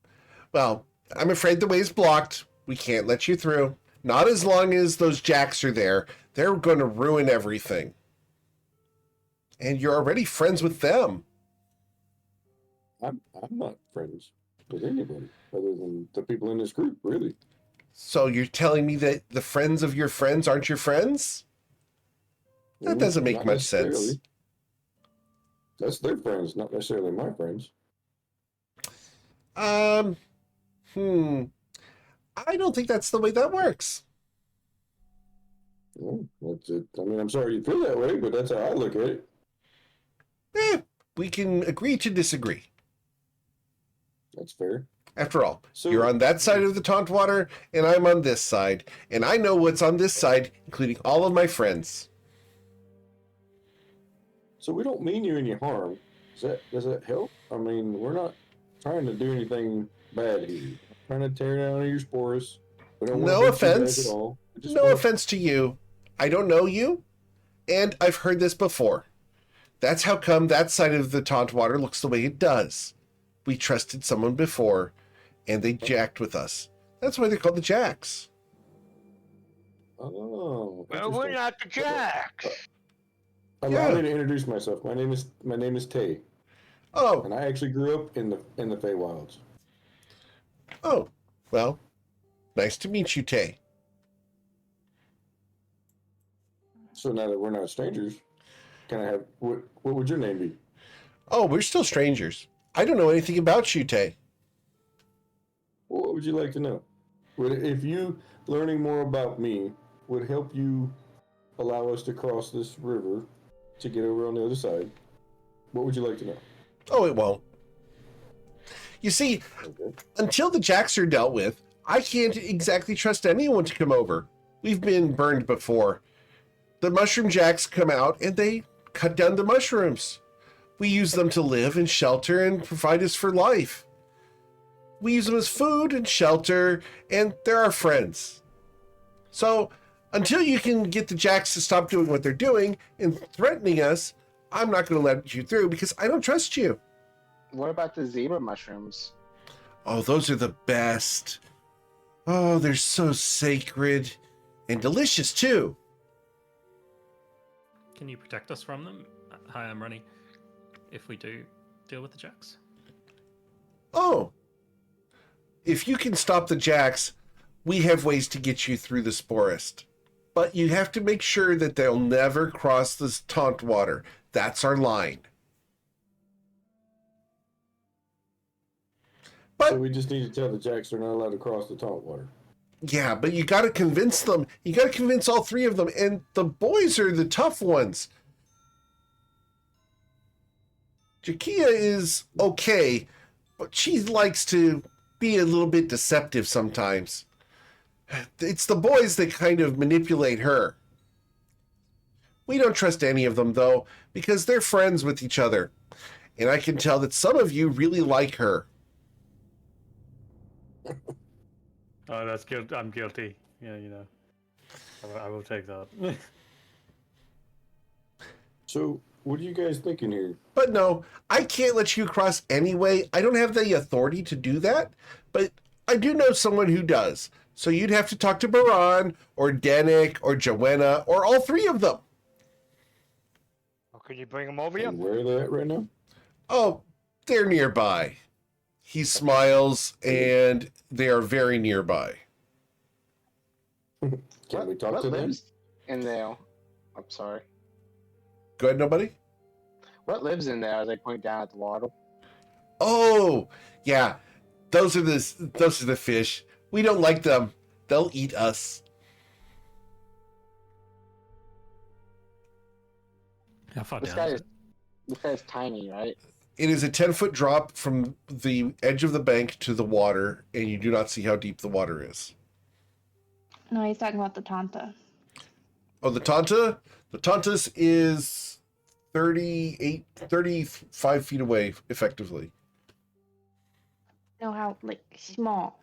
well, I'm afraid the way's blocked. We can't let you through. Not as long as those jacks are there. They're going to ruin everything. And you're already friends with them. I'm not friends with anybody other than the people in this group, really. So you're telling me that the friends of your friends aren't your friends? That doesn't make Not much sense. necessarily. That's their friends, not necessarily my friends. I don't think that's the way that works. Well, that's it. I mean, I'm sorry you feel that way, but that's how I look at it. We can agree to disagree. That's fair. After all, So- you're on that side of the taunt water, and I'm on this side, and I know what's on this side, including all of my friends. So we don't mean you any harm. Does that help? I mean, we're not trying to do anything bad here. We're trying to tear down your spores. We don't No want to hurt you offense. guys at all. We just No wanna- offense to you. I don't know you, and I've heard this before. That's how come that side of the taunt water looks the way it does. We trusted someone before, and they jacked with us. That's why they're called the Jacks. Oh, Well, we're interesting. not the Jacks. Allow Yeah. me to introduce myself. My name is Tay, Oh, and I actually grew up in the Feywilds. oh, well, nice to meet you, Tay. So now that we're not strangers, can I have what would your name be? Oh, we're still strangers. I don't know anything about you, Tay. What would you like to know? If you learning more about me would help you allow us to cross this river to get over on the other side, what would you like to know? Oh, it won't. You see, Okay. until the Jacks are dealt with, I can't exactly trust anyone to come over. We've been burned before. the mushroom jacks come out and they cut down the mushrooms. We use them to live and shelter and provide us for life. We use them as food and shelter, and they're our friends. So until you can get the jacks to stop doing what they're doing and threatening us, I'm not going to let you through because I don't trust you. What about the zebra mushrooms? Oh, those are the best. Oh, they're so sacred and delicious too. Can you protect us from them? Hi, I'm Ronnie. If we do deal with the jacks. Oh, if you can stop the jacks, we have ways to get you through the sporest. But you have to make sure that they'll never cross this taunt water. That's our line. But So we just need to tell the jacks they're not allowed to cross the taunt water. yeah, but you got to convince them. You got to convince all three of them. And the boys are the tough ones. Jakia is okay, but she likes to be a little bit deceptive sometimes. It's the boys that kind of manipulate her. We don't trust any of them, though, because they're friends with each other. And I can tell that some of you really like her. Oh, that's guilt. I'm guilty. Yeah, you know. I will take that. So, what are you guys thinking here? But no, I can't let you cross anyway. I don't have the authority to do that, but I do know someone who does. So you'd have to talk to Baran, or Danik, or Joanna, or all three of them. Well, can you bring them over here? And where are they at right now? Oh, they're nearby. He smiles, and they are very nearby. Can we talk what to them? lives in there? I'm sorry. Go ahead, nobody? What lives in there as I point down at the water? Oh, yeah. Those are the fish. We don't like them. They'll eat us. How far This down? this guy's tiny, right? It is a 10-foot drop from the edge of the bank to the water, and you do not see how deep the water is. No, he's talking about the Tanta. Oh, the Tanta? The Tantas is 35 feet away, effectively. No, how like small.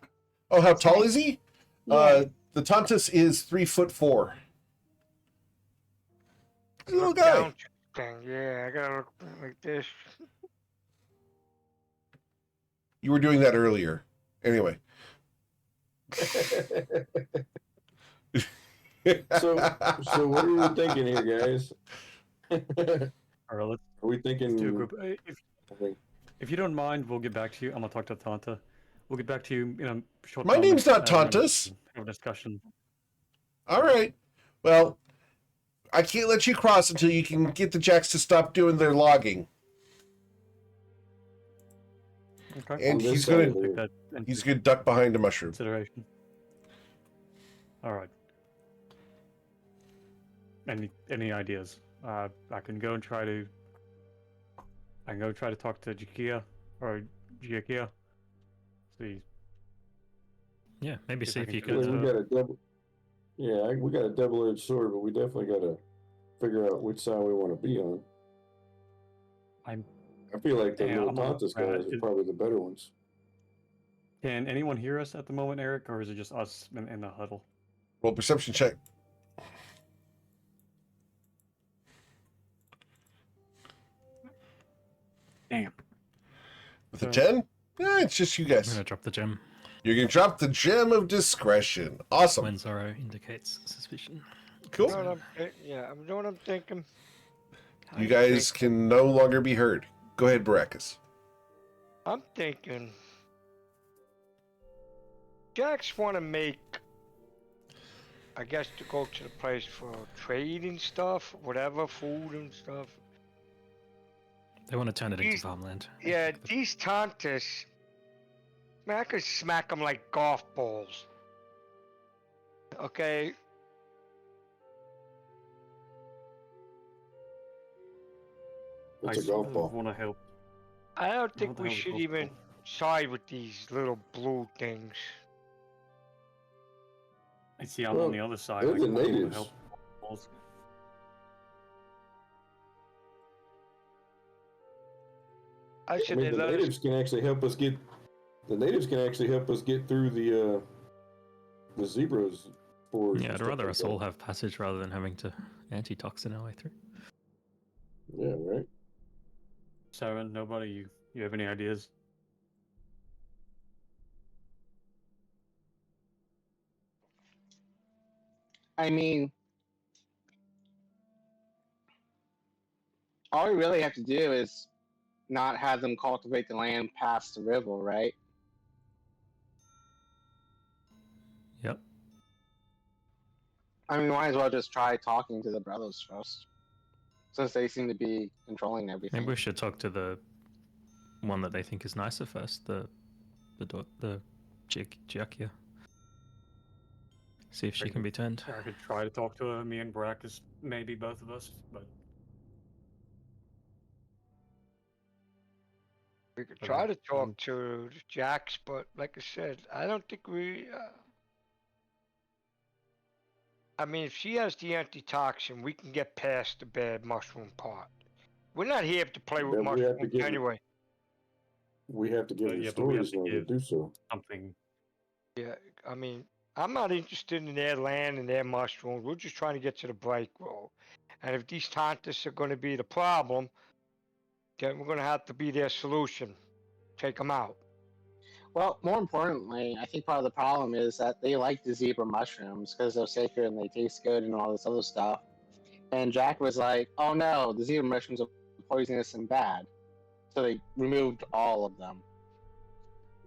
Oh, how tall is he? Yeah. The Tantas is 3'4". He's a little Look guy. down thing. Yeah, I gotta look like this. You were doing that earlier. Anyway. So what are we thinking here, guys? All right, let's Are we thinking? do a group. If you don't mind, we'll get back to you. I'm gonna talk to Tanta. We'll get back to you in a short. My name's not Tantas. Have a discussion. All right. Well, I can't let you cross until you can get the jacks to stop doing their logging. Okay. And On this he's side gonna of the- he's gonna duck behind a mushroom. Consideration. All right. Any ideas? I can go and try to. I can go try to talk to Jakia or Jakia. See. Yeah, maybe If see I if can you do Well, could. we got a double. Yeah, we got a double-edged sword, but we definitely got to figure out which side we want to be on. I feel like the Yeah, little I'm a- Tontas guys are probably the better ones. Can anyone hear us at the moment, Eric, or is it just us in the huddle? Roll perception check. Damn. With a 10? It's just you I'm guys. gonna drop the gem. You're gonna drop the gem of discretion. Awesome. When Zorro indicates suspicion. Cool. You know what I'm know what I'm thinking. You guys can no longer be heard. Go ahead, Baracus. I'm thinking. Jacks want to make. I guess to go to the place for trading stuff, whatever, food and stuff. They want to turn it into These- farmland. Yeah, these Tantas. Man, I could smack them like golf balls. Okay. It's a golf ball. Want to help. I don't What think the we hell is should golf even ball? side with these little blue things. I see. I'm Well, on the other side. they're I the can wanna natives. help balls. I I said mean, they the let us. natives can actually help us get. The natives can actually help us get through the zebras. Spores Yeah, and I'd stuff rather like us that. all have passage rather than having to antitoxin our way through. Yeah, right. Saren, nobody, you have any ideas? I mean, all we really have to do is not have them cultivate the land past the river, right? Yep. I mean, we might as well just try talking to the brothers first, since they seem to be controlling everything. Maybe we should talk to the one that they think is nicer first, the Giakia. See if she can be turned. I could try to talk to her. Me and Brackus, maybe both of us, but We could try to talk to Jax, but like I said, I don't think we. I mean, if she has the antitoxin, we can get past the bad mushroom part. We're not here to play with But we have to mushrooms give anyway. we have to give the yeah, but we have stories to in order to give do so. something. Yeah, I mean, I'm not interested in their land and their mushrooms. We're just trying to get to the break roll. And if these Tantas are going to be the problem, then we're going to have to be their solution. Take them out. Well, more importantly, I think part of the problem is that they like the zebra mushrooms because they're sacred and they taste good and all this other stuff. And Jack was like, "Oh no, the zebra mushrooms are poisonous and bad," so they removed all of them.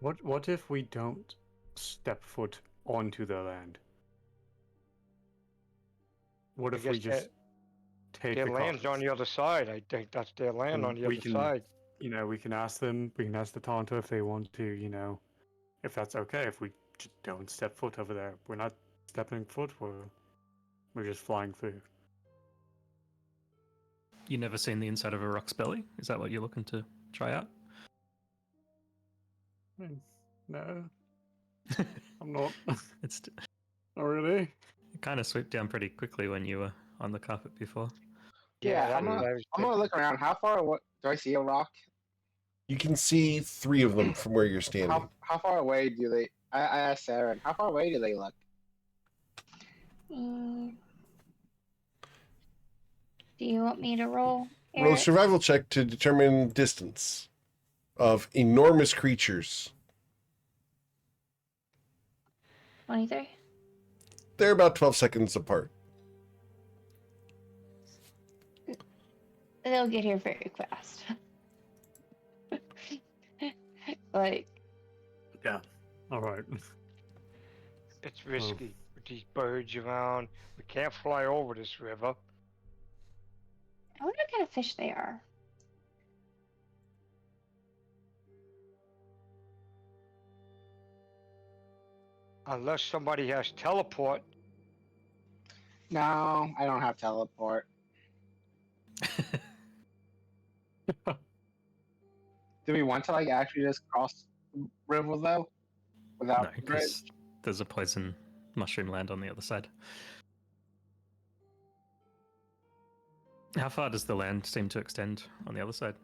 What if we don't step foot onto their land? What I if we guess just take their the land's cards? on the other side. I think that's their land on the We other can, side. we can ask them. We can ask the Tanta if they want to, if that's okay. If we just don't step foot over there, we're not stepping foot. We're just flying through. You never seen the inside of a rock's belly? Is that what you're looking to try out? No, I'm not. It's Not really. it kind of swooped down pretty quickly when you were on the carpet before. Yeah, that's I'm what gonna, I was I'm gonna thinking. look around. How far? What do I see a rock? You can see 3 of them from where you're standing. How far away do they? I asked Sarah. How far away do they look? Do you want me to roll? Roll a Eric? survival check to determine distance of enormous creatures. 23? They're about 12 seconds apart. They'll get here very fast. Like, Yeah. All right. It's risky with these birds around. We can't fly over this river. I wonder what kind of fish they are. Unless somebody has teleport. No, I don't have teleport. Do we want to like actually just cross the river though, without No, the bridge? because there's a poison mushroom land on the other side. How far does the land seem to extend on the other side?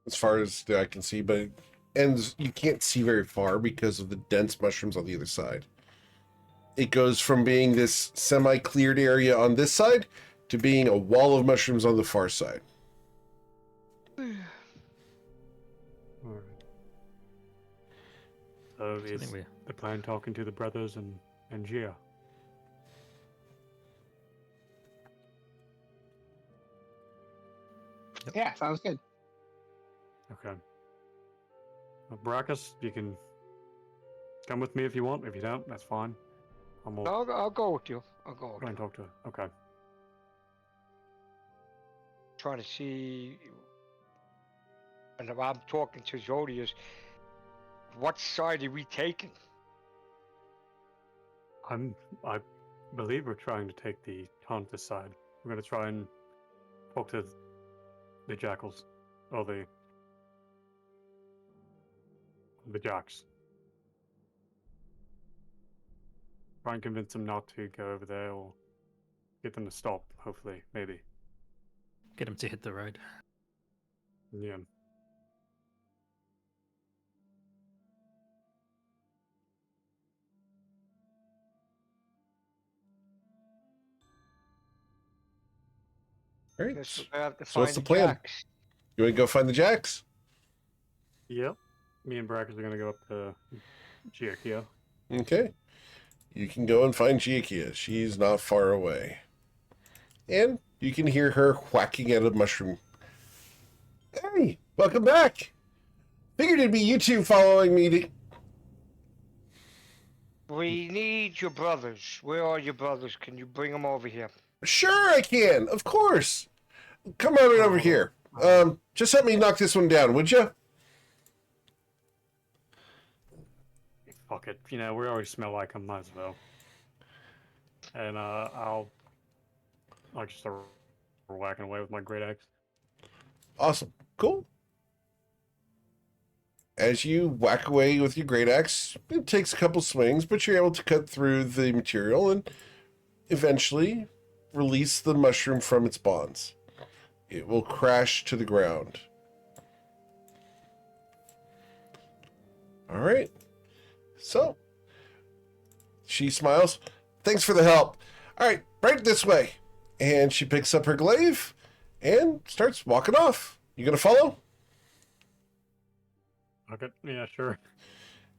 As far as I can see, but and you can't see very far because of the dense mushrooms on the other side. It goes from being this semi-cleared area on this side to being a wall of mushrooms on the far side. All right. So So I is think we the plan talking to the brothers and Gia? Yeah, sounds good. Okay. Brackus, you can come with me if you want. If you don't, that's fine. I'll go with you. I'll go with Try you. and talk to her. Okay. Trying to see. And if I'm talking to Zodius, what side are we taking? I believe we're trying to take the Tanta side. We're going to try and talk to the jackals, or the jacks. Try and convince them not to go over there, or get them to stop. Hopefully, maybe. get him to hit the road. Yeah. All right. Guess we're gonna have to So find what's the plan? Jacks. You want to go find the Jacks? Yep. Me and Brackets are gonna go up to Giacchio. Okay. You can go and find Giakia. She's not far away. And you can hear her whacking at a mushroom. Hey, welcome back. Figured it'd be you two following me to... We need your brothers. Where are your brothers? Can you bring them over here? Sure I can, of course. Come on over here. Just help me knock this one down, would you? Fuck it. You know, we already smell like them, might as well. And I'll just start whacking away with my great axe. Awesome. Cool. As you whack away with your great axe, it takes a couple swings, but you're able to cut through the material and eventually release the mushroom from its bonds. It will crash to the ground. All right. So, she smiles. Thanks for the help. All right, right this way. And she picks up her glaive and starts walking off. You gonna follow? Okay, yeah, sure.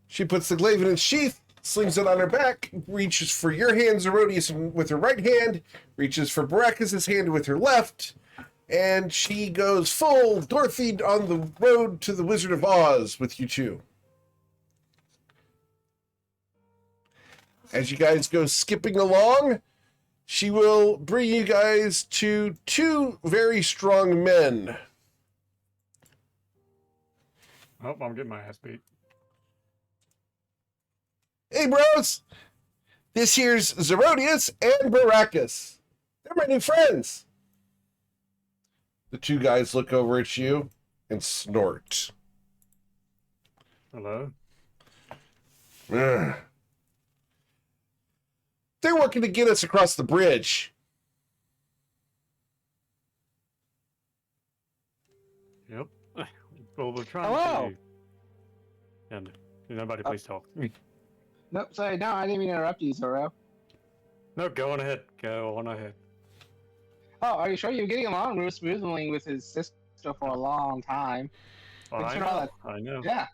She puts the glaive in its sheath, slings it on her back, reaches for your hand, Zerodius, with her right hand, reaches for Baracus' hand with her left, and she goes full Dorothy on the road to the Wizard of Oz with you two. As you guys go skipping along, she will bring you guys to two very strong men. Oh, I'm getting my ass beat. Hey, bros! This here's Zerodius and Baracus. They're my new friends. The two guys look over at you and snort. Hello? Ugh. They're working to get us across the bridge. Yep. Well, we're trying Hello. to... And nobody please talk. Nope, sorry, no, I didn't mean to interrupt you, Zoro. No, go on ahead. Go on ahead. Oh, are you sure you're getting along real smoothly with his sister for a long time? Well, Thanks I for all know. that- I know. Yeah.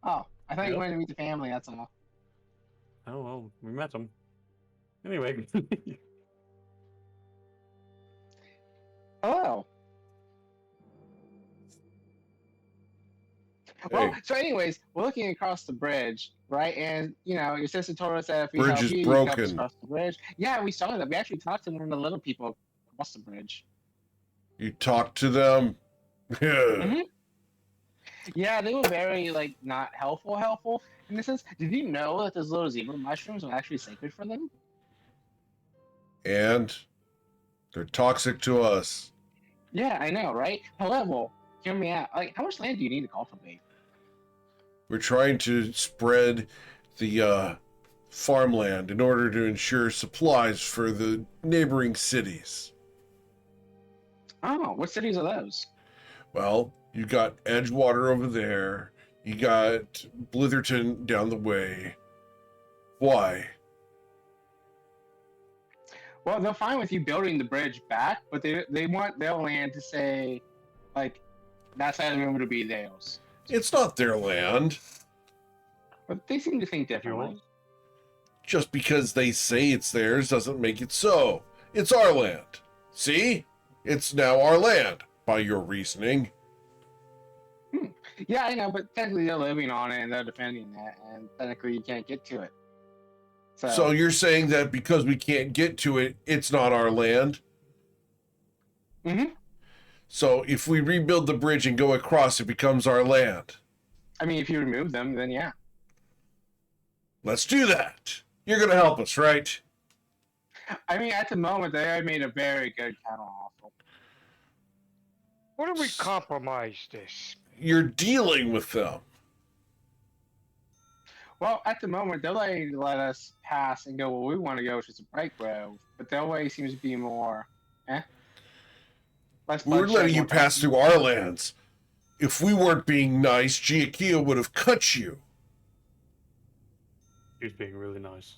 Oh, I thought you Yep. wanted to meet the family, that's all. Oh, well, we met them. Anyway. Hello. Well, Hey. so anyways, we're looking across the bridge, right? And, you know, your sister told us that if we Bridge help is you, you can help us broken. across the bridge. Yeah, we saw that. We actually talked to one of the little people across the bridge. You talk to them. Mhm. Yeah, they were very, like, not helpful in the sense. Did you know that those little zebra mushrooms are actually sacred for them? And they're toxic to us. Yeah, I know, right? However, hear me out. Like, how much land do you need to cultivate? We're trying to spread the farmland in order to ensure supplies for the neighboring cities. Oh, what cities are those? Well, you got Edgewater over there. You got Blitherton down the way. Why? Well, they're fine with you building the bridge back, but they want their land to say, like, that side of the river to be theirs. It's not their land. But they seem to think differently. Just because they say it's theirs doesn't make it so. It's our land. See? It's now our land, by your reasoning. Yeah, I know, but technically they're living on it and they're defending it, and technically you can't get to it. So you're saying that because we can't get to it, it's not our land? Mm-hmm. So if we rebuild the bridge and go across, it becomes our land. I mean, if you remove them, then yeah. Let's do that. You're going to help us, right? I mean, at the moment, they have made a very good counter offer. What do we compromise this? You're dealing with them. Well, at the moment, they're letting to let us pass and go where we want to go, which is a Bright Grove. But their way seems to be more, less We're bloodshed, letting you more pass passion. through our lands. If we weren't being nice, Giakia would have cut you. She's being really nice.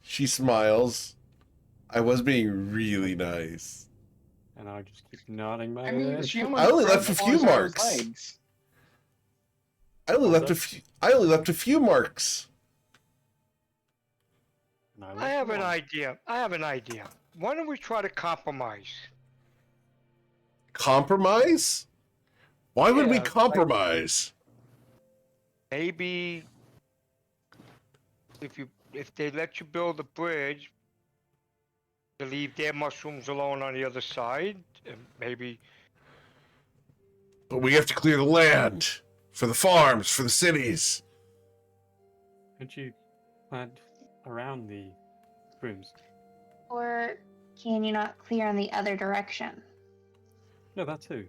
She smiles. I was being really nice. And I just keep nodding my I mean, head. she I almost only left grabbed a few on Sarah's marks. legs. I only What's left a few. I only left a few marks. And I left have an one. idea. Why don't we try to compromise? Compromise? Why would we Yeah, like- compromise? Maybe if they let you build a bridge, to leave their mushrooms alone on the other side, and maybe But we have to clear the land for the farms, for the cities. Could you plant around the rooms? Or can you not clear in the other direction? No, that too.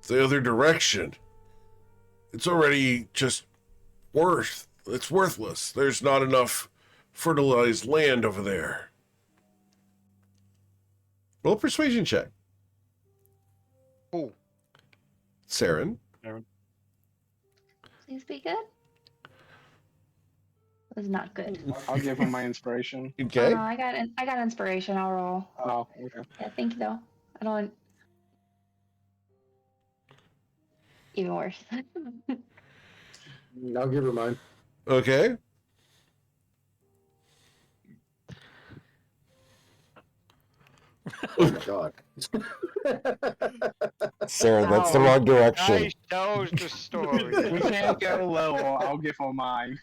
The other direction. It's already just it's worthless. There's not enough fertilized land over there. Roll a persuasion check. who? Saren. Aaron. Please be good. It was not good. I'll give him my inspiration. Okay. I got inspiration. I'll roll. Oh, okay. Yeah, thank you though. I don't. Even worse. I'll give her mine. Okay. Oh my god. Sarah, that's the Ow. wrong direction. Nice, that was the story. We can't go low. I'll give him mine.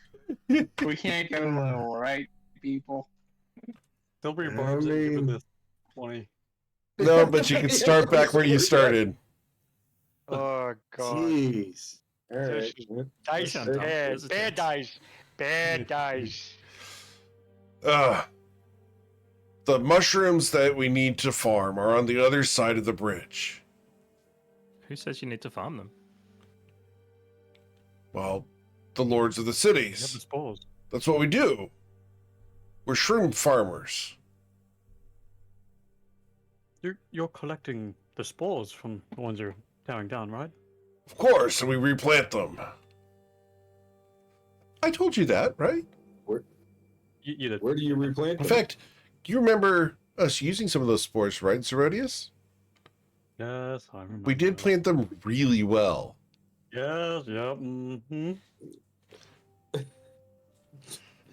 We can't go low, right, people? Silver I Barbs and give mean- it this 20. No, but you can start back where you started. Oh god. Jeez. All This right. Dice This is bad. dumb. Bad dice. Bad dice. The mushrooms that we need to farm are on the other side of the bridge. Who says you need to farm them? Well, the lords of the You have the cities. spores. That's what we do. We're shroom farmers. You're collecting the spores from the ones you're tearing down, right? Of course, and we replant them. I told you that, right? You did. Where do you replant In them? fact, do you remember us using some of those spores, right, Zerodius? Yes, I remember. We did plant them really well. Yes, yep. Mm-hmm.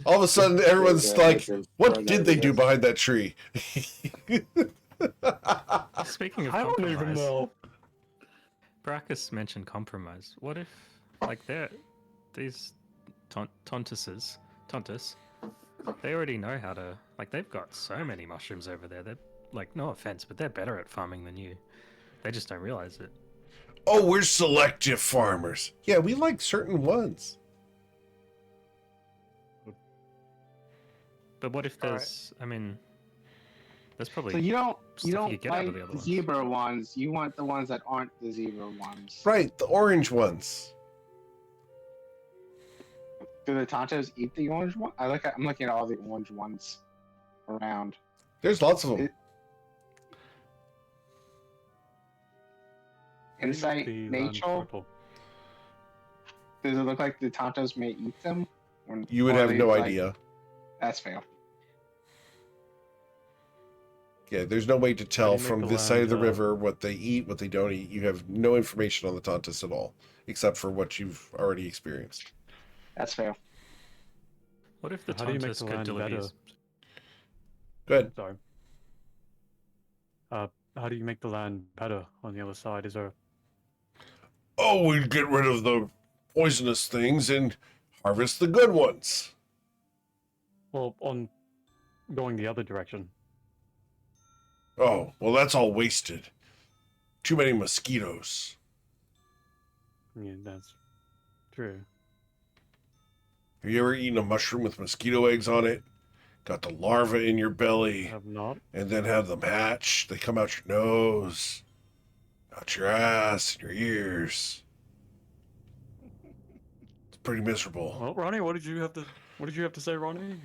All of a sudden, everyone's Yeah, like, mushrooms what growing out did of they the do nest. behind that tree? Speaking of I don't even compromise, know. Brackus mentioned compromise. What if, like, these Tontus, they already know how to, like, they've got so many mushrooms over there. They're, like, no offense, but they're better at farming than you. They just don't realize it. Oh, we're selective farmers. Yeah, we like certain ones. But what if Alright. there's, I mean, there's probably So you don't stuff you get out of like the other the ones. zebra ones. You want the ones that aren't the zebra ones. Right, the orange ones. Do the Tontos eat the orange one? I'm looking at all the orange ones around. There's lots of them. Insight The land nature. purple. Does it look like the Tontos may eat them? You would Or have they, no like- idea. That's fair. Yeah, there's no way to tell make from the this side of the land, river what they eat, what they don't eat. You have no information on the Tontus at all, except for what you've already experienced. That's fair. What if the How do you make Tontus the could land deliver you? better? Good. Sorry. How do you make the land better on the other side? Is there? Oh, we'd get rid of the poisonous things and harvest the good ones. Well, on going the other direction. Oh, well, that's all wasted. Too many mosquitoes. Yeah, that's true. Have you ever eaten a mushroom with mosquito eggs on it? Got the larva in your I belly, have not. and then have them hatch. They come out your nose, out your ass, and your ears. It's pretty miserable. Well, Ronnie, what did you have to say, Ronnie?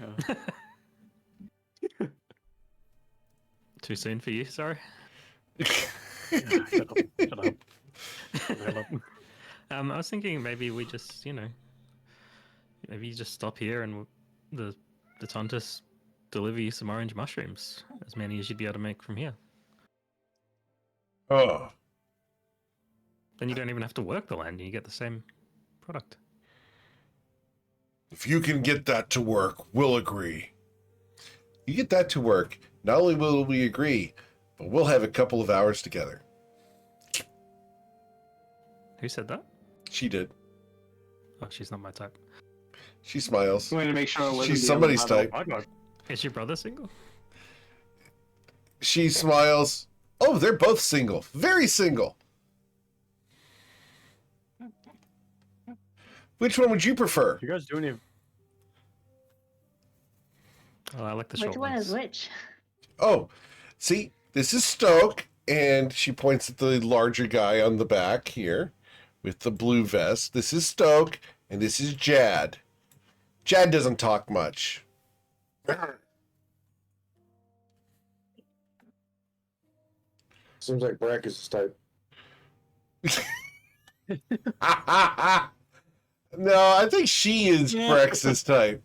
Too soon for you, sorry. Shut up. Shut up. Shut up. I was thinking maybe we just, maybe you just stop here and the Tontus deliver you some orange mushrooms, as many as you'd be able to make from here. Oh. Then you don't even have to work the land, you get the same product. If you can get that to work, we'll agree. You get that to work, not only will we agree, but we'll have a couple of hours together. Who said that? She did. Oh, she's not my type. She smiles. I wanted to make sure it wasn't She's the other somebody's brother. type. Is your brother single? She smiles. Oh, they're both single. Very single. Which one would you prefer? You guys do any? Oh, I like the short Which one is ones. which? Oh, see, this is Stoke, and she points at the larger guy on the back here with the blue vest. This is Stoke, and this is Jad. Jad doesn't talk much. Seems like Brack is his type. No, I think she is Brex's type.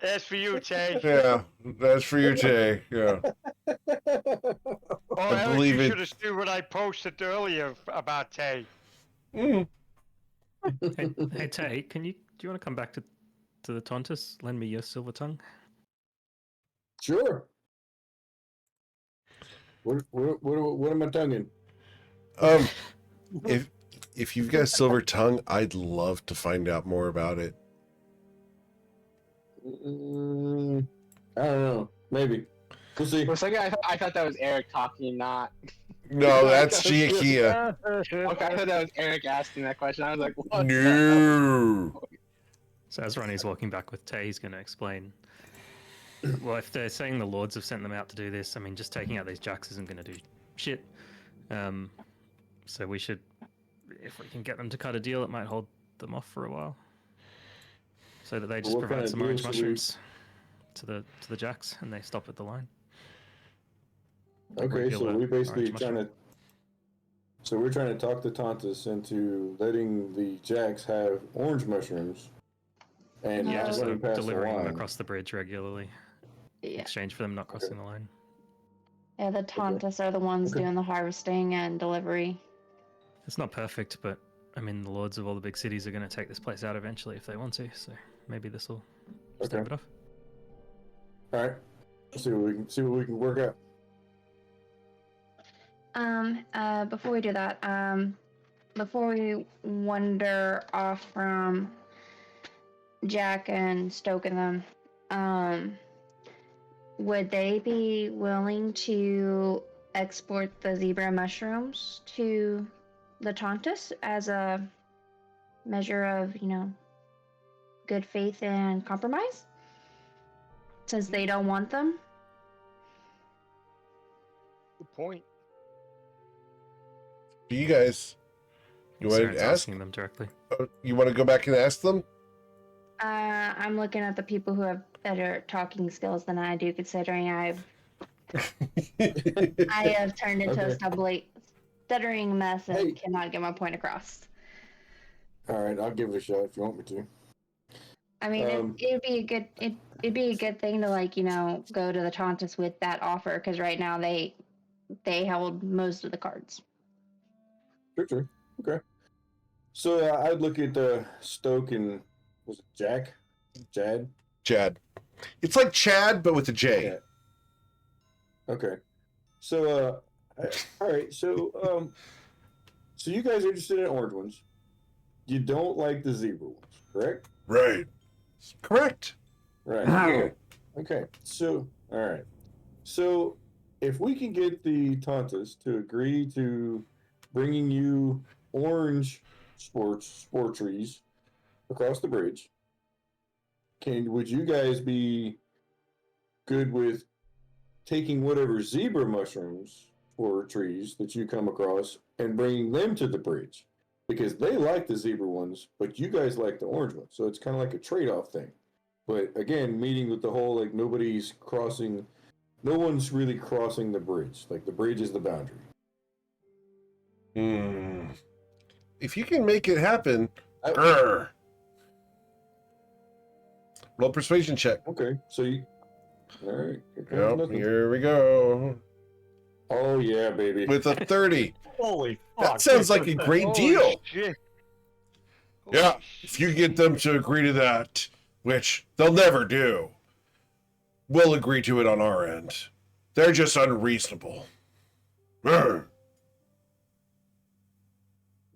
That's for you, Tay. Yeah, that's for you, Jay. Yeah. Oh, I Eric, believe you it. should have seen what I posted earlier about Tay. Mm. Hey Tay, do you want to come back to the Tontus? Lend me your silver tongue. Sure. What am I tonguing? If you've got a silver tongue, I'd love to find out more about it. I don't know. Maybe. We'll see. For a second, I thought that was Eric talking, not. No, that's Giakia. Okay, I thought that was Eric asking that question. I was like, what? No. So as Ronnie's walking back with Tay, he's going to explain. Well, if they're saying the Lords have sent them out to do this, I mean, just taking out these jacks isn't going to do shit. So we should, if we can get them to cut a deal, it might hold them off for a while. So that they just What kind provide of some deal orange should we- mushrooms to the jacks, and they stop at the line. Okay, so Regular we basically orange mushroom. trying to. So we're trying to talk the Tontus into letting the Jacks have orange mushrooms, and Yeah, not just sort running of past delivering the them line. across the bridge regularly, in Yeah. exchange for them not crossing the line. Yeah, the Tontus are the ones Okay. doing the harvesting and delivery. It's not perfect, but I mean, the lords of all the big cities are going to take this place out eventually if they want to. So maybe this will stave Okay. it off. All right. See what we can work out. Before we do that, before we wander off from Jack and Stoke and them, would they be willing to export the zebra mushrooms to the Tontus as a measure of, good faith and compromise? Since they don't want them? Good point. Do you guys? You want Saren's to ask? asking them directly. You want to go back and ask them? I'm looking at the people who have better talking skills than I do, considering I have turned into a stuttering mess and Hey. cannot get my point across. All right, I'll give it a shot if you want me to. I mean, it'd be a good thing to go to the Tontus with that offer, because right now they held most of the cards. Sure. Okay. So I'd look at Stoke and was it Jack? Jad? Chad. It's like Chad, but with a J. Yeah. Okay. So all right. So so you guys are interested in orange ones. You don't like the zebra ones, correct? Right. Correct. Right. Okay. Okay. So all right. So if we can get the Tontus to agree to bringing you orange sport trees across the bridge, would you guys be good with taking whatever zebra mushrooms or trees that you come across and bringing them to the bridge? Because they like the zebra ones, but you guys like the orange ones. So it's kind of like a trade-off thing. But again, meeting with the whole, like, no one's really crossing the bridge. Like, the bridge is the boundary. If you can make it happen, grr. Roll persuasion check. Okay, so you. All right. Yep, here we go. Oh yeah, baby. with a 30. Holy That fuck. sounds like a great Holy deal. shit. Yeah, Holy if you get them to agree to that, which they'll never do, we'll agree to it on our end. They're just unreasonable. Brr.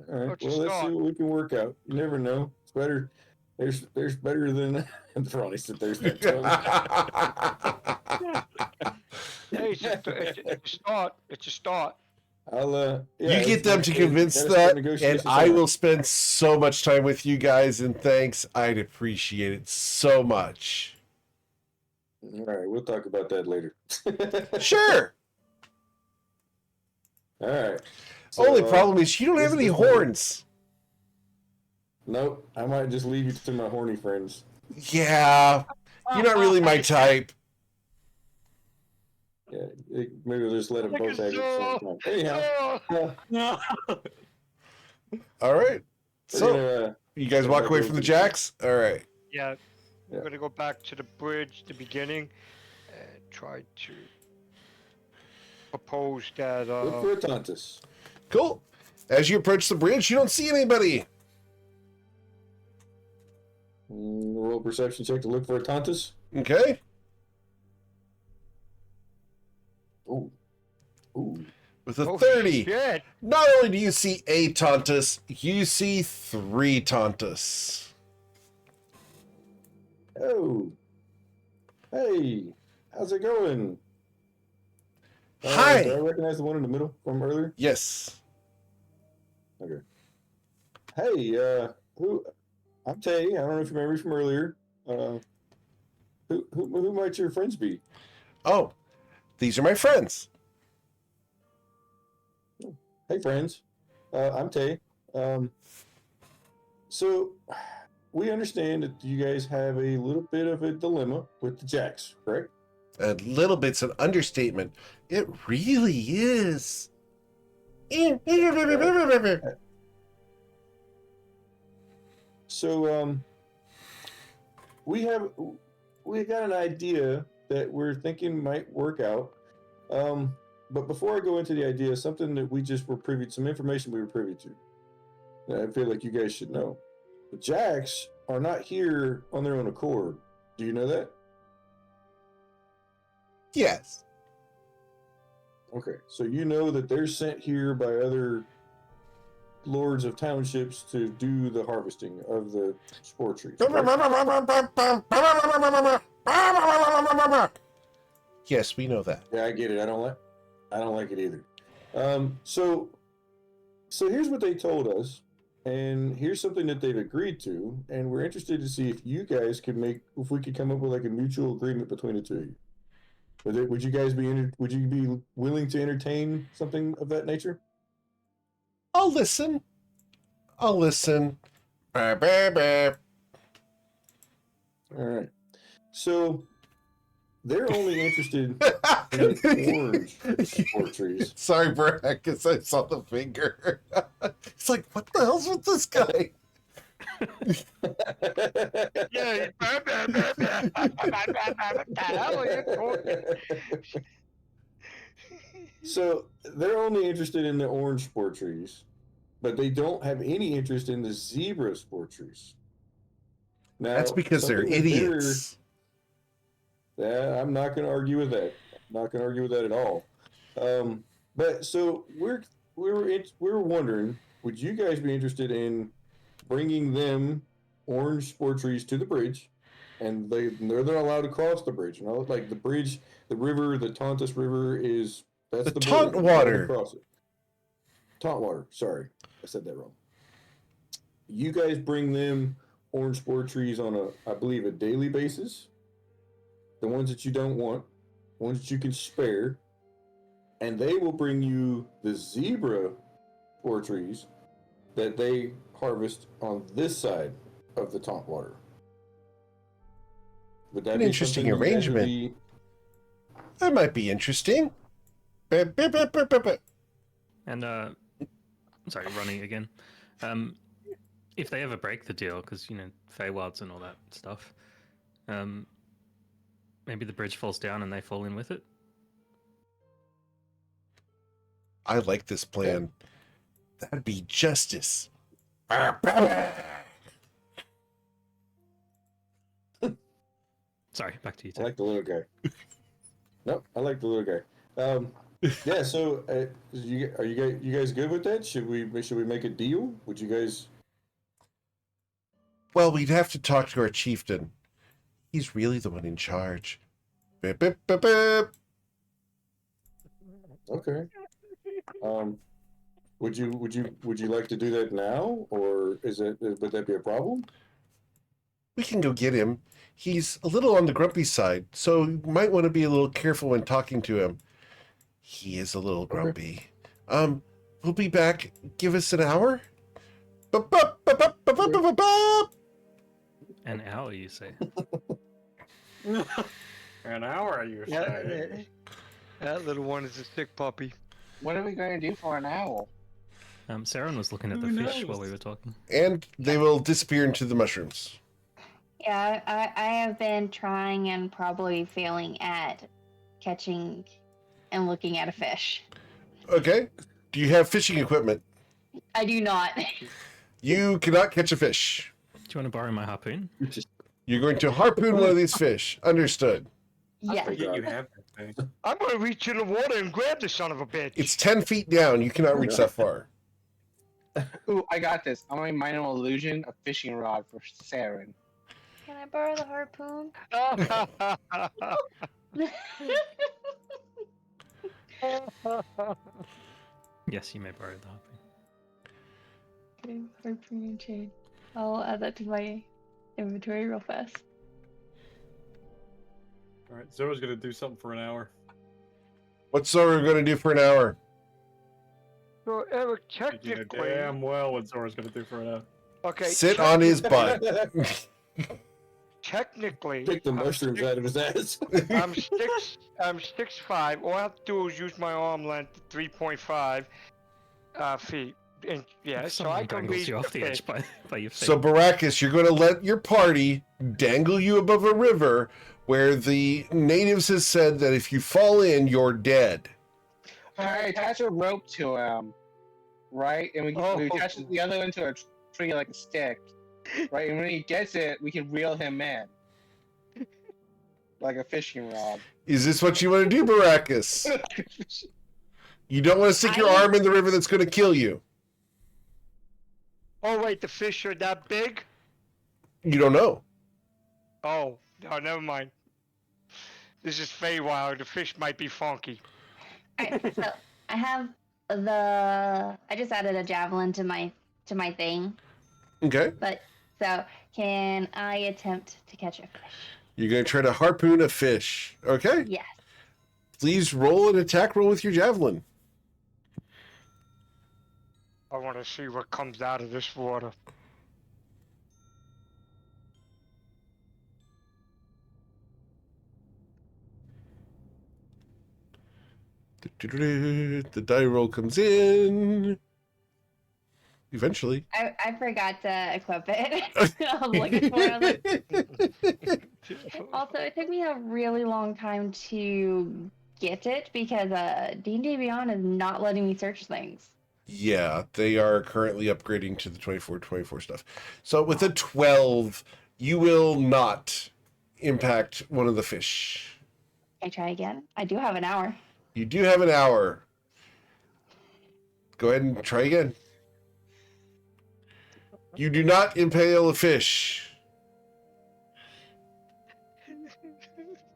All right. Let's Well, let's see start. what we can work out. You never know. It's better. There's better than Ronnie said. There's that tongue. Hey, it's a start. It's a start. Yeah, You get them to gotta convince start that, and negotiations I now. will spend so much time with you guys, and thanks. I'd appreciate it so much. All right, we'll talk about that later. Sure. All right. Only problem is you don't have any this- horns. Nope. I might just leave you to my horny friends. Yeah, you're not really my type. Yeah, maybe we'll just let them Look both at have it at the same time. Anyhow, Oh, No. All right. we're So gonna, you guys walk away from the jacks. All right. yeah. Yeah. I'm gonna go back to the bridge, the beginning, and try to propose that. look for a Tontus. Cool. As you approach the bridge, you don't see anybody. Roll perception check to look for a Tontus. Okay. Ooh. Ooh. With a Oh, 30, shit. not only do you see a Tontus, you see 3 Tontus. Oh. Hey. How's it going? Hi. Do I recognize the one in the middle from earlier? Yes. Okay. Hey, who? I'm Tay. I don't know if you remember me from earlier. Who might your friends be? Oh, these are my friends. Hey, friends. I'm Tay. So we understand that you guys have a little bit of a dilemma with the Jacks, correct? A little bit's an understatement. It really is. So we got an idea that we're thinking might work out. But before I go into the idea, something that we just were privy to, some information we were privy to, that I feel like you guys should know. The Jacks are not here on their own accord. Do you know that? Yes. Okay, so you know that they're sent here by other lords of townships to do the harvesting of the spore trees. Right? Yes, we know that. Yeah, I get it. I don't like it either. So here's what they told us, and here's something that they've agreed to, and we're interested to see if you guys if we could come up with like a mutual agreement between the two of you. Would you guys would you be willing to entertain something of that nature? I'll listen. All right. So they're only interested in orange spore trees. Sorry, Brad, because I saw the finger. It's like, what the hell's with this guy? Yeah. So they're only interested in the orange spore trees, but they don't have any interest in the zebra spore trees. Now, That's because they're something that idiots. Yeah, I'm not going to argue with that. I'm not going to argue with that at all. But so we were wondering, would you guys be interested in bringing them orange spore trees to the bridge, and they're not allowed to cross the bridge? You know, like the bridge, the river, the Tontus River that's The border. Taunt You're not allowed to Water. cross it. Taunt water. Sorry, I said that wrong. You guys bring them orange spore trees on I believe, a daily basis. The ones that you don't want, ones that you can spare, and they will bring you the zebra spore trees that they harvest on this side of the Taunt Water. Would that An be interesting something you guys would arrangement. That might be interesting. And sorry, Ronnie again. If they ever break the deal, because Feywatch and all that stuff, maybe the bridge falls down and they fall in with it. I like this plan. That'd be justice. Sorry, back to you. I Tim. like the little guy. Nope, I like the little guy. Yeah. So, are you guys good with that? Should we make a deal? Would you guys? Well, we'd have to talk to our chieftain. He's really the one in charge. Bip, bip, bip, bip. Okay. Would you like to do that now, or would that be a problem? We can go get him. He's a little on the grumpy side, so you might want to be a little careful when talking to him. He is a little grumpy. We'll be back. Give us an hour. An hour, you say? An hour, you say? That little one is a sick puppy. What are we going to do for an owl? Saren was looking at the Who fish knows? while we were talking. And they will disappear into the mushrooms. Yeah, I have been trying and probably failing at catching and looking at a fish. Okay. Do you have fishing equipment? I do not. You cannot catch a fish. Do you want to borrow my harpoon? You're going to harpoon one of these fish. Understood. Yes. Forget you have that thing. I'm gonna reach in the water and grab the son of a bitch. It's 10 feet down. You cannot reach that far. Ooh, I got this. I'm going to minor illusion a fishing rod for Saren. Can I borrow the harpoon? Yes, you may borrow the harpoon. Okay, harpoon and chain. I'll add that to my inventory real fast. Alright, Zora's gonna do something for an hour. What's Zora going to do for an hour? So Eric, You know technically, damn well what Zora's gonna do for an hour. okay. Sit on his butt. Technically, Take the mushrooms out of his ass. I'm 6'5". All I have to do is use my arm length 3.5 feet. And yeah, so I Someone can dangles reach you off the the edge fish. by your feet. So, Baracus, you're going to let your party dangle you above a river where the natives has said that if you fall in, you're dead. I attach a rope to him, right? And we attach the other end to a tree like a stick, right? And when he gets it, we can reel him in. Like a fishing rod. Is this what you want to do, Baracus? You don't want to stick your arm in the river that's going to kill you. Oh wait, the fish are that big? You don't know. Oh, no, never mind. This is Feywatch. The fish might be funky. Alright, so I have I just added a javelin to my thing. Okay. But so can I attempt to catch a fish? You're going to try to harpoon a fish. Okay. Yes. Please roll an attack roll with your javelin. I want to see what comes out of this water. The die roll comes in. Eventually. I forgot to equip it. I was looking for it. I was like, also, it took me a really long time to get it because D&D Beyond is not letting me search things. Yeah, they are currently upgrading to the 24/24 stuff. So with a 12, you will not impact one of the fish. Can I try again? I do have an hour. You do have an hour. Go ahead and try again. You do not impale a fish.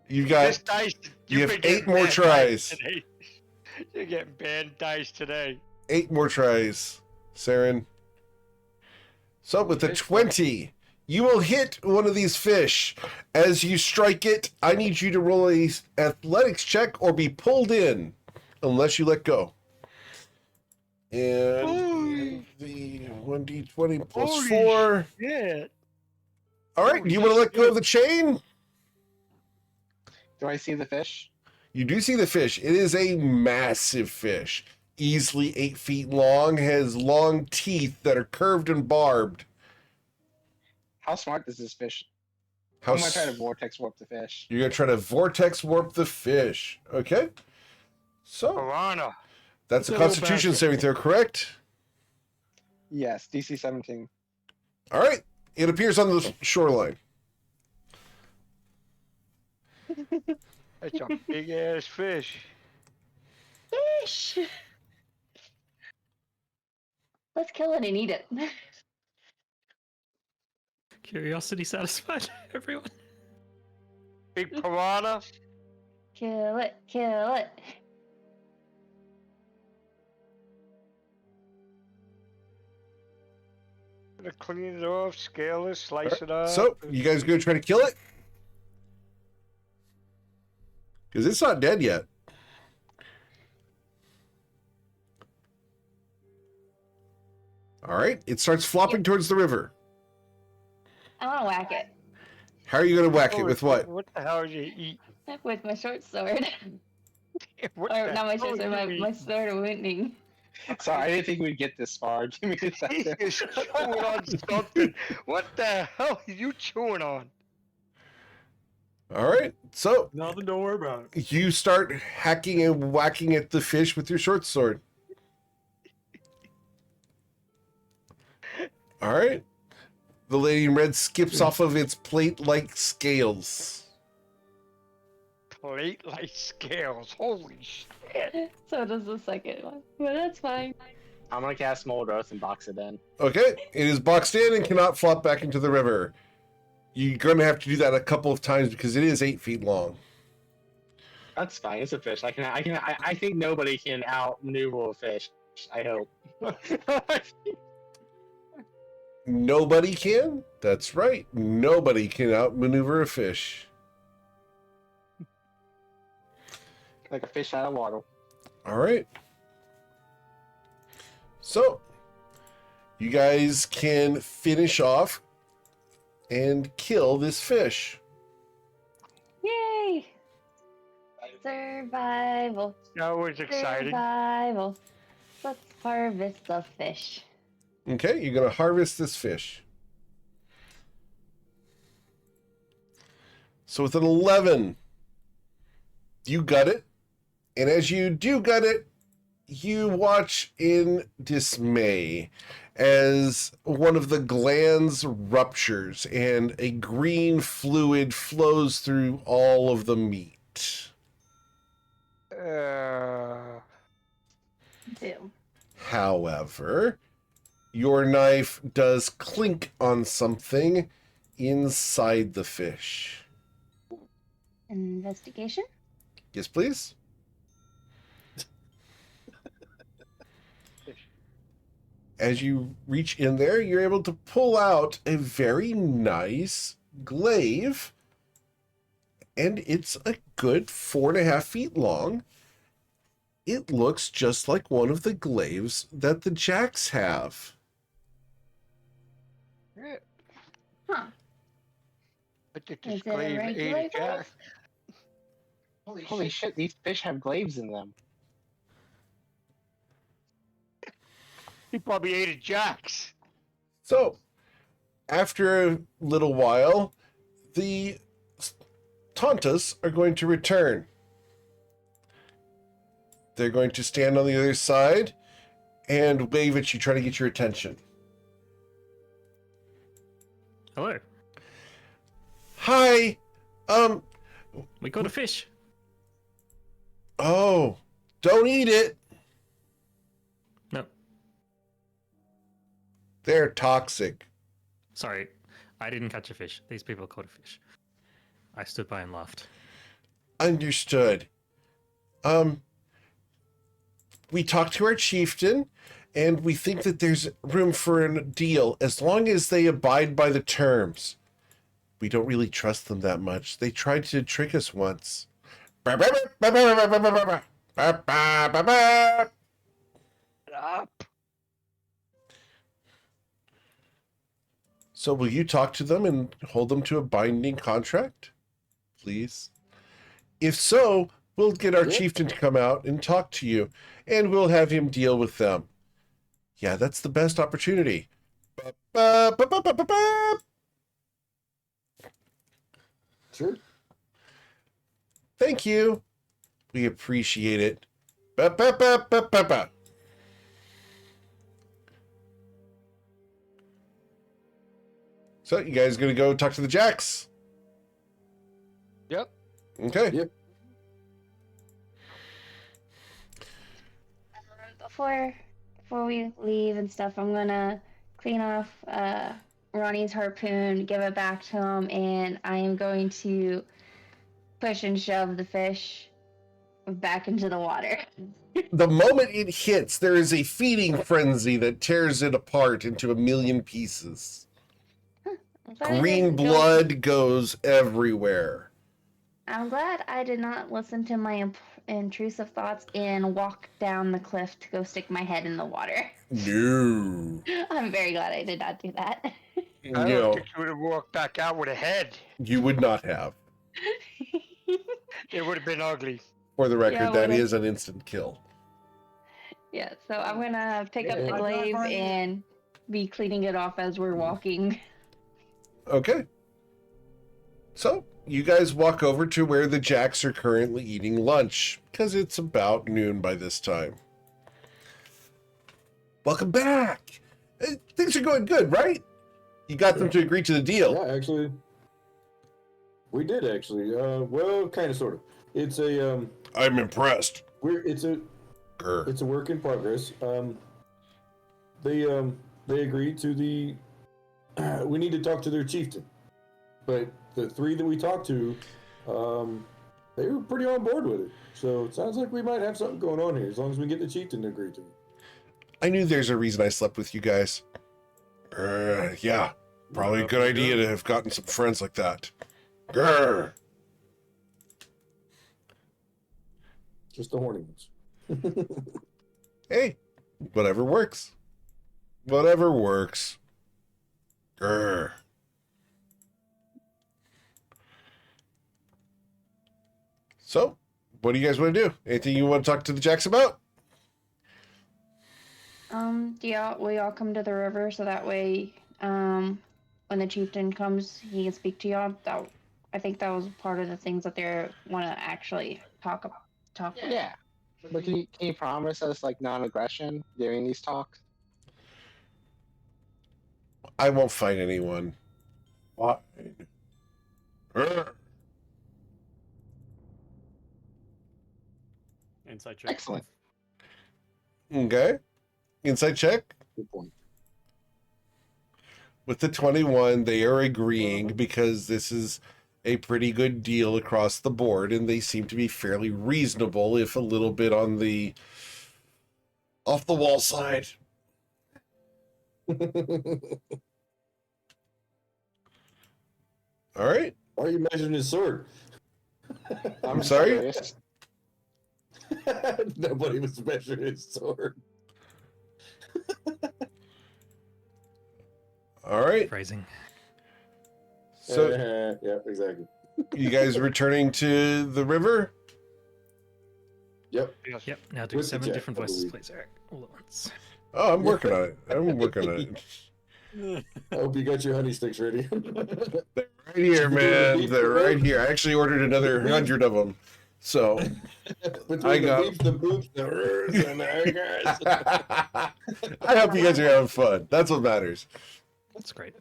You This got. dice, You have been 8 getting more bad dice tries. today. You're getting bad dice today. 8 more tries, Saren. So with the 20, you will hit one of these fish. As you strike it, I need you to roll a athletics check or be pulled in, unless you let go. And the 1d20 plus Holy 4. Yeah. All right, do you want to let go of the chain? Do I see the fish? You do see the fish. It is a massive fish. Easily 8 feet long, has long teeth that are curved and barbed. How smart is this fish? How I'm gonna try to vortex warp the fish. You're going to try to vortex warp the fish. Okay. So, Piranha. That's a Constitution saving throw, correct? Yes, DC 17. All right. It appears on the shoreline. That's a big ass fish. Fish. Let's kill it and eat it. Curiosity satisfied, everyone. Big piranha. Kill it. Kill it. Gonna clean it off, scale it, slice it up. So, you guys going to try to kill it? Because it's not dead yet. All right. It starts flopping towards the river. I want to whack it How are you going to whack it? With what? What the hell are you eating? with my short sword. What Or the not my hell short are sword, you my eating? sword of wounding. Sorry, I didn't think we'd get this far. Give me a He second. is chewing on something. What the hell are you chewing on? All right. So, Nothing to worry about. you start hacking and whacking at the fish with your short sword. All right. The lady in red skips off of its plate-like scales. Plate-like scales. Holy shit. So does the second one. But that's fine. I'm gonna cast Mold Earth and box it in. Okay. It is boxed in and cannot flop back into the river. You're going to have to do that a couple of times because it is 8 feet long. That's fine. It's a fish. I think nobody can outmaneuver a fish. I hope. Nobody can? That's right. Nobody can outmaneuver a fish. Like a fish out of water. All right. So, you guys can finish off and kill this fish. Yay! Survival. That was exciting. Survival. Let's harvest the fish. Okay, you're going to harvest this fish. So with an 11, you gut it. And as you do gut it, you watch in dismay as one of the glands ruptures and a green fluid flows through all of the meat. Two. However, your knife does clink on something inside the fish. Investigation? Yes, please. As you reach in there, you're able to pull out a very nice glaive. And it's a good 4.5 feet long. It looks just like one of the glaives that the Jacks have. Huh. But the Is it a display regular 80 jack. Holy shit, these fish have glaives in them. He probably ate a jacks. So, after a little while, the Tauntas are going to return. They're going to stand on the other side and wave at you, trying to get your attention. Hello. Hi. We got a fish. Oh, don't eat it. No. They're toxic. Sorry. I didn't catch a fish. These people caught a fish. I stood by and laughed. Understood. We talked to our chieftain, and we think that there's room for a deal as long as they abide by the terms. We don't really trust them that much. They tried to trick us once. Up. So will you talk to them and hold them to a binding contract? Please? If so, we'll get our chieftain to come out and talk to you, and we'll have him deal with them. Yeah, that's the best opportunity. Sure. Thank you. We appreciate it. Ba, ba, ba, ba, ba, ba. So you guys gonna go talk to the Jacks? Yep. Okay. Yep. Before we leave and stuff, I'm gonna clean off Ronnie's harpoon, give it back to him, and I am going to push and shove the fish back into the water. The moment it hits, there is a feeding frenzy that tears it apart into a million pieces. Green blood goes everywhere. I'm glad I did not listen to my intrusive thoughts and walk down the cliff to go stick my head in the water. No. I'm very glad I did not do that. I don't think you would have walked back out with a head. You would not have. It would have been ugly. For the record, Yeah, that would've. is an instant kill. Yeah, so I'm gonna pick up the glaive and be cleaning it off as we're walking. Okay. So, you guys walk over to where the Jacks are currently eating lunch, because it's about noon by this time. Welcome back! Things are going good, right? You got them to agree to the deal. Yeah, actually. We did, actually. Well, kind of, sort of. It's a, I'm impressed. It's a work in progress. They agreed to the... we need to talk to their chieftain. But the three that we talked to, they were pretty on board with it. So it sounds like we might have something going on here, as long as we get the chieftain to agree to it. I knew there's a reason I slept with you guys. Yeah. Probably a good idea to have gotten some friends like that. Grr. Just the horny ones. Hey, whatever works. Whatever works. Grr. So, what do you guys want to do? Anything you want to talk to the Jacks about? Will y'all come to the river so that way, when the chieftain comes, he can speak to y'all? I think that was part of the things that they want to actually talk about. Yeah. But can you promise us like non-aggression during these talks? I won't fight anyone. Fine. Grr. Inside check. Excellent. Okay. Insight check. Good point. With the 21, they are agreeing because this is a pretty good deal across the board, and they seem to be fairly reasonable, if a little bit on the off-the-wall side. All right. Why are you measuring his sword? I'm sorry? Serious. Nobody was measuring his sword. All right. Phrasing. So, yeah, exactly. you guys returning to the river? Yep. Yep. Now do With the 7 jack, different I voices, believe. please, Eric. All at once. Oh, I'm working on it. I'm working on it. I hope you got your honey sticks ready. They're right here, man. They're right here. I actually ordered another 100 of them. So, Between I the got beef, the boots, the rurs, and the eggers. I hope you guys are having fun. That's what matters. That's great.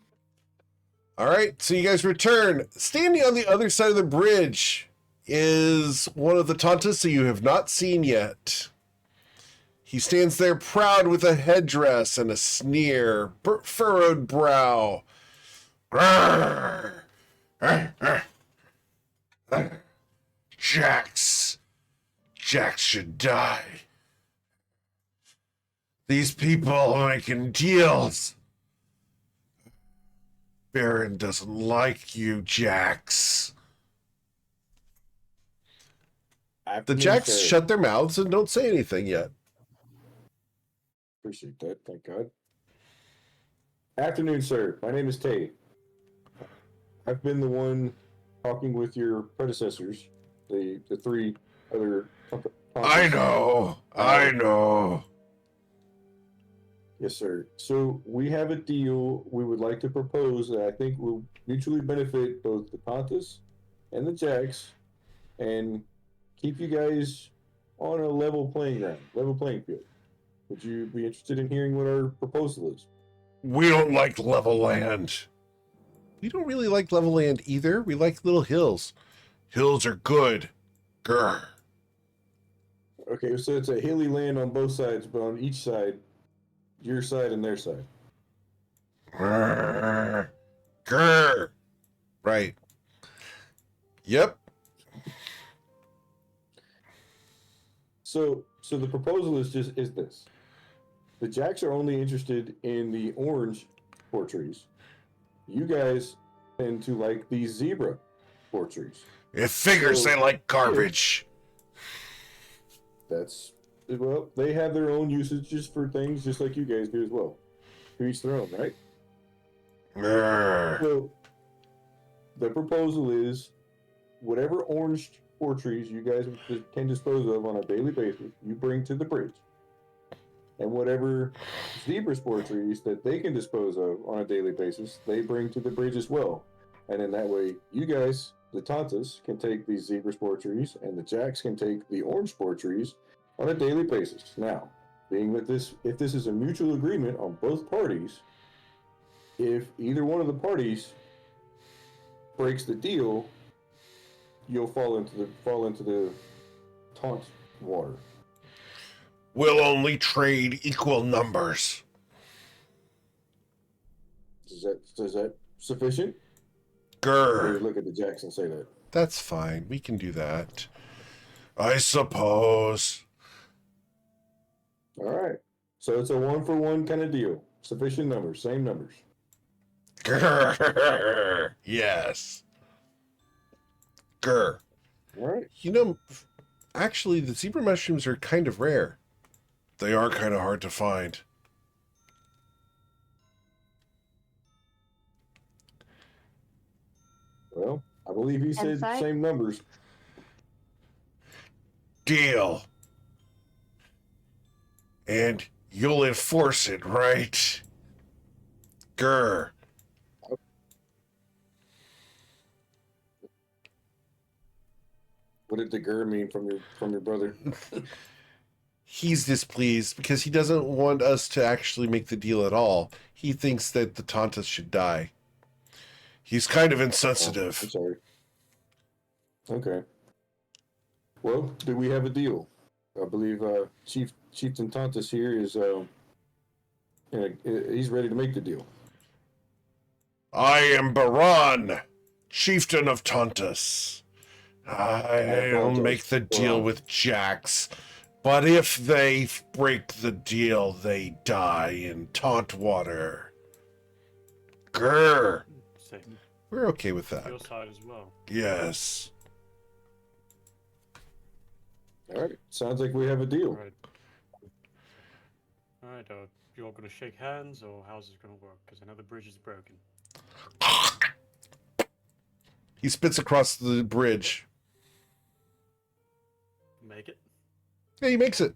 All right, so you guys return. Standing on the other side of the bridge is one of the Tontas that you have not seen yet. He stands there proud with a headdress and a sneer, furrowed brow. Grrr. Jax should die. These people are making deals. Baron doesn't like you, Jax. The Jacks shut their mouths and don't say anything yet. Appreciate that. Thank God. Afternoon, sir. My name is Tay. I've been the one talking with your predecessors, the three other. I know. Yes, sir. So we have a deal we would like to propose that I think will mutually benefit both the Pontus and the Jacks, and keep you guys on a level playing field. Would you be interested in hearing what our proposal is? We don't like level land. We don't really like level land either. We like little hills. Hills are good. Grr. Okay, so it's a hilly land on both sides, but on each side, your side and their side. Grr. Grr. Right. Yep. So the proposal is this. The Jacks are only interested in the orange fort trees. You guys tend to like the zebra fort trees. It figures So, they like garbage. Well, they have their own usages for things just like you guys do as well. To each their own, right? Grr. So the proposal is whatever orange fort trees you guys can dispose of on a daily basis, you bring to the bridge. And whatever zebra spore trees that they can dispose of on a daily basis, they bring to the bridge as well. And in that way, you guys, the Tantas, can take these zebra spore trees, and the Jacks can take the orange spore trees on a daily basis. Now, being that if this is a mutual agreement on both parties, if either one of the parties breaks the deal, you'll fall into the taunt water. We'll only trade equal numbers. Is that sufficient? Grr. Or look at the Jacks and say that. That's fine. We can do that. I suppose. All right. So it's a 1-for-1 kind of deal. Sufficient numbers, same numbers. Grr. Yes. Grr. All right. You know, actually, the zebra mushrooms are kind of rare. They are kind of hard to find. Well, I believe he said Inside? same numbers. Deal. And you'll enforce it, right? Grr. What did the grr mean from your brother? He's displeased because he doesn't want us to actually make the deal at all. He thinks that the Tantas should die. He's kind of Oh, insensitive. I'm sorry. Okay. Well, do we have a deal? I believe Chieftain Tantas here is he's ready to make the deal. I am Baran, chieftain of Tantas. I'll make the deal with Jax, but if they break the deal, they die in taunt water. Grr. Same. We're okay with that. Your side as well. Yes. All right. Sounds like we have a deal. Right. All right. You all gonna shake hands, or how's this gonna work? Because I know the bridge is broken. He spits across the bridge. Make it. Yeah, he makes it.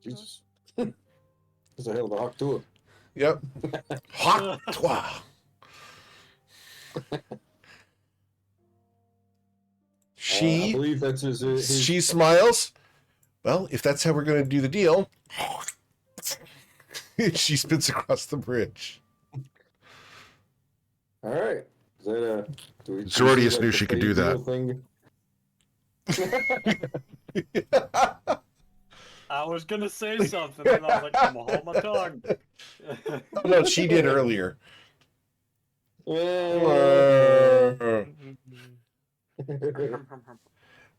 Jesus. That's a hell of a hawk to it. Yep. Hot. Twa. I She believe that's his she smiles. Well, if that's how we're going to do the deal, she spits across the bridge. All right. Is that Zordius knew she could do that. Thing? I was gonna say something, and I was like, I'm gonna hold my tongue. No, she did earlier.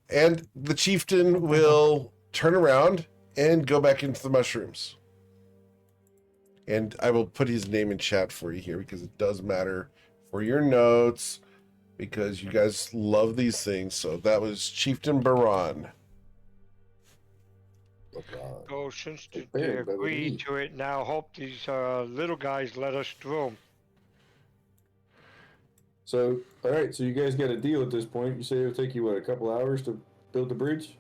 And the chieftain will turn around and go back into the mushrooms. And I will put his name in chat for you here because it does matter for your notes because you guys love these things. So that was Chieftain Baran. So since they agreed to it, now hope these little guys let us through. So, all right. So you guys got a deal at this point. You say it'll take you, what, a couple hours to build the bridge?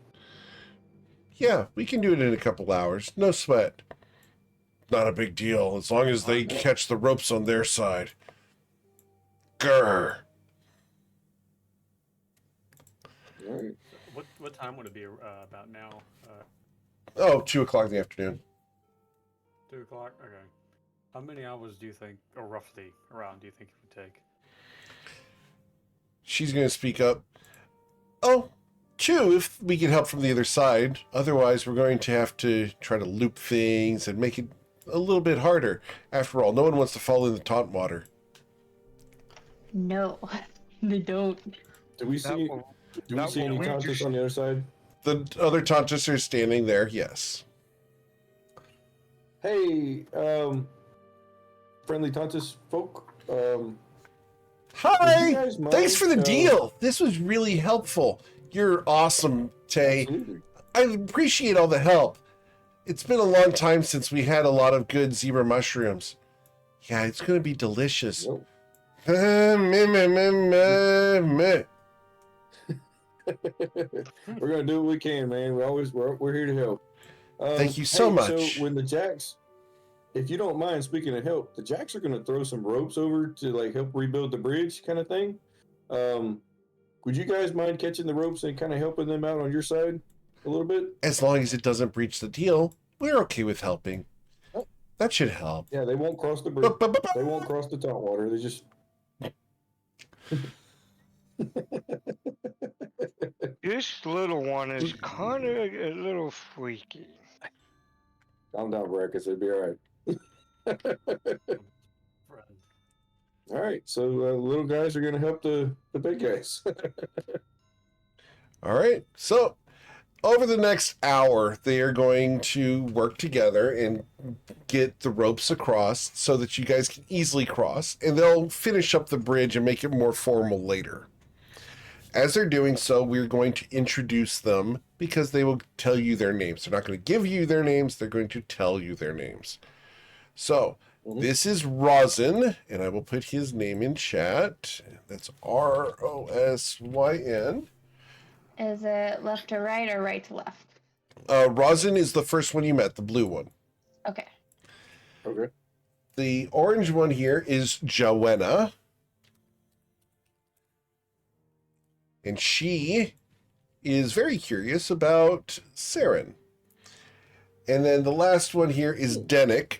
Yeah, we can do it in a couple hours. No sweat. Not a big deal, as long as they catch the ropes on their side. Grr. All right. What What time would it be about now? 2 o'clock in the afternoon. 2 o'clock? Okay. How many hours do you think, or roughly around, do you think it would take? She's going to speak up. Oh, 2 if we can help from the other side. Otherwise, we're going to have to try to loop things and make it a little bit harder. After all, no one wants to fall in the taunt water. No, they don't. Do we see any Tauntus on the other side? The other Tauntus are standing there, yes. Hey, friendly Tauntus folk. Hi! Thanks for the deal. This was really helpful. You're awesome, Tay. Absolutely. I appreciate all the help. It's been a long time since we had a lot of good zebra mushrooms. Yeah, it's going to be delicious. Nope. Meh, meh, meh, meh, meh. We're gonna do what we can, man. We're here to help. Thank you so much. So when the Jacks, if you don't mind, speaking of help, the Jacks are gonna throw some ropes over to like help rebuild the bridge, kind of thing. Would you guys mind catching the ropes and kind of helping them out on your side a little bit? As long as it doesn't breach the deal, we're okay with helping. That should help. Yeah, they won't cross the bridge. They won't cross the taunt water. They just. This little one is kind of a little freaky. Calm down, Brackus. It'll be all right. All right, so the little guys are going to help the big guys. All right. So over the next hour, they are going to work together and get the ropes across so that you guys can easily cross, and they'll finish up the bridge and make it more formal later. As they're doing so, we're going to introduce them because they will tell you their names. They're not going to give you their names. They're going to tell you their names. So this is Rosin, and I will put his name in chat. That's Rosyn. Is it left to right or right to left? Rosin is the first one you met, the blue one. Okay. Okay. The orange one here is Joanna. And she is very curious about Saren. And then the last one here is Denick.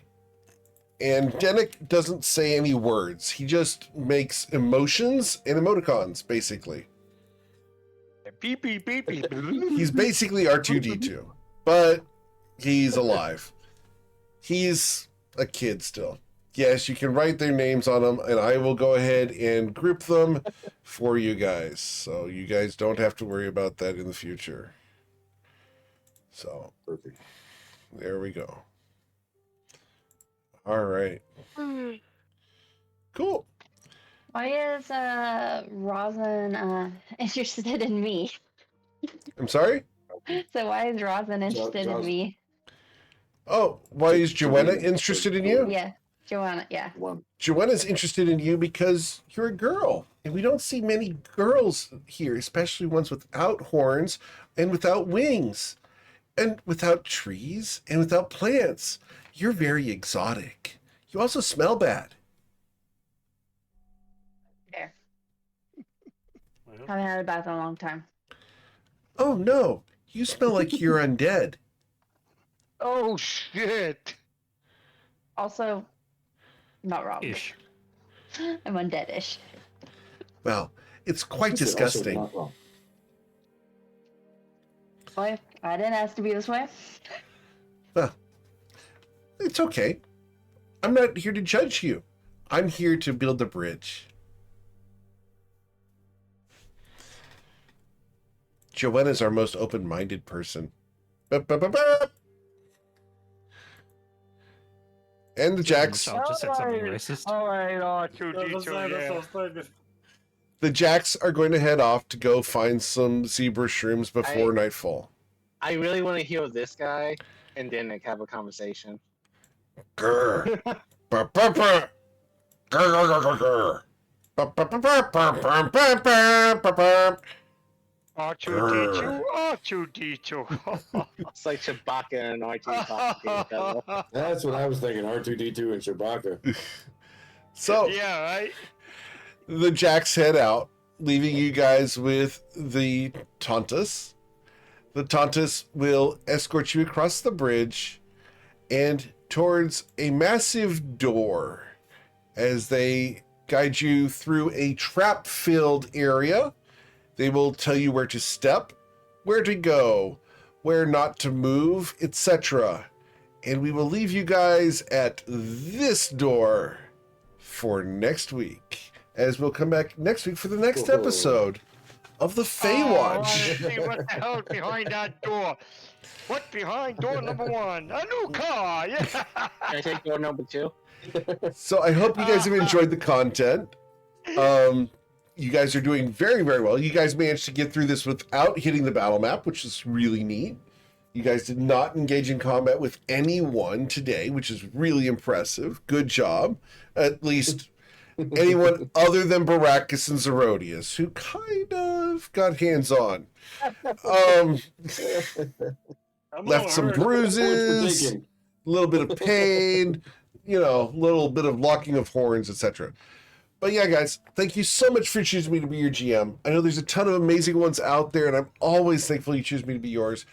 And Denick doesn't say any words. He just makes emotions and emoticons, basically. Beep, beep, beep, beep. He's basically R2-D2, but he's alive. He's a kid still. Yes, you can write their names on them, and I will go ahead and group them for you guys. So you guys don't have to worry about that in the future. So, Perfect. There we go. All right. Cool. Why is Rosin interested in me? I'm sorry? So why is Rosin interested in me? Oh, why is Joanna interested in you? Yeah, Joanna, yeah. Joanna's interested in you because you're a girl. And we don't see many girls here, especially ones without horns and without wings. And without trees and without plants. You're very exotic. You also smell bad. There. Haven't had a bath in a long time. Oh no, you smell like you're undead. Oh shit! Also, not wrong. Ish. I'm undead-ish. Well, it's quite disgusting. Boy, I didn't ask to be this way. Well, it's okay. I'm not here to judge you. I'm here to build a bridge. Joanna's our most open-minded person. And the Jacks. I just said something racist. Alright, R2-D2, yeah. The Jacks are going to head off to go find some zebra shrooms before nightfall. I really want to heal this guy and then like, have a conversation. Grr. Ba, ba, ba. Grr, grr, grr, grr. Ba, ba, ba, ba, ba, ba, ba, ba, ba, ba. R2-D2, R2-D2. It's like Chewbacca and R2 talking to each other. That's what I was thinking. R2-D2 and Chewbacca. So Yeah, right? the Jacks head out, leaving you guys with the Tauntus. The Tauntaus will escort you across the bridge and towards a massive door as they guide you through a trap-filled area. They will tell you where to step, where to go, where not to move, etc. And we will leave you guys at this door for next week, as we'll come back next week for the next episode of the Feywatch. See what the hell's behind that door. What's behind door number 1? A new car, yeah. Can I take door number 2? So I hope you guys have enjoyed the content. You guys are doing very, very well. You guys managed to get through this without hitting the battle map, which is really neat. You guys did not engage in combat with anyone today, which is really impressive. Good job. At least anyone other than Baracus and Zerodius, who kind of got hands-on. Left some bruises, a little bit of pain, you know, a little bit of locking of horns, etc. But yeah, guys, thank you so much for choosing me to be your GM. I know there's a ton of amazing ones out there, and I'm always thankful you choose me to be yours.